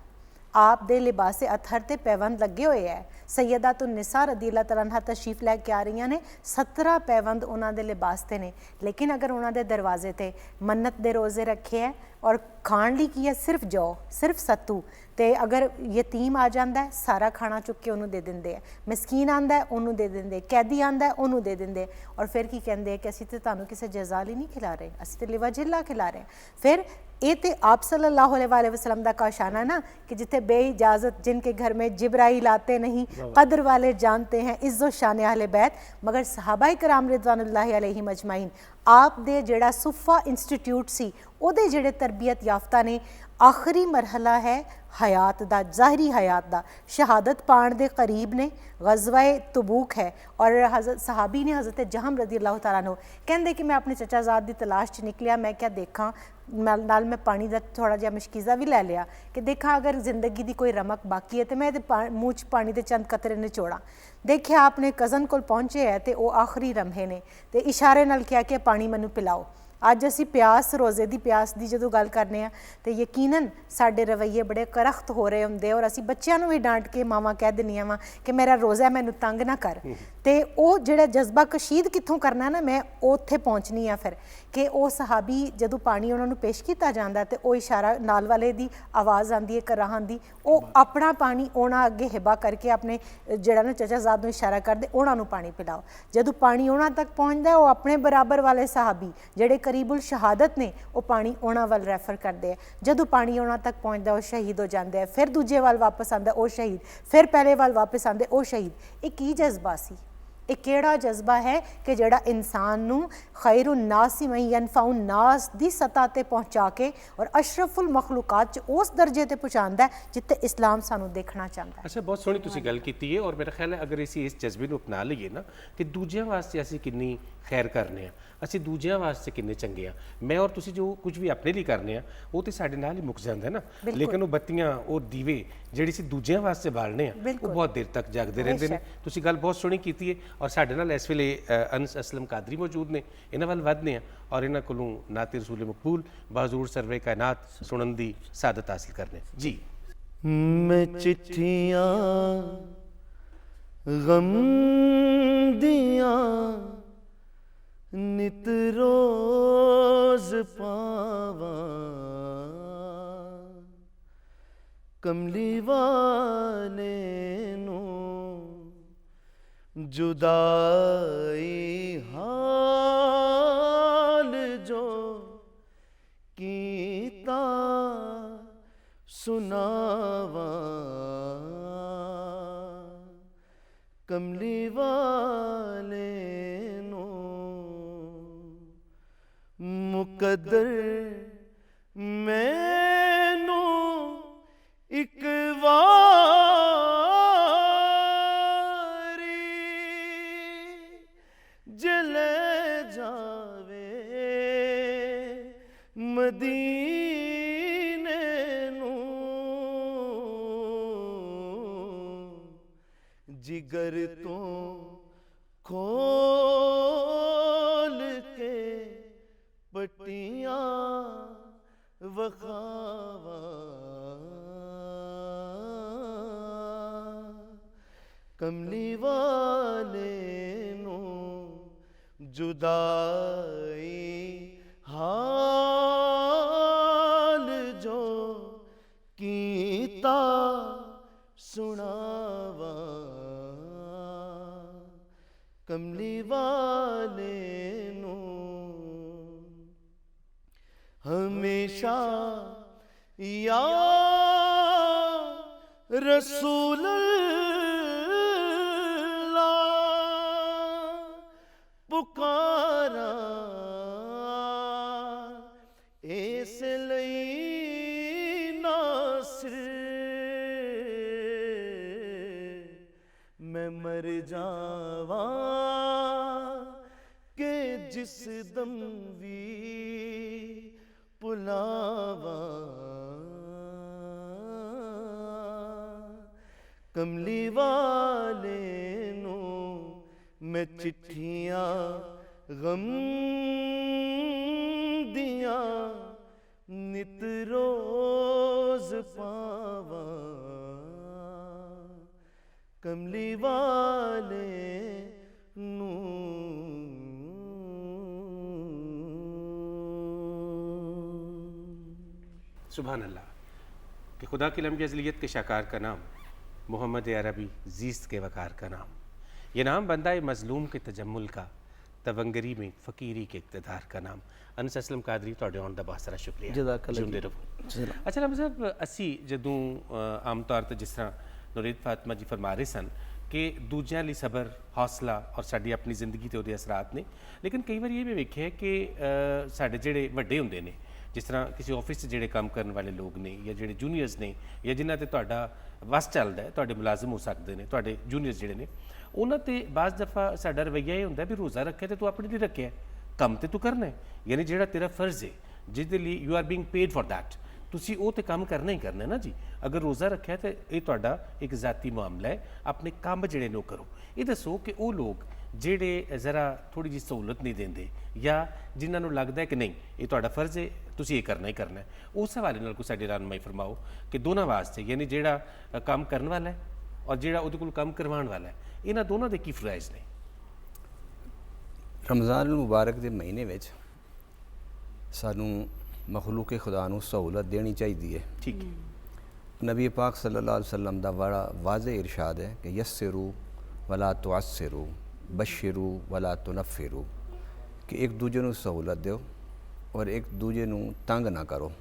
आप दे लिबासे अथर ते पैबंद लगे हुए है। सैयदातुन निसा रदी अल्लाह तआला अन्हा तशरीफ लैके आ रही ने, 17 पैबंद उन्हां दे लिबास ते ने, लेकिन अगर उन्हां दे दरवाजे ते मन्नत दे रोज़े रखे है और खाण लई की है सिर्फ जौ, सिर्फ सत्तू, ते अगर यतीम आ जाता है सारा खाना चुक के उन्होंने दे देंगे, मिसकीन आंदा है उन्होंने दे देंगे, कैदी आंदा है उन्होंने दे देंगे, और फिर की कहते हैं कि असीं ते तुहानूं किसी जज़ा लई नहीं खिला रहे, असीं ते लिवाजिल्ला खिला रहे हैं। फिर ये तो आप सल्लल्लाहु अलैहि वसल्लम का काशाना ना कि जिथे बेइजाज़त जिनके घर में जिब्राइल आते नहीं, कदर वाले जानते हैं इज़्ज़ो शान अहले बैत, मगर सहाबाए कराम रिज़वानुल्लाहि अलैहिम अजमाइन आप दे जेड़ा सुफ़ा इंस्टीट्यूट सी उहदे जेड़े तरबियत याफ्ता ने, आखिरी मरहला है हयात दा, ज़ाहरी हयात दा, शहादत पाण दे करीब ने, गज़वाए तबूक है, और हज़रत सहाबी ने हज़रत जहम रदी अल्लाह तआला अन्हु कहंदे कि मैं अपने चचाजाद की तलाश च निकलिया, मैं क्या देखा, नाल मैं पानी का थोड़ा जिहा मशकीज़ा भी लै लिया कि देखा अगर जिंदगी की कोई रमक बाकी है तो मैं मूँह च पानी के चंद कतरे निचोड़ा। देखिया अपने कज़न को पहुँचे है तो वह आखिरी रम्हे ने, तो इशारे नाल कहा कि पानी मैनू पिलाओ। अज असी प्यास, रोज़े की प्यास की जो गल करने तो यकीनन साडे रवैये बड़े करख्त हो रहे होंगे, और असी बच्चों को भी डांट के मावां कह दिंदियां वा कि मेरा रोज़ा है मैनू तंग ना कर, तो वह जो जज्बा कशीद कित्थों करना ना, मैं उत्थे पहुँचनी हाँ फिर कि वह सहाबी जदों पानी उन्होंने पेश किया जाता तो वह इशारा नाल वाले की आवाज़ आती है, कराह आती, वह अपना पानी उन्होंने अगे हिबा करके अपने जड़ा ना चचाजाद नूं इशारा करते उन्होंने पानी पिलाओ। जदों पानी उन्होंने तक पहुँचता वो अपने बराबर वाले सहाबी जेड़े करीबुल शहादत ने वो पानी उन्होंने वाल रैफर करते हैं, जदों पानी उन्होंने तक पहुँचता वो शहीद हो जाते हैं, फिर दूजे वाल वापस आंदा वो शहीद, फिर पहले वाल वापस आंदे वो शहीद। ये की जज्बा सी, ये केड़ा जज्बा है कि जेड़ा इंसान नूं खैरुन नास मई यनफाउन नास दी सतह ते पहुँचा के और अशरफुल मखलूकात च उस दर्जे ते पहुँचाता है जिते इस्लाम सानू देखना चाहता है। अच्छा, बहुत सोहनी तुसीं गल कीती है, और मेरा ख्याल है अगर असीं इस जज्बे नूं अपना लईए ना कि दूजियां वास्ते असीं किन्नी खैर करने आ, ਅਸੀਂ ਦੂਜਿਆਂ ਵਾਸਤੇ ਕਿੰਨੇ ਚੰਗੇ ਆ। ਮੈਂ ਔਰ ਤੁਸੀਂ ਜੋ ਕੁਝ ਵੀ ਆਪਣੇ ਲਈ ਕਰਨੇ ਆ ਉਹ ਤੇ ਸਾਡੇ ਨਾਲ ਹੀ ਮੁੱਕ ਜਾਂਦਾ ਹੈ ਨਾ, ਲੇਕਿਨ ਉਹ ਬੱਤੀਆਂ ਉਹ ਦੀਵੇ ਜਿਹੜੀ ਸੀ ਦੂਜਿਆਂ ਵਾਸਤੇ ਬਾਲਣੇ ਆ ਉਹ ਬਹੁਤ ਦੇਰ ਤੱਕ ਜਗਦੇ ਰਹਿੰਦੇ ਨੇ। ਤੁਸੀਂ ਗੱਲ ਬਹੁਤ ਸੋਹਣੀ ਕੀਤੀ ਹੈ, ਔਰ ਸਾਡੇ ਨਾਲ ਇਸ ਵੇਲੇ ਅਨਸ ਅਸਲਮ ਕਾਦਰੀ ਮੌਜੂਦ ਨੇ, ਇਹਨਾਂ ਵੱਲ ਵਧਦੇ ਆ ਔਰ ਇਹਨਾਂ ਕੋਲੋਂ ਨਾਤੇ ਰਸੂਲ ਮਕਬੂਲ ਬਾਜ਼ੂਰ ਸਰਵੇ ਕਾਇਨਾਤ ਸੁਣਨ ਦੀ ਸਾਦਤ ਹਾਸਿਲ ਕਰਨੇ ਜੀ। मैं चिट्ठियाँ गम दियाँ नित रोज पावा कमली वाले नू जुदाई हाल जो कीता सुनावा कमली वाले नो मुकद्दर मैनू एक वारी जले जावे मदीने नू जिगर तो खोल के पट्टियां वखावा कमली वाले नो जुदाई हाल जो कीता सुनावा कमली वाले नो हमेशा या रसूल पुकारा इस लई नासिर मैं मर जावा के जिस दम भी पुलावा कमली वाले नो मैं चिट्ठियां गम दिया नित रोज पावा कमली वाले नू सुभान अल्लाह कि खुदा की लम्बी अज़लियत के शाकार का नाम मोहम्मद अरबी जीस्त के वकार का नाम, ये नाम बंदा मज़लूम के तजम्मुल का, तवंगरी में फ़कीरी के इक़्तिदार का नाम। अनस असलम कादरी तुहाडे आउण दा बहुत सारा शुक्रिया। जिंदे रहो। अच्छा रब साहब, असी जदों आम तौर पर जिस तरह नुरीद फातिमा जी फरमा रहे सन कि दूजियां लई सबर हौसला और साडी अपनी जिंदगी ते उहदे असरात ने, लेकिन कई बार ये भी वेख्या है कि साडे जिहड़े वड्डे हुंदे ने, जिस तरह किसी ऑफिस जिहड़े काम करने वाले लोग ने या जिहड़े जूनीयर्स ने या जिन्हां ते तुहाडा वस चलदा है, तुहाडे मुलाजम हो सकते हैं, तुहाडे जूनीयर्स जिहड़े ने, उन्हां ते बाज़ दफ़ा साडा रवैया ये हुंदा भी रोज़ा रखे तो तू अपने लिए रखे, कम तो तू करना है, यानी जिहड़ा तेरा फर्ज है जिहदे लिए you are being paid for that, तुसी वो तो काम करना ही करना है ना जी। अगर रोज़ा रखा तो ये तुहाडा एक ज़ाती मामला है, अपने काम जिहड़े नो करो। ये दसो कि वो लोग जिहड़े ज़रा थोड़ी जी सहूलत नहीं देंदे या जिन्होंने लगता है कि नहीं ये तुहाडा फर्ज है, तुसी ये करना ही करना है, उस हवाले नाल कोई साडी रहनुमाई फरमाओ कि दोनों वास्ते, यानी जिहड़ा काम करने वाला है और जिहड़ा उहदे कोल काम करवाने वाला है, इन्हां दोनों दे की फ़राइज़ ने। रमज़ान मुबारक के महीने में सानू मखलूक खुदा नू सहूलत देनी चाहिए। ठीक है। नबी पाक सल्लल्लाहु अलैहि वसल्लम दा बड़ा वाज़े इरशाद है कि यस्सिरू वला तुअस्सिरू बशिरू वला तुनफ़िरू, कि एक दूजे नू सहूलत दो और एक दूजे नू तंग ना करो,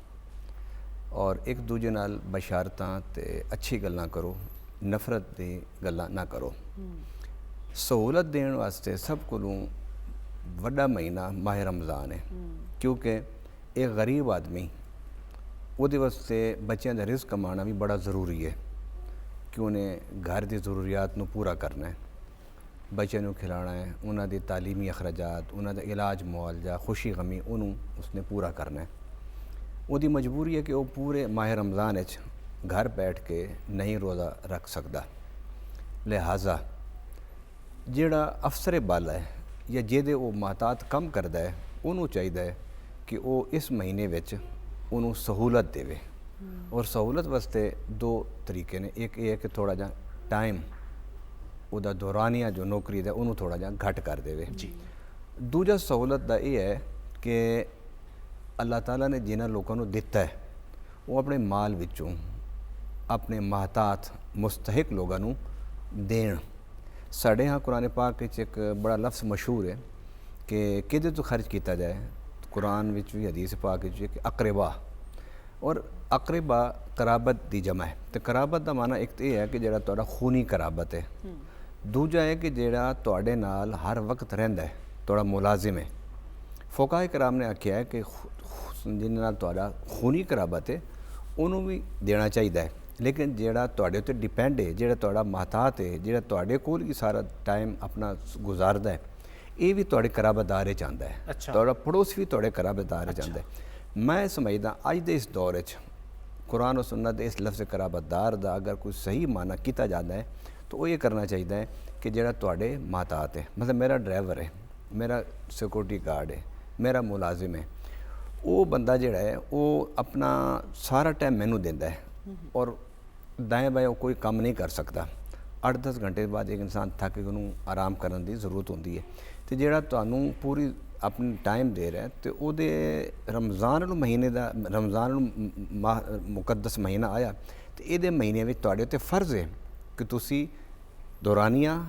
और एक दूजे नाल बशारतां ते अच्छी गल्लां करो, नफरत दी गल्लां ना करो। सहूलत देने वास्ते सब कोलों वड्डा महीना माह रमज़ान है, क्योंकि एक गरीब आदमी उहदे वास्ते बच्चों का रिज़्क कमाना भी बड़ा ज़रूरी है कि उन्हें घर की ज़रूरियात नू पूरा करना है, बच्चों को खिलाना है, उन्होंने तालीमी अखराजात, उन्होंने इलाज मुआवजा खुशी गमी उन्होंने उसने पूरा करना है। उसकी मजबूरी है कि वो पूरे माह रमज़ान घर बैठ के नहीं रोज़ा रख सकता। लिहाजा जिहड़ा अफसर बल है या जिहदे वो महतात कम करता है, उन्होंने चाहिए कि वो इस महीने विच उन्होंने सहूलत देवे, और सहूलत वास्ते दो तरीके ने। एक ये है कि थोड़ा जा टाइम उदा दौरानिया जो नौकरी है उन्होंने थोड़ा जा घट कर देवे जी। ਦੂਜਾ ਸਹੂਲਤ ਦਾ ਇਹ ਹੈ ਕਿ ਅੱਲਾਹ ਤਾਲਾ ਨੇ ਜਿਨ੍ਹਾਂ ਲੋਕਾਂ ਨੂੰ ਦਿੱਤਾ ਹੈ ਉਹ ਆਪਣੇ ਮਾਲ ਵਿੱਚੋਂ ਆਪਣੇ ਮਹਤਾਤ ਮੁਸਤਹਿਕ ਲੋਕਾਂ ਨੂੰ ਦੇਣ। ਸਾਡੇ यहाँ कुरान पाक ਵਿੱਚ ਇੱਕ ਬੜਾ ਲਫ਼ਜ਼ ਮਸ਼ਹੂਰ ਹੈ ਕਿ ਕਿਹਦੇ ਤੋਂ ਖਰਚ ਕੀਤਾ ਜਾਏ। ਕੁਰਾਨ ਵਿੱਚ ਵੀ ਹਦੀਸ ਪਾਕ ਵਿੱਚ ਕਿ ਅਕਰਬਾ, ਔਰ ਅਕਰਬਾ ਕਰਾਬਤ ਦੀ ਜਮਾ ਹੈ। ਤੇ ਕਰਾਬਤ ਦਾ ਮਾਨਾ ਇੱਕ ਇਹ ਹੈ ਕਿ ਜਿਹੜਾ ਤੁਹਾਡਾ ਖੂਨੀ ਕਰਾਬਤ ਹੈ, ਦੂਜਾ ਹੈ ਕਿ ਜਿਹੜਾ ਤੁਹਾਡੇ ਨਾਲ ਹਰ ਵਕਤ ਰਹਿੰਦਾ ਹੈ, ਤੁਹਾਡਾ ਮੁਲਾਜ਼ਮ ਹੈ। ਫੋਕਾਏ ਕਰਾਮ ਨੇ ਆਖਿਆ ਹੈ ਕਿ ਜਿਹਦੇ ਨਾਲ ਤੁਹਾਡਾ ਖੂਨੀ ਕਰਾਬਤ ਹੈ ਉਹਨੂੰ ਵੀ ਦੇਣਾ ਚਾਹੀਦਾ ਹੈ, ਲੇਕਿਨ ਜਿਹੜਾ ਤੁਹਾਡੇ ਉੱਤੇ ਡਿਪੈਂਡ ਹੈ, ਜਿਹੜਾ ਤੁਹਾਡਾ ਮਹਤਾਤ ਹੈ, ਜਿਹੜਾ ਤੁਹਾਡੇ ਕੋਲ ਹੀ ਸਾਰਾ ਟਾਈਮ ਆਪਣਾ ਗੁਜ਼ਾਰਦਾ ਹੈ, ਇਹ ਵੀ ਤੁਹਾਡੇ ਕਰਾਬਤਦਾਰ ਵਿੱਚ ਆਉਂਦਾ ਹੈ। ਤੁਹਾਡਾ ਪੜੋਸ ਵੀ ਤੁਹਾਡੇ ਕਰਾਬਤਦਾਰ ਵਿੱਚ ਆਉਂਦਾ ਹੈ। ਮੈਂ ਸਮਝਦਾ ਅੱਜ ਦੇ ਇਸ ਦੌਰ ਵਿੱਚ ਕੁਰਾਨ और सुन्नत ਦੇ ਇਸ ਲਫ਼ਜ਼ ਕਰਾਬਤਦਾਰ ਦਾ ਅਗਰ ਕੋਈ ਸਹੀ ਮਾਨਾ ਕੀਤਾ ਜਾਂਦਾ ਹੈ ਤਾਂ ਉਹ ਇਹ ਕਰਨਾ ਚਾਹੀਦਾ ਹੈ ਕਿ ਜਿਹੜਾ ਤੁਹਾਡੇ ਮਹਤਾਤ ਹੈ, ਮਤਲਬ ਮੇਰਾ ਡਰਾਈਵਰ ਹੈ, ਮੇਰਾ ਸਿਕਿਉਰਿਟੀ ਗਾਰਡ ਹੈ, ਮੇਰਾ ਮੁਲਾਜ਼ਮ ਹੈ, ਉਹ ਬੰਦਾ ਜਿਹੜਾ ਹੈ ਉਹ ਆਪਣਾ ਸਾਰਾ ਟਾਈਮ ਮੈਨੂੰ ਦਿੰਦਾ ਹੈ ਔਰ ਦਾएं बाएं ਕੋਈ ਕੰਮ ਨਹੀਂ ਕਰ ਸਕਦਾ। 8-10 ਘੰਟੇ ਬਾਅਦ ਇੱਕ ਇਨਸਾਨ ਥੱਕ ਕੇ ਉਹਨੂੰ ਆਰਾਮ ਕਰਨ ਦੀ ਜ਼ਰੂਰਤ ਹੁੰਦੀ ਹੈ। ਤੇ ਜਿਹੜਾ ਤੁਹਾਨੂੰ ਪੂਰੀ ਆਪਣੀ ਟਾਈਮ ਦੇ ਰਿਹਾ ਤੇ ਉਹਦੇ ਰਮਜ਼ਾਨ ਨੂੰ ਮਹੀਨੇ ਦਾ ਰਮਜ਼ਾਨ ਨੂੰ ਮੁਕੱਦਸ ਮਹੀਨਾ ਆਇਆ ਤੇ ਇਹਦੇ ਮਹੀਨੇ ਵਿੱਚ ਤੁਹਾਡੇ ਉੱਤੇ ਫਰਜ਼ ਹੈ ਕਿ ਤੁਸੀਂ ਦੌਰਾਨੀਆ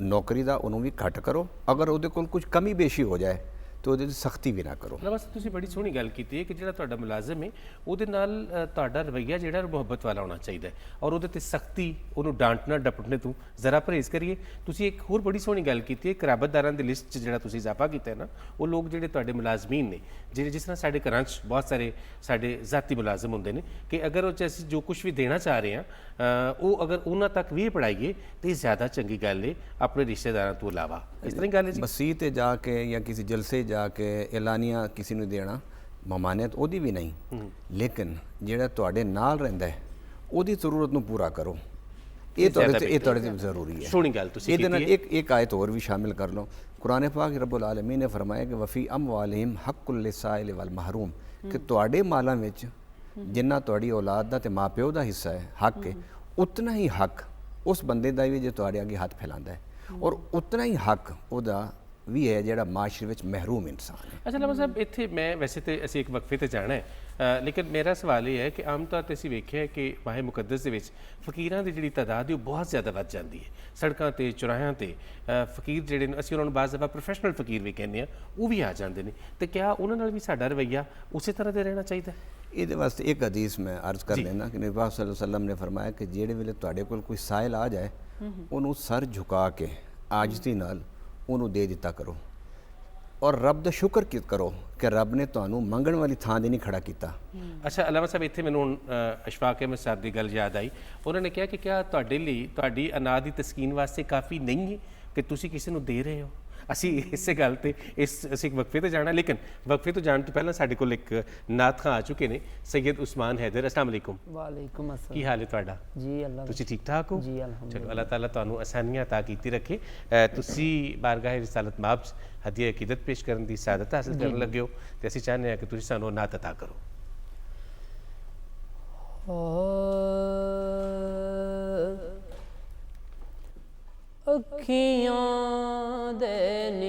ਨੌਕਰੀ ਦਾ ਉਹਨੂੰ ਵੀ ਘੱਟ ਕਰੋ। ਅਗਰ ਉਹਦੇ ਕੋਲ ਕੁਝ ਕਮੀ ਬੇਸ਼ੀ ਹੋ ਜਾਏ तो ਉਹਦੇ 'ਤੇ ਸਖਤੀ ਵੀ ਨਾ ਕਰੋ। ਬਸ ਤੁਸੀਂ ਬੜੀ ਸੋਹਣੀ ਗੱਲ ਕੀਤੀ ਹੈ ਕਿ ਜਿਹੜਾ ਤੁਹਾਡਾ ਮੁਲਾਜ਼ਮ ਹੈ ਉਹਦੇ ਨਾਲ ਤੁਹਾਡਾ ਰਵੱਈਆ ਜਿਹੜਾ ਮੁਹੱਬਤ ਵਾਲਾ ਹੋਣਾ ਚਾਹੀਦਾ ਹੈ ਔਰ ਉਹਦੇ 'ਤੇ ਸਖਤੀ, ਉਹਨੂੰ ਡਾਂਟਣਾ ਡਪਟਣੇ ਤੋਂ ਜ਼ਰਾ ਪਰਹੇਜ਼ ਕਰੀਏ। ਤੁਸੀਂ ਇੱਕ ਹੋਰ ਬੜੀ ਸੋਹਣੀ ਗੱਲ ਕੀਤੀ ਹੈ, ਕਰਾਬਤਦਾਰਾਂ ਦੀ ਲਿਸਟ 'ਚ ਜਿਹੜਾ ਤੁਸੀਂ ਇਜ਼ਾਫਾ ਕੀਤਾ ਹੈ ਨਾ, ਉਹ ਲੋਕ ਜਿਹੜੇ ਤੁਹਾਡੇ ਮੁਲਾਜ਼ਮੀਨ ਨੇ, ਜਿਹੜੇ ਜਿਸ ਤਰ੍ਹਾਂ ਸਾਡੇ ਘਰਾਂ 'ਚ ਬਹੁਤ ਸਾਰੇ ਸਾਡੇ ਜ਼ਾਤੀ ਮੁਲਾਜ਼ਮ ਹੁੰਦੇ ਨੇ ਕਿ ਅਗਰ ਉਹ 'ਚ ਅਸੀਂ ਜੋ ਕੁਝ ਵੀ ਦੇਣਾ ਚਾਹ ਰਹੇ ਹਾਂ ਉਹ ਅਗਰ ਉਹਨਾਂ ਤੱਕ ਵੀ ਪੜਾਈਏ ਤਾਂ ਜ਼ਿਆਦਾ ਚੰਗੀ ਗੱਲ ਹੈ ਆਪਣੇ ਰਿਸ਼ਤੇਦਾਰਾਂ ਤੋਂ ਇਲਾਵਾ। ਇਸ ਤਰ੍ਹਾਂ ਗੱਲ ਹੈ ਜੀ। ਮਸੀਹ 'ਤੇ ਜਾ ਕੇ ਜਾਂ ਕਿਸੇ ਜਲਸੇ ਜਾ ਕੇ ਐਲਾਨੀਆਂ ਕਿਸੇ ਨੂੰ ਦੇਣਾ ਮਮਾਨੀਅਤ ਉਹਦੀ ਵੀ ਨਹੀਂ, ਲੇਕਿਨ ਜਿਹੜਾ ਤੁਹਾਡੇ ਨਾਲ ਰਹਿੰਦਾ ਹੈ ਉਹਦੀ ਜ਼ਰੂਰਤ ਨੂੰ ਪੂਰਾ ਕਰੋ। ਇਹ ਤੁਹਾਡੇ ਤੇ ਜ਼ਰੂਰੀ ਹੈ। ਸੋਹਣੀ ਗੱਲ ਤੁਸੀਂ ਇਹਦੇ ਨਾਲ ਇੱਕ ਆਇਤ ਹੋਰ ਵੀ ਸ਼ਾਮਿਲ ਕਰ ਲਓ। ਕੁਰਾਨ ਪਾਕ ਰब्बुल आलमीन ने फरमाया कि वफ़ी अमवालिहिम हक़्क़ुल लिस्साइल वल महरूम, कि ਤੁਹਾਡੇ ਮਾਲਾਂ ਵਿੱਚ ਜਿੰਨਾ ਤੁਹਾਡੀ ਔਲਾਦ ਦਾ ਤੇ ਮਾਪਿਓ ਦਾ ਹਿੱਸਾ ਹੈ, ਹੱਕ ਹੈ, ਉਤਨਾ ਹੀ ਹੱਕ ਉਸ ਬੰਦੇ ਦਾ ਵੀ ਜੋ ਤੁਹਾਡੇ ਅੱਗੇ ਹੱਥ ਫੈਲਾਉਂਦਾ ਹੈ ਔਰ ਉਤਨਾ ਹੀ ਹੱਕ ਉਹਦਾ ਵੀ ਹੈ ਜਿਹੜਾ ਮਾਸ਼ਰੇ ਵਿੱਚ ਮਹਿਰੂਮ ਇਨਸਾਨ ਹੈ। ਅੱਛਾ ਲਮਾ ਸਾਹਿਬ, ਇੱਥੇ ਮੈਂ ਵੈਸੇ ਤਾਂ ਅਸੀਂ ਇੱਕ ਵਕਫੇ 'ਤੇ ਜਾਣਾ ਹੈ, ਲੇਕਿਨ ਮੇਰਾ ਸਵਾਲ ਇਹ ਹੈ ਕਿ ਆਮ ਤੌਰ 'ਤੇ ਅਸੀਂ ਵੇਖਿਆ ਕਿ ਮਾਹ ਮੁਕੱਦਸ ਦੇ ਵਿੱਚ ਫਕੀਰਾਂ ਦੀ ਜਿਹੜੀ ਤਾਦਾਦ ਹੈ ਉਹ ਬਹੁਤ ਜ਼ਿਆਦਾ ਵੱਧ ਜਾਂਦੀ ਹੈ। ਸੜਕਾਂ 'ਤੇ ਚੁਰਾਹਿਆਂ 'ਤੇ ਫਕੀਰ ਜਿਹੜੇ ਨੇ, ਅਸੀਂ ਉਹਨਾਂ ਨੂੰ ਬਾਜ਼ ਦਫਾ ਪ੍ਰੋਫੈਸ਼ਨਲ ਫਕੀਰ ਵੀ ਕਹਿੰਦੇ ਹਾਂ, ਉਹ ਵੀ ਆ ਜਾਂਦੇ ਨੇ। ਤੇ ਕਿਆ ਉਹਨਾਂ ਨਾਲ ਵੀ ਸਾਡਾ ਰਵੱਈਆ ਉਸੇ ਤਰ੍ਹਾਂ ਦੇ ਰਹਿਣਾ ਚਾਹੀਦਾ? ਇਹਦੇ ਵਾਸਤੇ ਇੱਕ ਹਦੀਸ ਮੈਂ ਅਰਜ਼ ਕਰ ਲੈਣਾ ਕਿ ਨਬੀ ਪਾਕ ਸੱਲੱਲਾਹੁ ਅਲੈहि ਵਸੱਲਮ ਨੇ ਫਰਮਾਇਆ ਕਿ ਜਿਹੜੇ ਵੇਲੇ ਤੁਹਾਡੇ ਕੋਲ ਕੋਈ ਸਾਇਲ ਆ ਜਾਏ ਉਹਨੂੰ ਸਰ ਝੁਕਾ ਕੇ ਆਜਜ਼ੀ ਨਾਲ ਉਹਨੂੰ ਦੇ ਦਿੱਤਾ ਕਰੋ ਔਰ ਰੱਬ ਦਾ ਸ਼ੁਕਰ ਕਰੋ ਕਿ ਰੱਬ ਨੇ ਤੁਹਾਨੂੰ ਮੰਗਣ ਵਾਲੀ ਥਾਂ 'ਤੇ ਨਹੀਂ ਖੜਾ ਕੀਤਾ। ਅੱਛਾ ਅਲਾਮਾ ਸਾਹਿਬ, ਇੱਥੇ ਮੈਨੂੰ ਹੁਣ ਅਸ਼ਫਾਕ ਅਹਿਮਦ ਸਾਹਿਬ ਦੀ ਗੱਲ ਯਾਦ ਆਈ। ਉਹਨਾਂ ਨੇ ਕਿਹਾ ਕਿ ਕਿਆ ਤੁਹਾਡੇ ਲਈ ਤੁਹਾਡੀ ਅਨਾਜ ਦੀ ਤਸਕੀਨ ਵਾਸਤੇ ਕਾਫੀ ਨਹੀਂ ਹੈ ਕਿ ਤੁਸੀਂ ਕਿਸੇ ਨੂੰ ਦੇ ਰਹੇ ਹੋ? ਅਸੀਂ ਇਸੇ ਗੱਲ ਤੇ ਅਸੀਂ ਇੱਕ ਵਕਫੇ 'ਤੇ ਜਾਣਾ, ਲੇਕਿਨ ਵਕਫੇ ਤੋਂ ਜਾਣ ਤੋਂ ਪਹਿਲਾਂ ਸਾਡੇ ਕੋਲ ਇੱਕ ਨਾਤ ਖਾਂ ਆ ਚੁੱਕੇ ਨੇ, ਸੈਯਦ ਉਸਮਾਨ ਹੈਦਰ। अस्सलाम वालेकुम। वालेकुम अस्सलाम। ਕੀ ਹਾਲ ਹੈ ਤੁਹਾਡਾ? ਜੀ ਅੱਲਾਹ ਤੁਸੀਂ ਠੀਕ ਠਾਕ ਹੋ? ਜੀ ਅਲਹਮਦੁਲਿਲਾ। ਚਲੋ ਅੱਲਾਹ ਤਾਲਾ ਤੁਹਾਨੂੰ ਆਸਾਨੀਆਂ ਅਤਾ ਕੀਤੀ ਰੱਖੇ। ਤੁਸੀਂ ਬਾਰਗਾਹ ਰਿਸਾਲਤ ਮਾਬ 'ਚ ਹਦੀਆ ਅਕੀਦਤ ਪੇਸ਼ ਕਰਨ ਦੀ ਸਾਦਤ ਹਾਸਲ ਕਰਨ ਲੱਗੇ ਹੋ ਤੇ ਅਸੀਂ ਚਾਹੁੰਦੇ ਹਾਂ ਕਿ ਤੁਸੀਂ ਸਾਨੂੰ ਨਾਤ ਅਤਾ ਕਰੋ। ਅੱਖੀਆਂ ਦੇ ਨੀਰ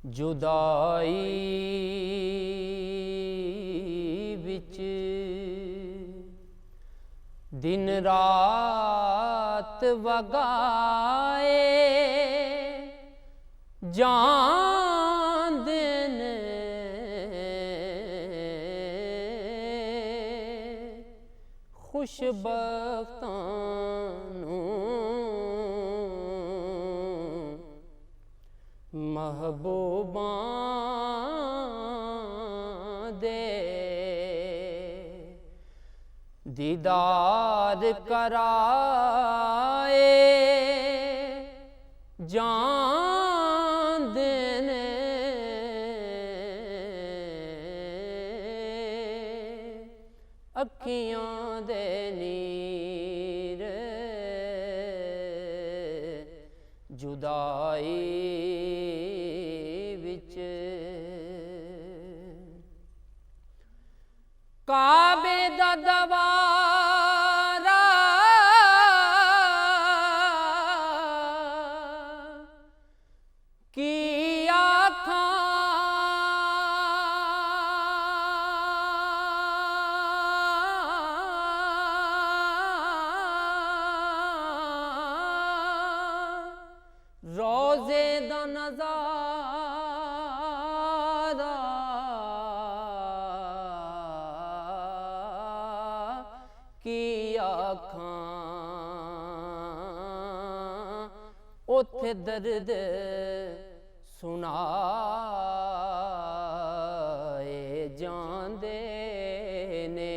ਜੁਦਾਈ ਵਿੱਚ ਦਿਨ ਰਾਤ ਵਗਾਏ ਜਾਂਦੇ ਨੇ ਖੁਸ਼ਬਖਤਾਂ ਨੂੰ ਮਹਿਬੂਬਾਂ ਦੇ ਦੀਦਾਰ ਕਰਾਏ ਜਾਂਦੇ ਨੇ ਅੱਖੀਆਂ ਦੇ ਨੀਰ ਜੁਦਾਈ ਵਿੱਚ ਕਾਬੇ ਦਾ ਦਵਾਰਾ की आखा रोजे दा नज़ारा की आखां उथे दर्द सुनाए जांदे ने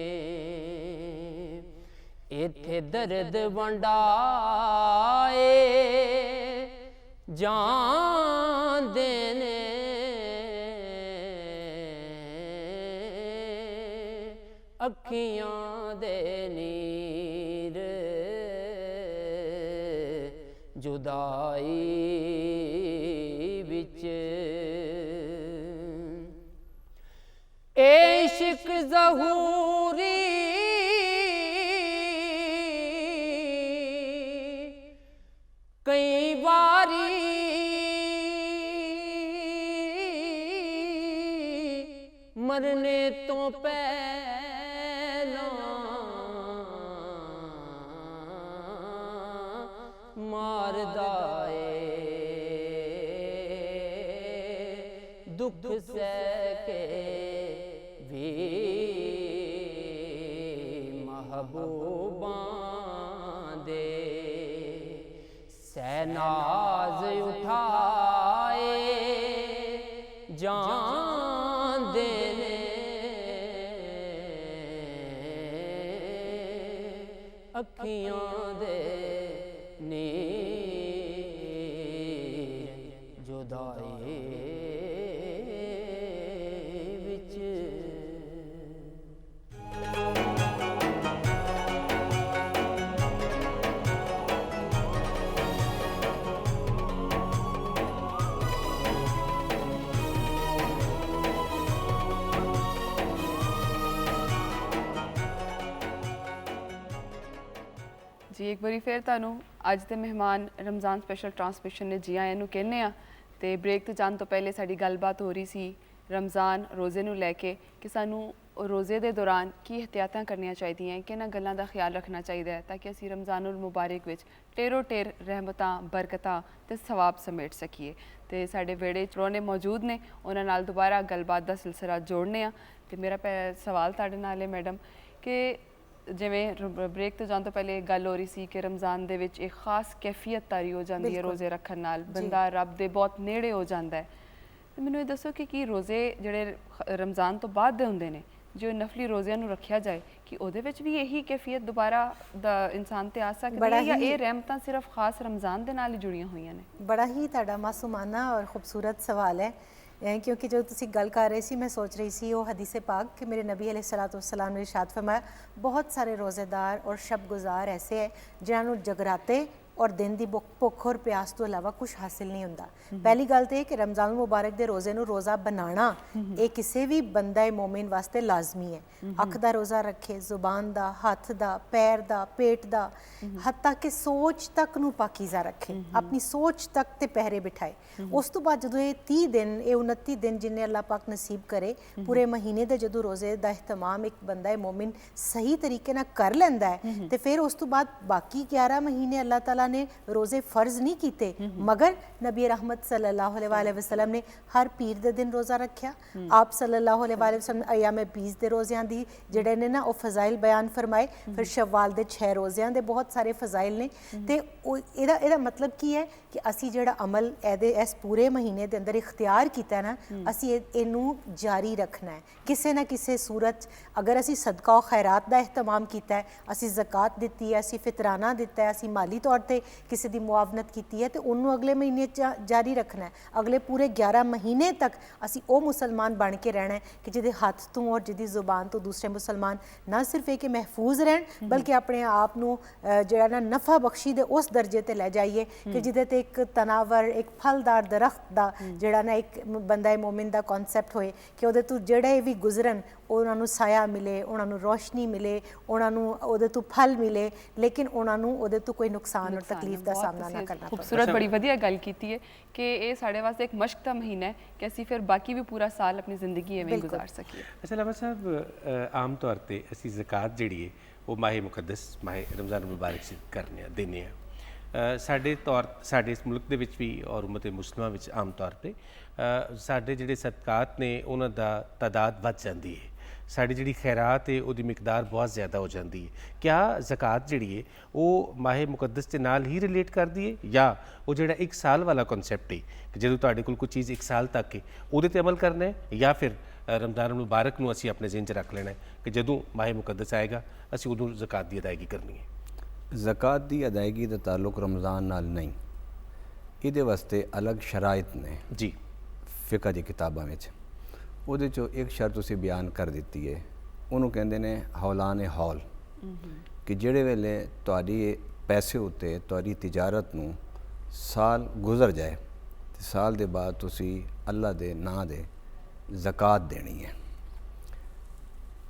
इथे दर्द वंडाए जांदे ने अखियां दे नीर जुदाई विच इश्क ज़हूरी कई बारी मरने तो पहला मारदा ए दुख सके भी महबूबां दे सहनाज उठाए जान देने अखियां दे नीर जुदाई विच ਜੀ ਇੱਕ ਵਾਰੀ ਫਿਰ ਤੁਹਾਨੂੰ ਅੱਜ ਦੇ ਮਹਿਮਾਨ ਰਮਜ਼ਾਨ ਸਪੈਸ਼ਲ ਟਰਾਂਸਮਿਸ਼ਨ ਨੇ ਜੀ ਆਇਆਂ ਨੂੰ ਕਹਿੰਦੇ ਆ ਤੇ ਬ੍ਰੇਕ ਤੇ ਜਾਣ ਤੋਂ ਪਹਿਲੇ ਸਾਡੀ ਗੱਲਬਾਤ ਹੋ ਰਹੀ ਸੀ ਰਮਜ਼ਾਨ ਰੋਜ਼ੇ ਨੂੰ ਲੈ ਕੇ ਕਿ ਸਾਨੂੰ ਰੋਜ਼ੇ ਦੇ ਦੌਰਾਨ ਕੀ ਇhtiyਾਤਾਂ ਕਰਨੀਆਂ ਚਾਹੀਦੀਆਂ ਕਿਹਨਾਂ ਗੱਲਾਂ ਦਾ ਖਿਆਲ ਰੱਖਣਾ ਚਾਹੀਦਾ ਹੈ ਤਾਂ ਕਿ ਅਸੀਂ ਰਮਜ਼ਾਨੁਲ ਮੁਬਾਰਕ ਵਿੱਚ ਟੇਰੋ ਟੇਰ ਰਹਿਮਤਾਂ ਬਰਕਤਾਂ ਤੇ ਸਵਾਬ ਸਮੇਟ ਸਕੀਏ ਤੇ ਸਾਡੇ ਵਿਹੜੇ 'ਚ ਰੋਣੇ ਮੌਜੂਦ ਨੇ ਉਹਨਾਂ ਨਾਲ ਦੁਬਾਰਾ ਗੱਲਬਾਤ ਦਾ ਸਿਲਸਿਲਾ ਜੋੜਨੇ ਆ ਤੇ ਮੇਰਾ ਸਵਾਲ ਤੁਹਾਡੇ ਨਾਲ ਹੈ ਮੈਡਮ ਕਿ ਜਿਵੇਂ ਬ੍ਰੇਕ ਤੋਂ ਜਾਣ ਤੋਂ ਪਹਿਲੇ ਗੱਲ ਹੋ ਰਹੀ ਸੀ ਕਿ ਰਮਜ਼ਾਨ ਦੇ ਵਿੱਚ ਇੱਕ ਖਾਸ ਕੈਫੀਅਤ ਤਾਰੀ ਹੋ ਜਾਂਦੀ ਹੈ ਰੋਜ਼ੇ ਰੱਖਣ ਨਾਲ ਬੰਦਾ ਰੱਬ ਦੇ ਬਹੁਤ ਨੇੜੇ ਹੋ ਜਾਂਦਾ ਹੈ ਤੇ ਮੈਨੂੰ ਇਹ ਦੱਸੋ ਕਿ ਕੀ ਰੋਜ਼ੇ ਜਿਹੜੇ ਰਮਜ਼ਾਨ ਤੋਂ ਬਾਅਦ ਦੇ ਹੁੰਦੇ ਨੇ ਜੋ ਨਫਲੀ ਰੋਜ਼ਿਆਂ ਨੂੰ ਰੱਖਿਆ ਜਾਏ ਕਿ ਉਹਦੇ ਵਿੱਚ ਵੀ ਇਹੀ ਕੈਫੀਅਤ ਦੁਬਾਰਾ ਦਾ ਇਨਸਾਨ ਤੇ ਆ ਸਕਦੀ ਹੈ ਜਾਂ ਇਹ ਰਹਿਮਤਾਂ ਸਿਰਫ ਖਾਸ ਰਮਜ਼ਾਨ ਦੇ ਨਾਲ ਹੀ ਜੁੜੀਆਂ ਹੋਈਆਂ ਨੇ ਬੜਾ ਹੀ ਤੁਹਾਡਾ ਮਾਸੂਮਾਨਾ ਔਰ ਖੂਬਸੂਰਤ ਸਵਾਲ ਹੈ क्योंकि जो तुसी गल कर रहे सी मैं सोच रही सी वो हदीस पाक कि मेरे नबी अलैहिस्सलाम ने इरशाद फरमाया बहुत सारे रोज़ेदार और शब गुजार ऐसे है जिन्होंने जगराते और दिन की भुख और प्यास तो इलावा कुछ हासिल नहीं होता पहली गल तो यह कि रमज़ान मुबारक के रोज़े नूं रोज़ा बनाना ये किसी भी बंदा मोमिन वास्ते लाजमी है अख का रोज़ा रखे जुबान का हथ का पैर का पेट का हत्ता कि सोच तक नूं पाकीज़ा रखे अपनी सोच तक ते पहरे बिठाए उस तो बाद जो ये 30 दिन ये 29 दिन जिन्हें अल्लाह पाक नसीब करे पूरे महीने के जो रोज़े का एहतमाम एक बंदा मोमिन सही तरीके नाल कर लैंदा है तो फिर उस तो बाद बाकी 11 महीने अल्लाह ताला ने रोज़े फ़र्ज नहीं किए मगर नबी रहमत सल्लल्लाहु अलैहि वसल्लम ने हर पीर के दिन रोज़ा रखा आप सल्लल्लाहु अलैहि वसल्लम अयाम बीस के रोज़ियां दी जिहड़े ने ना वो फज़ाइल बयान फरमाए फिर शव्वाल के 6 रोज़ियां दे बहुत सारे फज़ाइल ने ते इहदा मतलब की है कि असी जिहड़ा अमल इस पूरे महीने के अंदर इख्तियार किया ना असी इनू जारी रखना है किसी ना किसी सूरत अगर असी सदका और खैरात का एहतमाम किया है असी ज़कात दी है असी फितराना दिता है असी माली तौर पर किसी की मुआवनत की है तो उन्होंने अगले महीने जारी रखना है अगले पूरे 11 महीने तक असी वो मुसलमान बन के रहना है कि जिहदे हथ तो और जिहदी जुबान तो दूसरे मुसलमान ना सिर्फ एक महफूज रहन बल्कि अपने आप नूं जिहड़ा ना नफ़ा बख्शी दे उस दर्जे ते लै जाइए कि जिहदे ते एक तनावर एक फलदार दरख्त दा जिहड़ा ना एक बंदा मोमिन दा कॉन्सैप्ट होए कि उहदे तो जिहड़े भी गुजरन ਉਹਨਾਂ ਨੂੰ ਸਾਇਆ ਮਿਲੇ ਉਹਨਾਂ ਨੂੰ ਰੋਸ਼ਨੀ ਮਿਲੇ ਉਹਨਾਂ ਨੂੰ ਉਹਦੇ ਤੋਂ ਫਲ ਮਿਲੇ ਲੇਕਿਨ ਉਹਨਾਂ ਨੂੰ ਉਹਦੇ ਤੋਂ ਕੋਈ ਨੁਕਸਾਨ ਔਰ ਤਕਲੀਫ ਦਾ ਸਾਹਮਣਾ ਨਾ ਕਰਨਾ ਪਵੇ। ਖੂਬਸੂਰਤ ਬੜੀ ਵਧੀਆ ਗੱਲ ਕੀਤੀ ਹੈ ਕਿ ਇਹ ਸਾਡੇ ਵਾਸਤੇ ਇੱਕ ਮਸ਼ਕ ਦਾ ਮਹੀਨਾ ਹੈ ਕਿ ਅਸੀਂ ਫਿਰ ਬਾਕੀ ਵੀ ਪੂਰਾ ਸਾਲ ਆਪਣੀ ਜ਼ਿੰਦਗੀ ਐਵੇਂ ਗੁਜ਼ਾਰ ਸਕੀਏ। ਅੱਛਾ ਲਾਮਾ ਸਾਹਿਬ, ਆਮ ਤੌਰ ਤੇ ਅਸੀਂ ਜ਼ਕਾਤ ਜਿਹੜੀ ਹੈ ਉਹ ਮਾਹ ਮੁਕੱਦਸ ਮਾਹ ਰਮਜ਼ਾਨ ਮੁਬਾਰਕ 'ਚ ਕਰਨੇ ਆ ਦਿੰਦੇ ਆ। ਸਾਡੇ ਇਸ ਮੁਲਕ ਦੇ ਵਿੱਚ ਵੀ ਔਰ ਉਮਤ ਮੁਸਲਿਮਾਂ ਵਿੱਚ ਆਮ ਤੌਰ ਤੇ ਸਾਡੇ ਜਿਹੜੇ ਸਦਕਾਤ ਨੇ ਉਹਨਾਂ ਦਾ ਤਾਦਾਦ ਵੱਧ ਜਾਂਦੀ ਹੈ, ਸਾਡੀ ਜਿਹੜੀ ਖੈਰਾਤ ਹੈ ਉਹਦੀ ਮਿਕਦਾਰ ਬਹੁਤ ਜ਼ਿਆਦਾ ਹੋ ਜਾਂਦੀ ਹੈ। ਕਿਆ ਜ਼ਕਾਤ ਜਿਹੜੀ ਹੈ ਉਹ ਮਾਹ ਮੁਕੱਦਸ ਦੇ ਨਾਲ ਹੀ ਰਿਲੇਟ ਕਰਦੀ ਹੈ ਜਾਂ ਉਹ ਜਿਹੜਾ 1 ਸਾਲ ਵਾਲਾ ਕਨਸੈਪਟ ਹੈ ਕਿ ਜਦੋਂ ਤੁਹਾਡੇ ਕੋਲ ਕੋਈ ਚੀਜ਼ 1 ਸਾਲ ਤੱਕ ਹੈ ਉਹਦੇ ਤੇ ਅਮਲ ਕਰਨਾ ਹੈ, ਜਾਂ ਫਿਰ ਰਮਜ਼ਾਨ ਮੁਬਾਰਕ ਨੂੰ ਅਸੀਂ ਆਪਣੇ ਜ਼ਿਹਨ 'ਚ ਰੱਖ ਲੈਣਾ ਹੈ ਕਿ ਜਦੋਂ ਮਾਹ ਮੁਕੱਦਸ ਆਏਗਾ ਅਸੀਂ ਉਦੋਂ ਜ਼ਕਾਤ ਦੀ ਅਦਾਇਗੀ ਕਰਨੀ ਹੈ? ज़कात की अदायगी का ताल्लुक रमज़ान नाल नहीं, ये वास्ते अलग शराइत ने जी फिका की किताबों में। ਉਹਦੇ ਚੋਂ ਇੱਕ ਸ਼ਰਤ ਤੁਸੀਂ ਬਿਆਨ ਕਰ ਦਿੱਤੀ ਹੈ, ਉਹਨੂੰ ਕਹਿੰਦੇ ਨੇ ਹੌਲਾਨ ਹੌਲ, ਕਿ ਜਿਹੜੇ ਵੇਲੇ ਤੁਹਾਡੀ ਪੈਸੇ ਉੱਤੇ ਤੁਹਾਡੀ ਤਿਜਾਰਤ ਨੂੰ ਸਾਲ ਗੁਜ਼ਰ ਜਾਏ ਤੇ ਸਾਲ ਦੇ ਬਾਅਦ ਤੁਸੀਂ ਅੱਲਾ ਦੇ ਨਾਂ ਦੇ ਜ਼ਕਾਤ ਦੇਣੀ ਹੈ।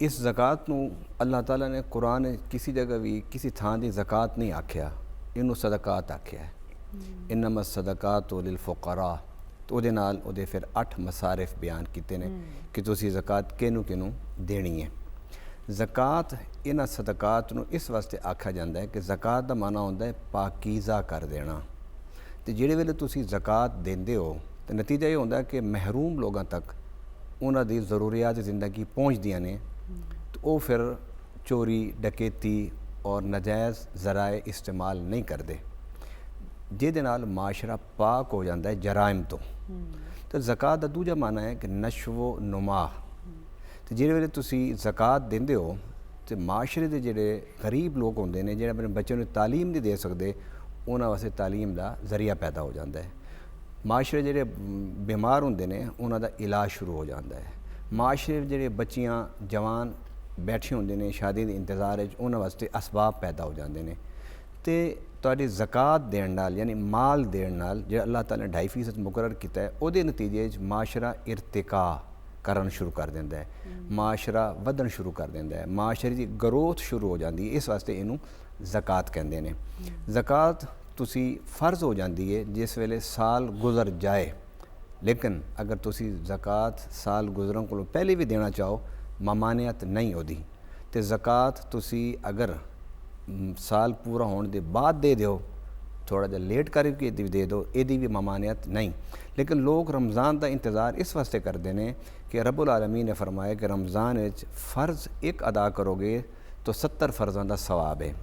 इस ज़कात नूं अल्लाह ताला ने कुरान किसी जगह भी किसी थां दी ज़कात नहीं आख्या, इनू सदकात आख्या है। इन्नमा सदकात लिल फुकरा, तो उहदे नाल उहदे फिर 8 मसारिफ बयान कीते ने कि तुसी ज़कात किनू किनू देनी है। ज़कात इन्हां सदकात नूं इस वास्ते आख्या जाता है कि ज़कात दा माना होंदा है पाकीज़ा कर देना। तो जिहड़े वेले तुसी ज़कात देंदे हो तो नतीजा ये होंदा कि महरूम लोगों तक उन्हां दी ज़रूरियात ज़िंदगी पहुँचदियां ने, तो वो फिर चोरी डकैती और नाजायज़ ज़राए इस्तेमाल नहीं करते, जिहदे नाल माशरा पाक हो जाता है जराइम तो ज़कात का दूजा माना है कि नशवो नुमा। तो जिहड़े वेले तुसी ज़कात देंदे हो तो माशरे के जिहड़े गरीब लोग होंदे ने जिहड़े अपने बच्चों को तालीम नहीं दे सकते, उन्हां वास्ते तालीम का जरिया पैदा हो जाता है। माशरे जिहड़े बीमार होंदे ने उन्हां दा इलाज शुरू हो जाता है। माशरे जिहड़े बच्चियां जवान बैठे होंदे ने शादी के इंतज़ार उन्हां वास्ते असबाब पैदा हो जाते हैं। तो तुहाडी ज़कात देण नाल यानी माल देण नाल जो अल्लाह ताला ने 2.5% मुकर्रर किया है, उहदे नतीजे माशरा इरतिका करन शुरू कर देंदा है, माशरा वधन शुरू कर देंदा है, माशरे की ग्रोथ शुरू हो जाती है। इस वास्ते इनू ज़कात कहते हैं। ज़कात तुसी फ़र्ज हो जाती है जिस वेले साल गुजर जाए, लेकिन अगर तुसी ज़कात साल गुजरन को पहले भी देना चाहो ममानियत नहीं होती। तो ज़कात तुसी अगर साल पूरा होने के बाद दे दो, थोड़ा जा लेट करके दे दो, यदी भी ममानियत नहीं। लेकिन लोग रमज़ान का इंतज़ार इस वास्ते करते हैं कि रब्बुल आलमीन ने फरमाया कि रमज़ान में फ़र्ज़ एक अदा करोगे तो 70 फ़र्ज़ों का सवाब है,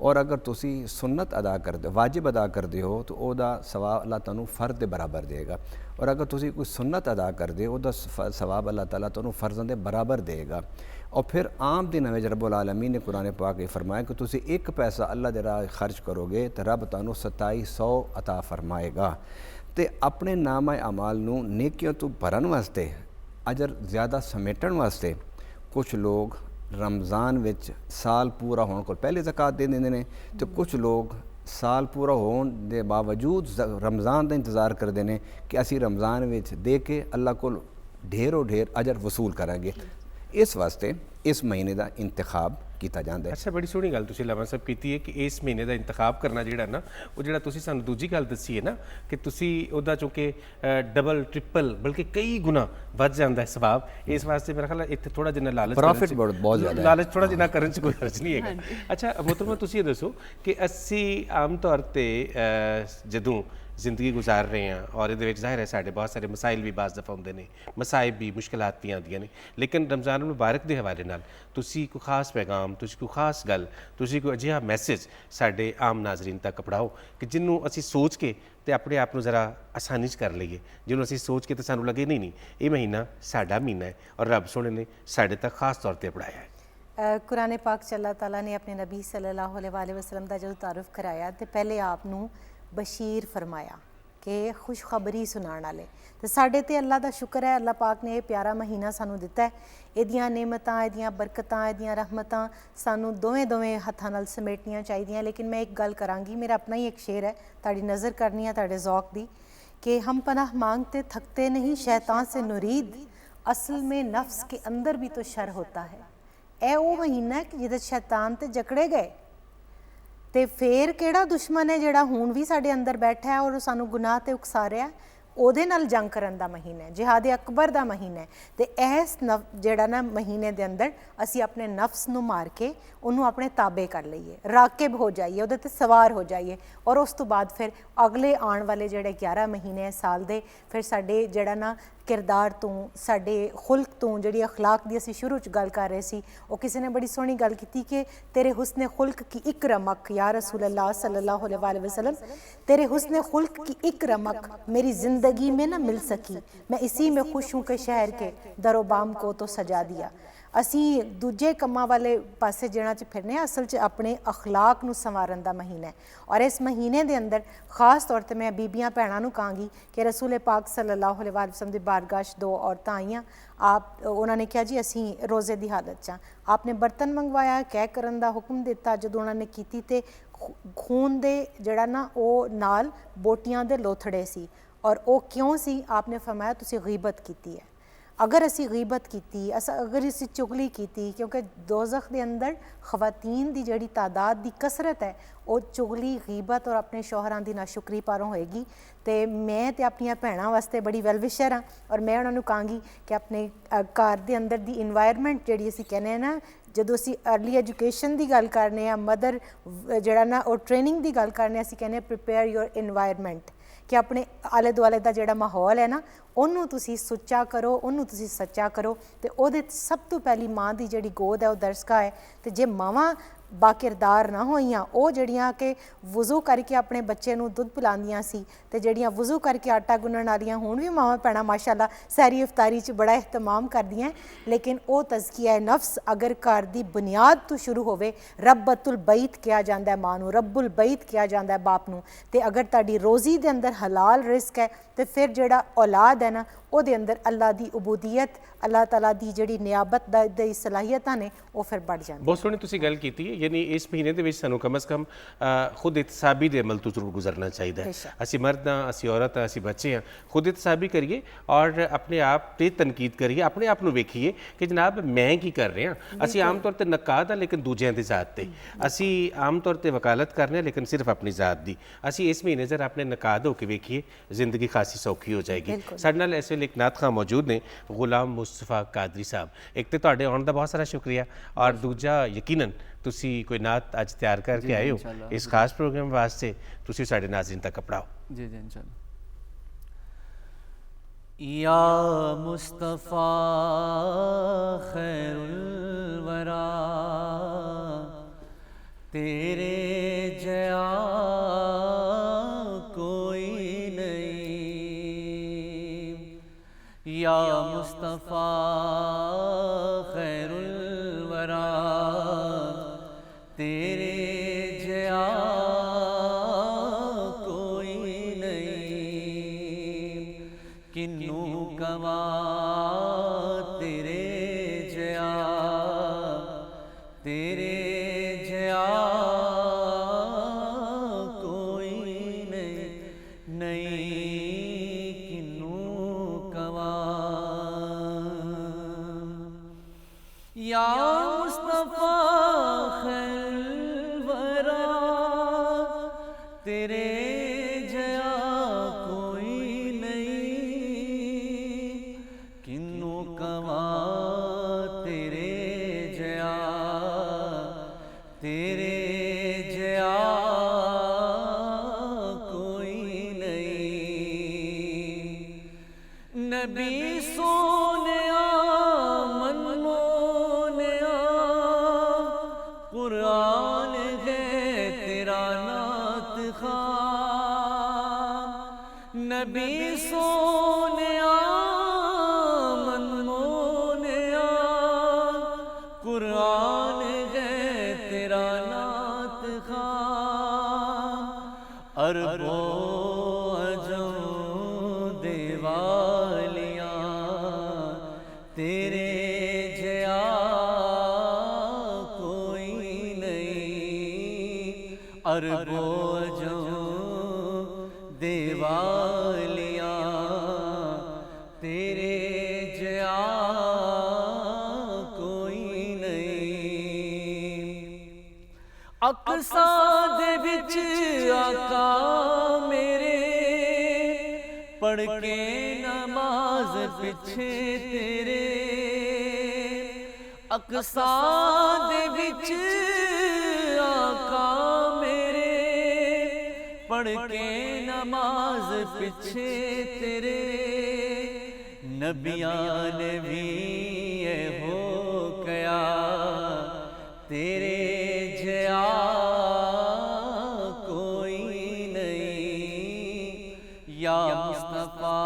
और अगर तुसी सुन्नत अदा कर दो वाजिब अदा करते हो तो वह सवाब अल्लाह तुहानू फ़र्ज़ के बराबर देगा, और अगर तुसी कोई सुन्नत अदा कर दे वह सवाब अल्लाह ताला तुहानू फ़र्ज़ों के बराबर देगा। और फिर आम दिनों में रब्बुल आलमीन ने कुरान पाक में फरमाया कि तुसी 1 पैसा अल्लाह दे राह खर्च करोगे तो रब तुहानू 2700 अता फरमाएगा। तो अपने नाम अमाल नू नेकियों तो भरन वास्ते अजर ज़्यादा समेटन वास्ते कुछ लोग रमज़ान विच साल पूरा होने को पहले ज़कात दे देंदे ने, तो कुछ लोग साल पूरा होने के बावजूद रमज़ान का इंतज़ार करते हैं कि असी रमज़ान विच दे के अल्लाह को ढेरों ढेर अजर वसूल करांगे। इस वास्ते इस महीने का इंतखाब किया जाता है। अच्छा, बड़ी सोहनी गल तुसीं लामा साहब कीती है कि इस महीने का इंतखाब करना जिहड़ा ना वो जिहड़ा तुसीं सानूं दूजी गल दसी है ना कि तुसीं उहदा चूँकि डबल ट्रिपल बल्कि कई गुना वध जाता है सवाब, इस वास्ते मेरा ख्याल इत्थे थोड़ा जिन्ना लालच प्रॉफिट बहुत ज़्यादा लालच थोड़ा जिन्ना करन च कोई हर्ज नहीं है। अच्छा मोहतरमा तुसीं ये दसो कि असी आम तौर पर जदों जिंदगी गुजार रहे हैं और ये जाहिर है साढ़े बहुत सारे मसाइल भी बाज़ दफ़ा होंगे ने, मसाइब भी मुश्किलात भी आदियां ने, लेकिन रमज़ान मुबारक के हवाले नाल तुसी कोई खास पैगाम, तुसी कोई खास गल, तुसी कोई अजिहा मैसेज साढ़े आम नाजरीन तक पढ़ाओ कि जिन्हों असी सोच के तो अपने आप को ज़रा आसानी कर लीए, जिन्होंने असी सोच के तो सानू लगे नहीं ये महीना साडा महीना है और रब सोने ने साढ़े तक खास तौर पर पढ़ाया है। कुरान पाक च अल्लाह ताला ने अपने नबी सल्लल्लाहु अलैहि वसल्लम का जो तारुफ कराया तो पहले आपनू बशीर फरमाया कि खुशखबरी सुनाने वाले। तो साढ़े ते अल्लाह का शुक्र है, अल्लाह पाक ने यह प्यारा महीना सानू दिता है, इहदियां नेमतां इहदियां बरकतां इहदियां रहमतां सानू दोवें हत्थां नाल समेटनियां चाहिदियां। लेकिन मैं एक गल करांगी, मेरा अपना ही एक शेर है, ताड़ी नज़र करनी है ताड़े ज़ौक दी कि हम पनाह मांगते थकते नहीं शैतान से नुरीद, असल में नफ्स के अंदर भी तो शर होता है। ए वो महीना है कि जिहदे शैतान ते जकड़े गए ਤੇ ਫੇਰ ਕਿਹੜਾ ਦੁਸ਼ਮਣ ਹੈ ਜਿਹੜਾ ਹੁਣ ਵੀ ਸਾਡੇ ਅੰਦਰ ਬੈਠਾ ਹੈ ਔਰ ਉਹ ਸਾਨੂੰ ਗੁਨਾਹ ਤੇ ਉਕਸਾ ਰਿਹਾ ਹੈ? ਉਹਦੇ ਨਾਲ ਜੰਗ ਕਰਨ ਦਾ ਮਹੀਨਾ ਹੈ, ਜਿਹਾਦ ਅਕਬਰ ਦਾ ਮਹੀਨਾ ਹੈ। ਤੇ ਇਸ ਜਿਹੜਾ ਨਾ ਮਹੀਨੇ ਦੇ ਅੰਦਰ ਅਸੀਂ ਆਪਣੇ ਨਫਸ ਨੂੰ ਮਾਰ ਕੇ ਉਹਨੂੰ ਆਪਣੇ ਤਾਬੇ ਕਰ ਲਈਏ, ਰਾਕਿਬ ਹੋ ਜਾਈਏ, ਉਹਦੇ ਤੇ ਸਵਾਰ ਹੋ ਜਾਈਏ। ਔਰ ਉਸ ਤੋਂ ਬਾਅਦ ਫਿਰ ਅਗਲੇ ਆਉਣ ਵਾਲੇ ਜਿਹੜੇ 11 ਮਹੀਨੇ ਹੈ ਸਾਲ ਦੇ, ਫਿਰ ਸਾਡੇ ਜਿਹੜਾ ਨਾ ਕਿਰਦਾਰ ਤੋਂ, ਸਾਡੇ ਖੁਲਕ ਤੋਂ, ਜਿਹੜੀ ਅਖਲਾਕ ਦੀ ਅਸੀਂ ਸ਼ੁਰੂ 'ਚ ਗੱਲ ਕਰ ਰਹੇ ਸੀ, ਉਹ ਕਿਸੇ ਨੇ ਬੜੀ ਸੋਹਣੀ ਗੱਲ ਕੀਤੀ ਕਿ ਤੇਰੇ ਹੁਸਨ ਖੁਲਕ की एक रमक या रसूल अल्लाह सल्लल्लाहु अलैहि वसल्लम, तेरे हुस्न खुल्क की एक रमक मेरी ज़िंदगी में ना मिल सकी, मैं इसी में खुश हूँ कि शहर के दरोबाम को तो सजा दिया। ਅਸੀਂ ਦੂਜੇ ਕੰਮਾਂ ਵਾਲੇ ਪਾਸੇ ਜਿਹੜਾ 'ਚ ਫਿਰਨੇ ਆ, ਅਸਲ 'ਚ ਆਪਣੇ ਅਖਲਾਕ ਨੂੰ ਸੰਵਾਰਨ ਦਾ ਮਹੀਨਾ ਹੈ। ਔਰ ਇਸ ਮਹੀਨੇ ਦੇ ਅੰਦਰ ਖਾਸ ਤੌਰ 'ਤੇ ਮੈਂ ਬੀਬੀਆਂ ਭੈਣਾਂ ਨੂੰ ਕਹਾਂਗੀ ਕਿ ਰਸੂਲ ਪਾਕ ਸੱਲੱਲਾਹੁ ਅਲੈਹਿ ਵਸੱਲਮ ਦੀ ਬਾਰਗਾਹ 'ਚ 2 ਔਰਤਾਂ ਆਈਆਂ। ਉਹਨਾਂ ਨੇ ਕਿਹਾ ਜੀ ਅਸੀਂ ਰੋਜ਼ੇ ਦੀ ਹਾਲਤ 'ਚ ਹਾਂ। ਆਪਨੇ ਬਰਤਨ ਮੰਗਵਾਇਆ, ਕਹਿ ਕਰਨ ਦਾ ਹੁਕਮ ਦਿੱਤਾ। ਜਦੋਂ ਉਹਨਾਂ ਨੇ ਕੀਤੀ ਤੇ ਖੂਨ ਦੇ ਜਿਹੜਾ ਨਾ ਉਹ ਨਾਲ ਬੋਟੀਆਂ ਦੇ ਲੋਥੜੇ ਸੀ। ਔਰ ਉਹ ਕਿਉਂ ਸੀ? ਆਪਨੇ ਫਰਮਾਇਆ ਤੁਸੀਂ ਗੀਬਤ ਕੀਤੀ ਹੈ। अगर असी गीबत की, अगर असी चुगली की, क्योंकि दोज़ख के अंदर खवातीन की जिहड़ी तादाद की कसरत है वो चुगली गीबत और अपने शौहरां की नाशुक्री पारों होएगी। तो मैं तो अपन भैनों वास्ते बड़ी वैलविशर हाँ और मैं उन्होंने कहांगी कि अपने घर के अंदर की इन्वायरमेंट जिहड़ी असी कहने ना, जदों असी अर्ली एजुकेशन की गल करने, मदर जिहड़ा ना और ट्रेनिंग की गल करने, असी कहने प्रिपेयर योर इन्वायरमेंट कि अपने आले दुआले का जिहड़ा माहौल है ना ਉਹਨੂੰ ਤੁਸੀਂ ਸੁੱਚਾ ਕਰੋ, ਉਹਨੂੰ ਤੁਸੀਂ ਸੱਚਾ ਕਰੋ। ਤੇ ਉਹਦੇ ਸਭ ਤੋਂ ਪਹਿਲੀ ਮਾਂ ਦੀ ਜਿਹੜੀ ਗੋਦ ਹੈ ਉਹ ਦਰਸਗਾ ਹੈ। ਤੇ ਜੇ ਮਾਵਾਂ ਬਾਕਿਰਦਾਰ ਨਾ ਹੋਈਆਂ, ਉਹ ਜਿਹੜੀਆਂ ਕਿ ਵਜ਼ੂ ਕਰਕੇ ਆਪਣੇ ਬੱਚੇ ਨੂੰ ਦੁੱਧ ਪਿਲਾਉਂਦੀਆਂ ਸੀ, ਤੇ ਜਿਹੜੀਆਂ ਵਜ਼ੂ ਕਰਕੇ ਆਟਾ ਗੁੰਨਣ ਵਾਲੀਆਂ ਹੁਣ ਵੀ ਮਾਵਾਂ ਭੈਣਾਂ ਮਾਸ਼ਾਅੱਲਾ ਸਹਿਰੀ ਇਫਤਾਰੀ 'ਚ ਬੜਾ ਇਹਤਮਾਮ ਕਰਦੀਆਂ। ਲੇਕਿਨ ਉਹ ਤਜ਼ਕੀਆ ਨਫਸ ਅਗਰ ਘਰ ਦੀ ਬੁਨਿਆਦ ਤੋਂ ਸ਼ੁਰੂ ਹੋਵੇ, ਰੱਬਤੁਲ ਬੈਤ ਕਿਹਾ ਜਾਂਦਾ ਹੈ ਮਾਂ ਨੂੰ, ਰੱਬੁਲ ਬੈਤ ਕਿਹਾ ਜਾਂਦਾ ਹੈ ਬਾਪ ਨੂੰ। ਤੇ ਅਗਰ ਤੁਹਾਡੀ ਰੋਜ਼ੀ ਦੇ ਅੰਦਰ ਹਲਾਲ ਰਿਜ਼ਕ ਹੈ ਤੇ ਫਿਰ ਜਿਹੜਾ ਔਲਾਦ ਹੈ ਨਾ ਉਹਦੇ ਅੰਦਰ ਅੱਲਾ ਦੀ ਉਬੂਦੀਅਤ, ਅੱਲਾਹ ਤਾਲਾ ਦੀ ਜਿਹੜੀ ਨਿਆਬਤ ਦੀ ਸਲਾਹੀਅਤਾਂ ਨੇ ਉਹ ਫਿਰ बढ़ ਜਾਂਦੀਆਂ। ਬਹੁਤ ਸੋਹਣੀ ਤੁਸੀਂ ਗੱਲ ਕੀਤੀ ਹੈ। ਯਾਨੀ ਇਸ ਮਹੀਨੇ ਦੇ ਵਿੱਚ ਸਾਨੂੰ ਕਮ ਅਜ਼ ਕਮ ਖੁਦ ਇਤਸਾਬੀ ਦੇ ਅਮਲ ਤੋਂ ਜ਼ਰੂਰ ਗੁਜ਼ਰਨਾ ਚਾਹੀਦਾ ਹੈ। ਅਸੀਂ ਮਰਦ ਹਾਂ, ਅਸੀਂ ਔਰਤ ਹਾਂ, ਅਸੀਂ ਬੱਚੇ ਹਾਂ, ਖੁਦ ਇਤਸਾਬੀ ਕਰੀਏ ਔਰ ਆਪਣੇ ਆਪ 'ਤੇ ਤਨਕੀਦ ਕਰੀਏ, ਆਪਣੇ ਆਪ ਨੂੰ ਵੇਖੀਏ ਕਿ ਜਨਾਬ ਮੈਂ ਕੀ ਕਰ ਰਿਹਾ। ਅਸੀਂ ਆਮ ਤੌਰ 'ਤੇ ਨਕਾਦ ਹਾਂ ਲੇਕਿਨ ਦੂਜਿਆਂ ਦੀ ਜ਼ਾਤ 'ਤੇ, ਅਸੀਂ ਆਮ ਤੌਰ 'ਤੇ ਵਕਾਲਤ ਕਰਨੇ ਹਾਂ ਲੇਕਿਨ ਸਿਰਫ ਆਪਣੀ ਜ਼ਾਤ ਦੀ। ਅਸੀਂ ਇਸ ਮਹੀਨੇ ਜ਼ਰਾ ਆਪਣੇ ਨਕਾਦ ਹੋ ਕੇ ਵੇਖੀਏ, ਜ਼ਿੰਦਗੀ ਖਾਸੀ ਸੌਖੀ ਹੋ ਜਾਏਗੀ। ਸਾਡੇ ਨਾਲ ਇਸ ਵੇਲੇ ਇੱਕ ਨਾਤ ਖਾਂ ਮੌਜੂਦ ਨੇ, ਗੁਲਾਮ ਮੁਸਤਫਾ ਕਾਦਰੀ ਸਾਹਿਬ। ਇੱਕ ਤਾਂ ਤੁਹਾਡੇ ਆਉਣ ਦਾ ਬਹੁਤ ਸਾਰਾ ਸ਼ੁਕਰੀਆ ਔਰ ਦੂਜਾ ਯਕੀਨਨ ਤੁਸੀਂ ਕੋਈ ਨਾਤ ਅੱਜ ਤਿਆਰ ਕਰਕੇ ਆਏ ਹੋ ਇਸ ਖਾਸ ਪ੍ਰੋਗਰਾਮ ਵਾਸਤੇ, ਤੁਸੀਂ ਸਾਡੇ ਨਾਜ਼ਰੀਨ ਤੱਕ ਪੜਾਓ। जी जी इंशाल्लाह। या मुस्तफ़ा खैरुल वरा, तेरे जया कोई नहीं। या मुस्तफ़ा खैरुल वरा, तेरे जया कोई नहीं। किन्नू कवा तेरे जया, तेरे जया कोई नहीं, नहीं किन्नू कवा। या मुस्तफ़ा खैरुल वरा, तेरे जया कोई नहीं। किन्नू कवा तेरे जया, तेरे जया कोई नहीं। नबी सोनिया मनमोनिया, कुरान है तेरा नात खां। नबी सोनिया मनमोनिया, कुरान है तेरा नात खां। अरबो अजम देवालियाँ तेरे जया कोई नहीं। अरबो अजम देवालियाँ तेरे जया कोई नहीं। अकसा दे विच आका मेरे पढ़ के नमाज पिछे तेरे अकसा दे विच आका मेरे पढ़ के नमाज पिछे तेरे नबियां ने भी ये हो गया तेरे जया कोई नहीं या मुस्तफा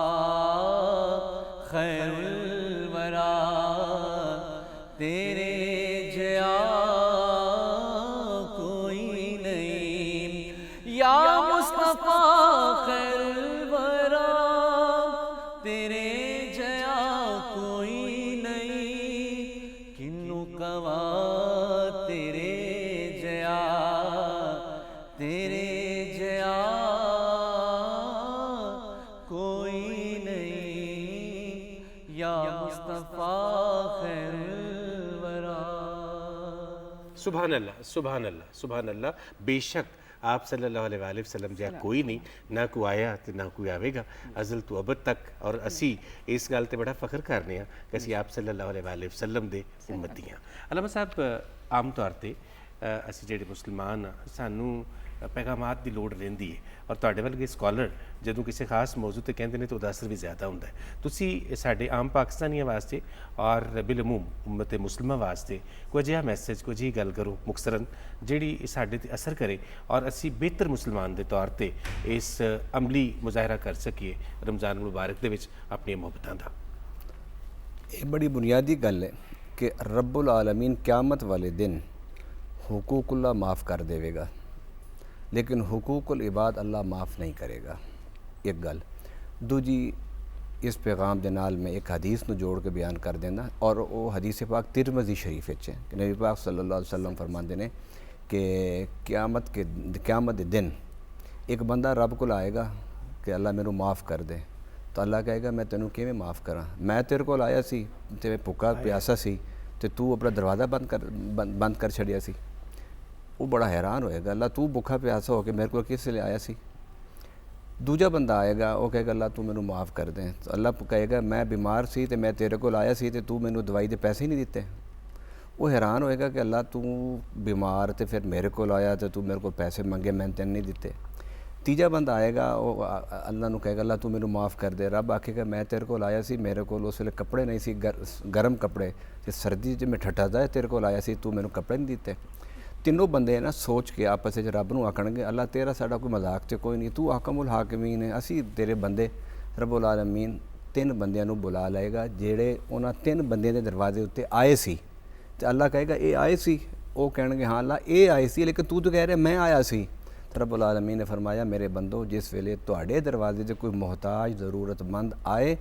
खैरुल वरा तेरे जया कोई नहीं या मुस्तफा खैरुल वरा तेरे जया कोई नहीं किन्नू कवा तेरे जया कोई नहीं या मुस्तफा खैरुल वरा। सुभान अल्लाह सुभान अल्लाह सुभान अल्लाह। बेशक आप सल्लल्लाहु अलैहि वसल्लम जिहा कोई नहीं, ना कोई आया तो ना कोई आवेगा अजल तो अबद तक। और असी इस गल ते बड़ा फख्र करने कि असी आप सल्लल्लाहु अलैहि वसल्लम दे उम्मती हाँ। अल्लामा साहब आम तौर पर असी जेडे मुसलमान हाँ सानू पैगामात की लोड़ रहिंदी है और तुहाडे वर्गे स्कॉलर जदों किसी खास मौजू ते कहंदे ने तो उहदा असर भी ज़्यादा हुंदा है। तुसी साडे आम पाकिस्तानियों वास्ते और बिलअमूम उम्मत मुस्लिमा वास्ते कोई अजिहा मैसेज कोई अजिही गल करो मुख्तसरन जिहड़ी साडे ते असर करे और असी बेहतर मुसलमान के तौर पर इस अमली मुजाहरा कर सकीए रमज़ान मुबारक दे विच अपनी मुहब्बतां दा। ये बड़ी बुनियादी गल है कि रब्बुल आलमीन क़यामत वाले दिन हुकूकुल्लाह माफ़ कर देवेगा लेकिन हुकूकुल इबाद अल्लाह माफ़ नहीं करेगा। एक गल दूजी इस पैगाम के नाल में एक हदीस को जोड़ के बयान कर देना और वो हदीस पाक तिरमिज़ी शरीफ है कि नबी पाक सल्लल्लाहु अलैहि वसल्लम फरमाते हैं कि क़यामत के दिन एक बंदा रब को आएगा कि अल्लाह मैनू माफ़ कर दे तो अल्लाह कहेगा मैं तेनू किवें माफ़ करा, मैं तेरे को आया सी ते भुखा प्यासा सी ते तू अपना दरवाज़ा बंद कर छड़िया सी। वो बड़ा हैरान होएगा अल्लाह तू भुखा प्यासा हो के मेरे को किस लिए आया सी। दूजा बंदा आएगा वो कहेगा अल्लाह तू मैनू माफ़ कर दे तो अल्लाह कहेगा मैं बीमार सी ते मैं तेरे को आया सी ते तू मैनू दवाई दे पैसे ही नहीं दिते। वो हैरान होएगा कि अल्लाह तू बीमार तो फिर मेरे को आया तो तू मेरे को पैसे मंगे मैं तेन नहीं दिते। तीजा बंदा आएगा वो अल्लाह नू कहेगा अल्लाह तू मैनू माफ़ कर दे। रब आखेगा मैं तेरे को आया सी मेरे को उस वे कपड़े नहीं सी गर्म कपड़े ते सर्दी च मैं ठट्ठा दा तेरे को आया सी तू मैनू कपड़े नहीं दिते। तीनों बंदे ना सोच के आपस में रब नू आखणगे अल्लाह तेरा साडा कोई मजाक तो कोई नहीं तू हाकमुल हाकिमीन है असी तेरे बंदे। रब्बुल आलमीन तीन बंदियां नू बुला लेगा जेड़े उन्हां तीन बंदियां दे दरवाजे उत्ते आए सी ते अल्लाह कहेगा ये आए सी वो कहणगे हाँ अल्लाह ये आए सी लेकिन तू तो कह रहा मैं आया सी। रब्बुल आलमीन ने फरमाया मेरे बंदो जिस वेले तुहाडे दरवाजे से कोई मोहताज ज़रूरतमंद आए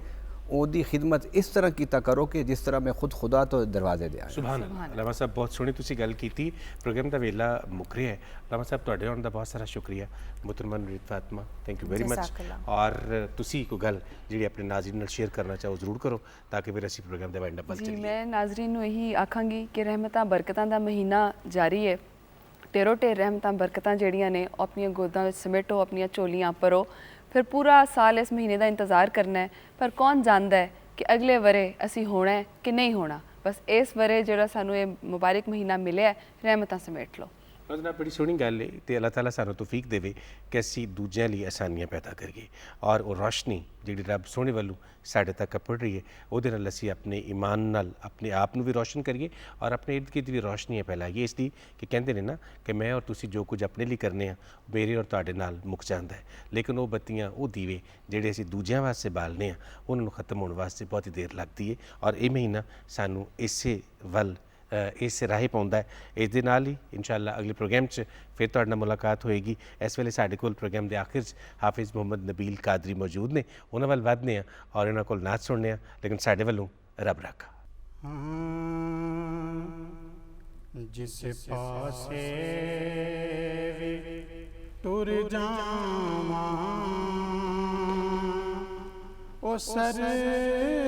ओदी खिदमत इस तरह कीता करो कि जिस तरह मैं खुद खुदा तो दरवाजे दे आया। सुभान अल्लाह। अल्लामा साहब बहुत सोहनी तुसी गल कीती। प्रोग्राम का वेला मुक रहा है। अल्लामा साहब तुहाडे आउण दा बहुत सारा शुक्रिया। मुहतरमा Nureet Fatima thank you very much. और तुसी कोई गल जिहड़ी अपने नाज़रीन नाल शेयर करना चाहो जरूर करो ताकि फिर असी प्रोग्राम दे वाइंड अप वल जी चलीए। मैं नाजरीन नूं यही आखांगी कि रहमतां बरकतां दा महीना जारी है। टेरो टेर रहमतां बरकतां जिहड़ियां ने अपनी गोदां विच समेटो अपनी झोलियां भरो फिर पूरा साल इस महीने का इंतज़ार करना है। पर कौन जानता है कि अगले वरे असी होना है कि नहीं होना। बस इस वरे जो सानू ये मुबारक महीना मिले रहमतां समेट लो। जनाब बड़ी सोहनी गल है तो अल्लाह ताला सानू तौफीक देवे कि असी दूजियां लिए आसानियां पैदा करिए और वो रोशनी जी रब सोहने वालों साढ़े तक अपड़ रही है उहदे नाल असी अपने ईमान नाल अपने आप नू भी रोशन करिए और अपने इर्द गिर्द भी रोशनियां फैलाइए। इसलिए कि कहते हैं ना कि मैं और तुसी जो कुछ अपने लिए करने मेरे और तुहाडे नाल मुक जाता है लेकिन वो बत्तियां वो दीवे जिहड़े असी दूजियां वास्ते बालने उन्होंने खत्म होने वास्ते बहुत ही देर लगती है। और ये महीना सानू इसे वल इस राह पाउंदा है। इस दे नाल ही इंशाअल्लाह अगले प्रोग्राम च फिर तुहाडे नाल मुलाकात होएगी। इस वेले साडे कोल प्रोग्राम के आखिर च हाफिज़ मोहम्मद नबील कादरी मौजूद ने उन्हां वल वधने और इन्हां कोल नात सुनने लेकिन साडे वल्लों रब राखा। जिस पासे टुर जावां ओ सरकार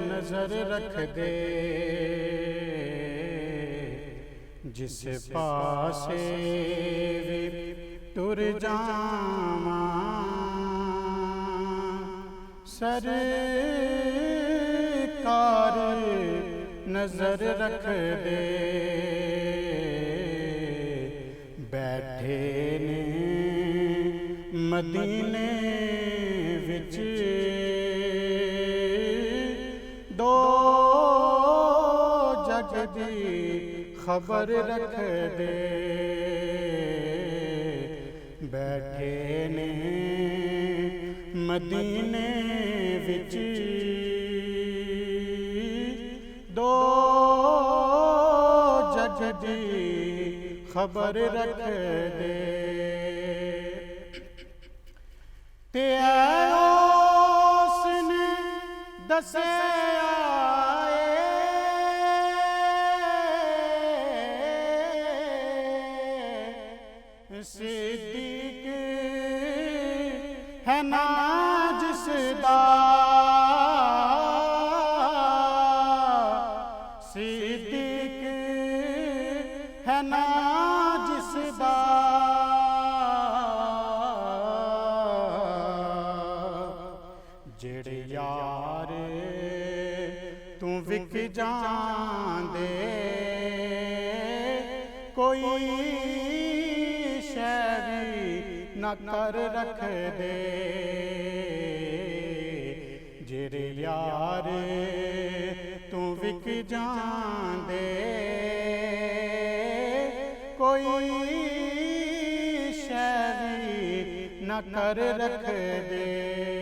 नजर रख दे जिस पासे वे टुर जावा सरकार नजर रख दे बैठे ने मदीने विच दो जग दी खबर रख दे बैठे ने मदीने विच दो जग दी खबर रख दे ते उसने दस्या सिद्दीक है ना जिसदा सिद्दीक है ना जिसदा जेड़े यार तू विक जांदे कोई न कर रख दे जेरे यार तू विक जांदे कोई शैरी न कर रख दे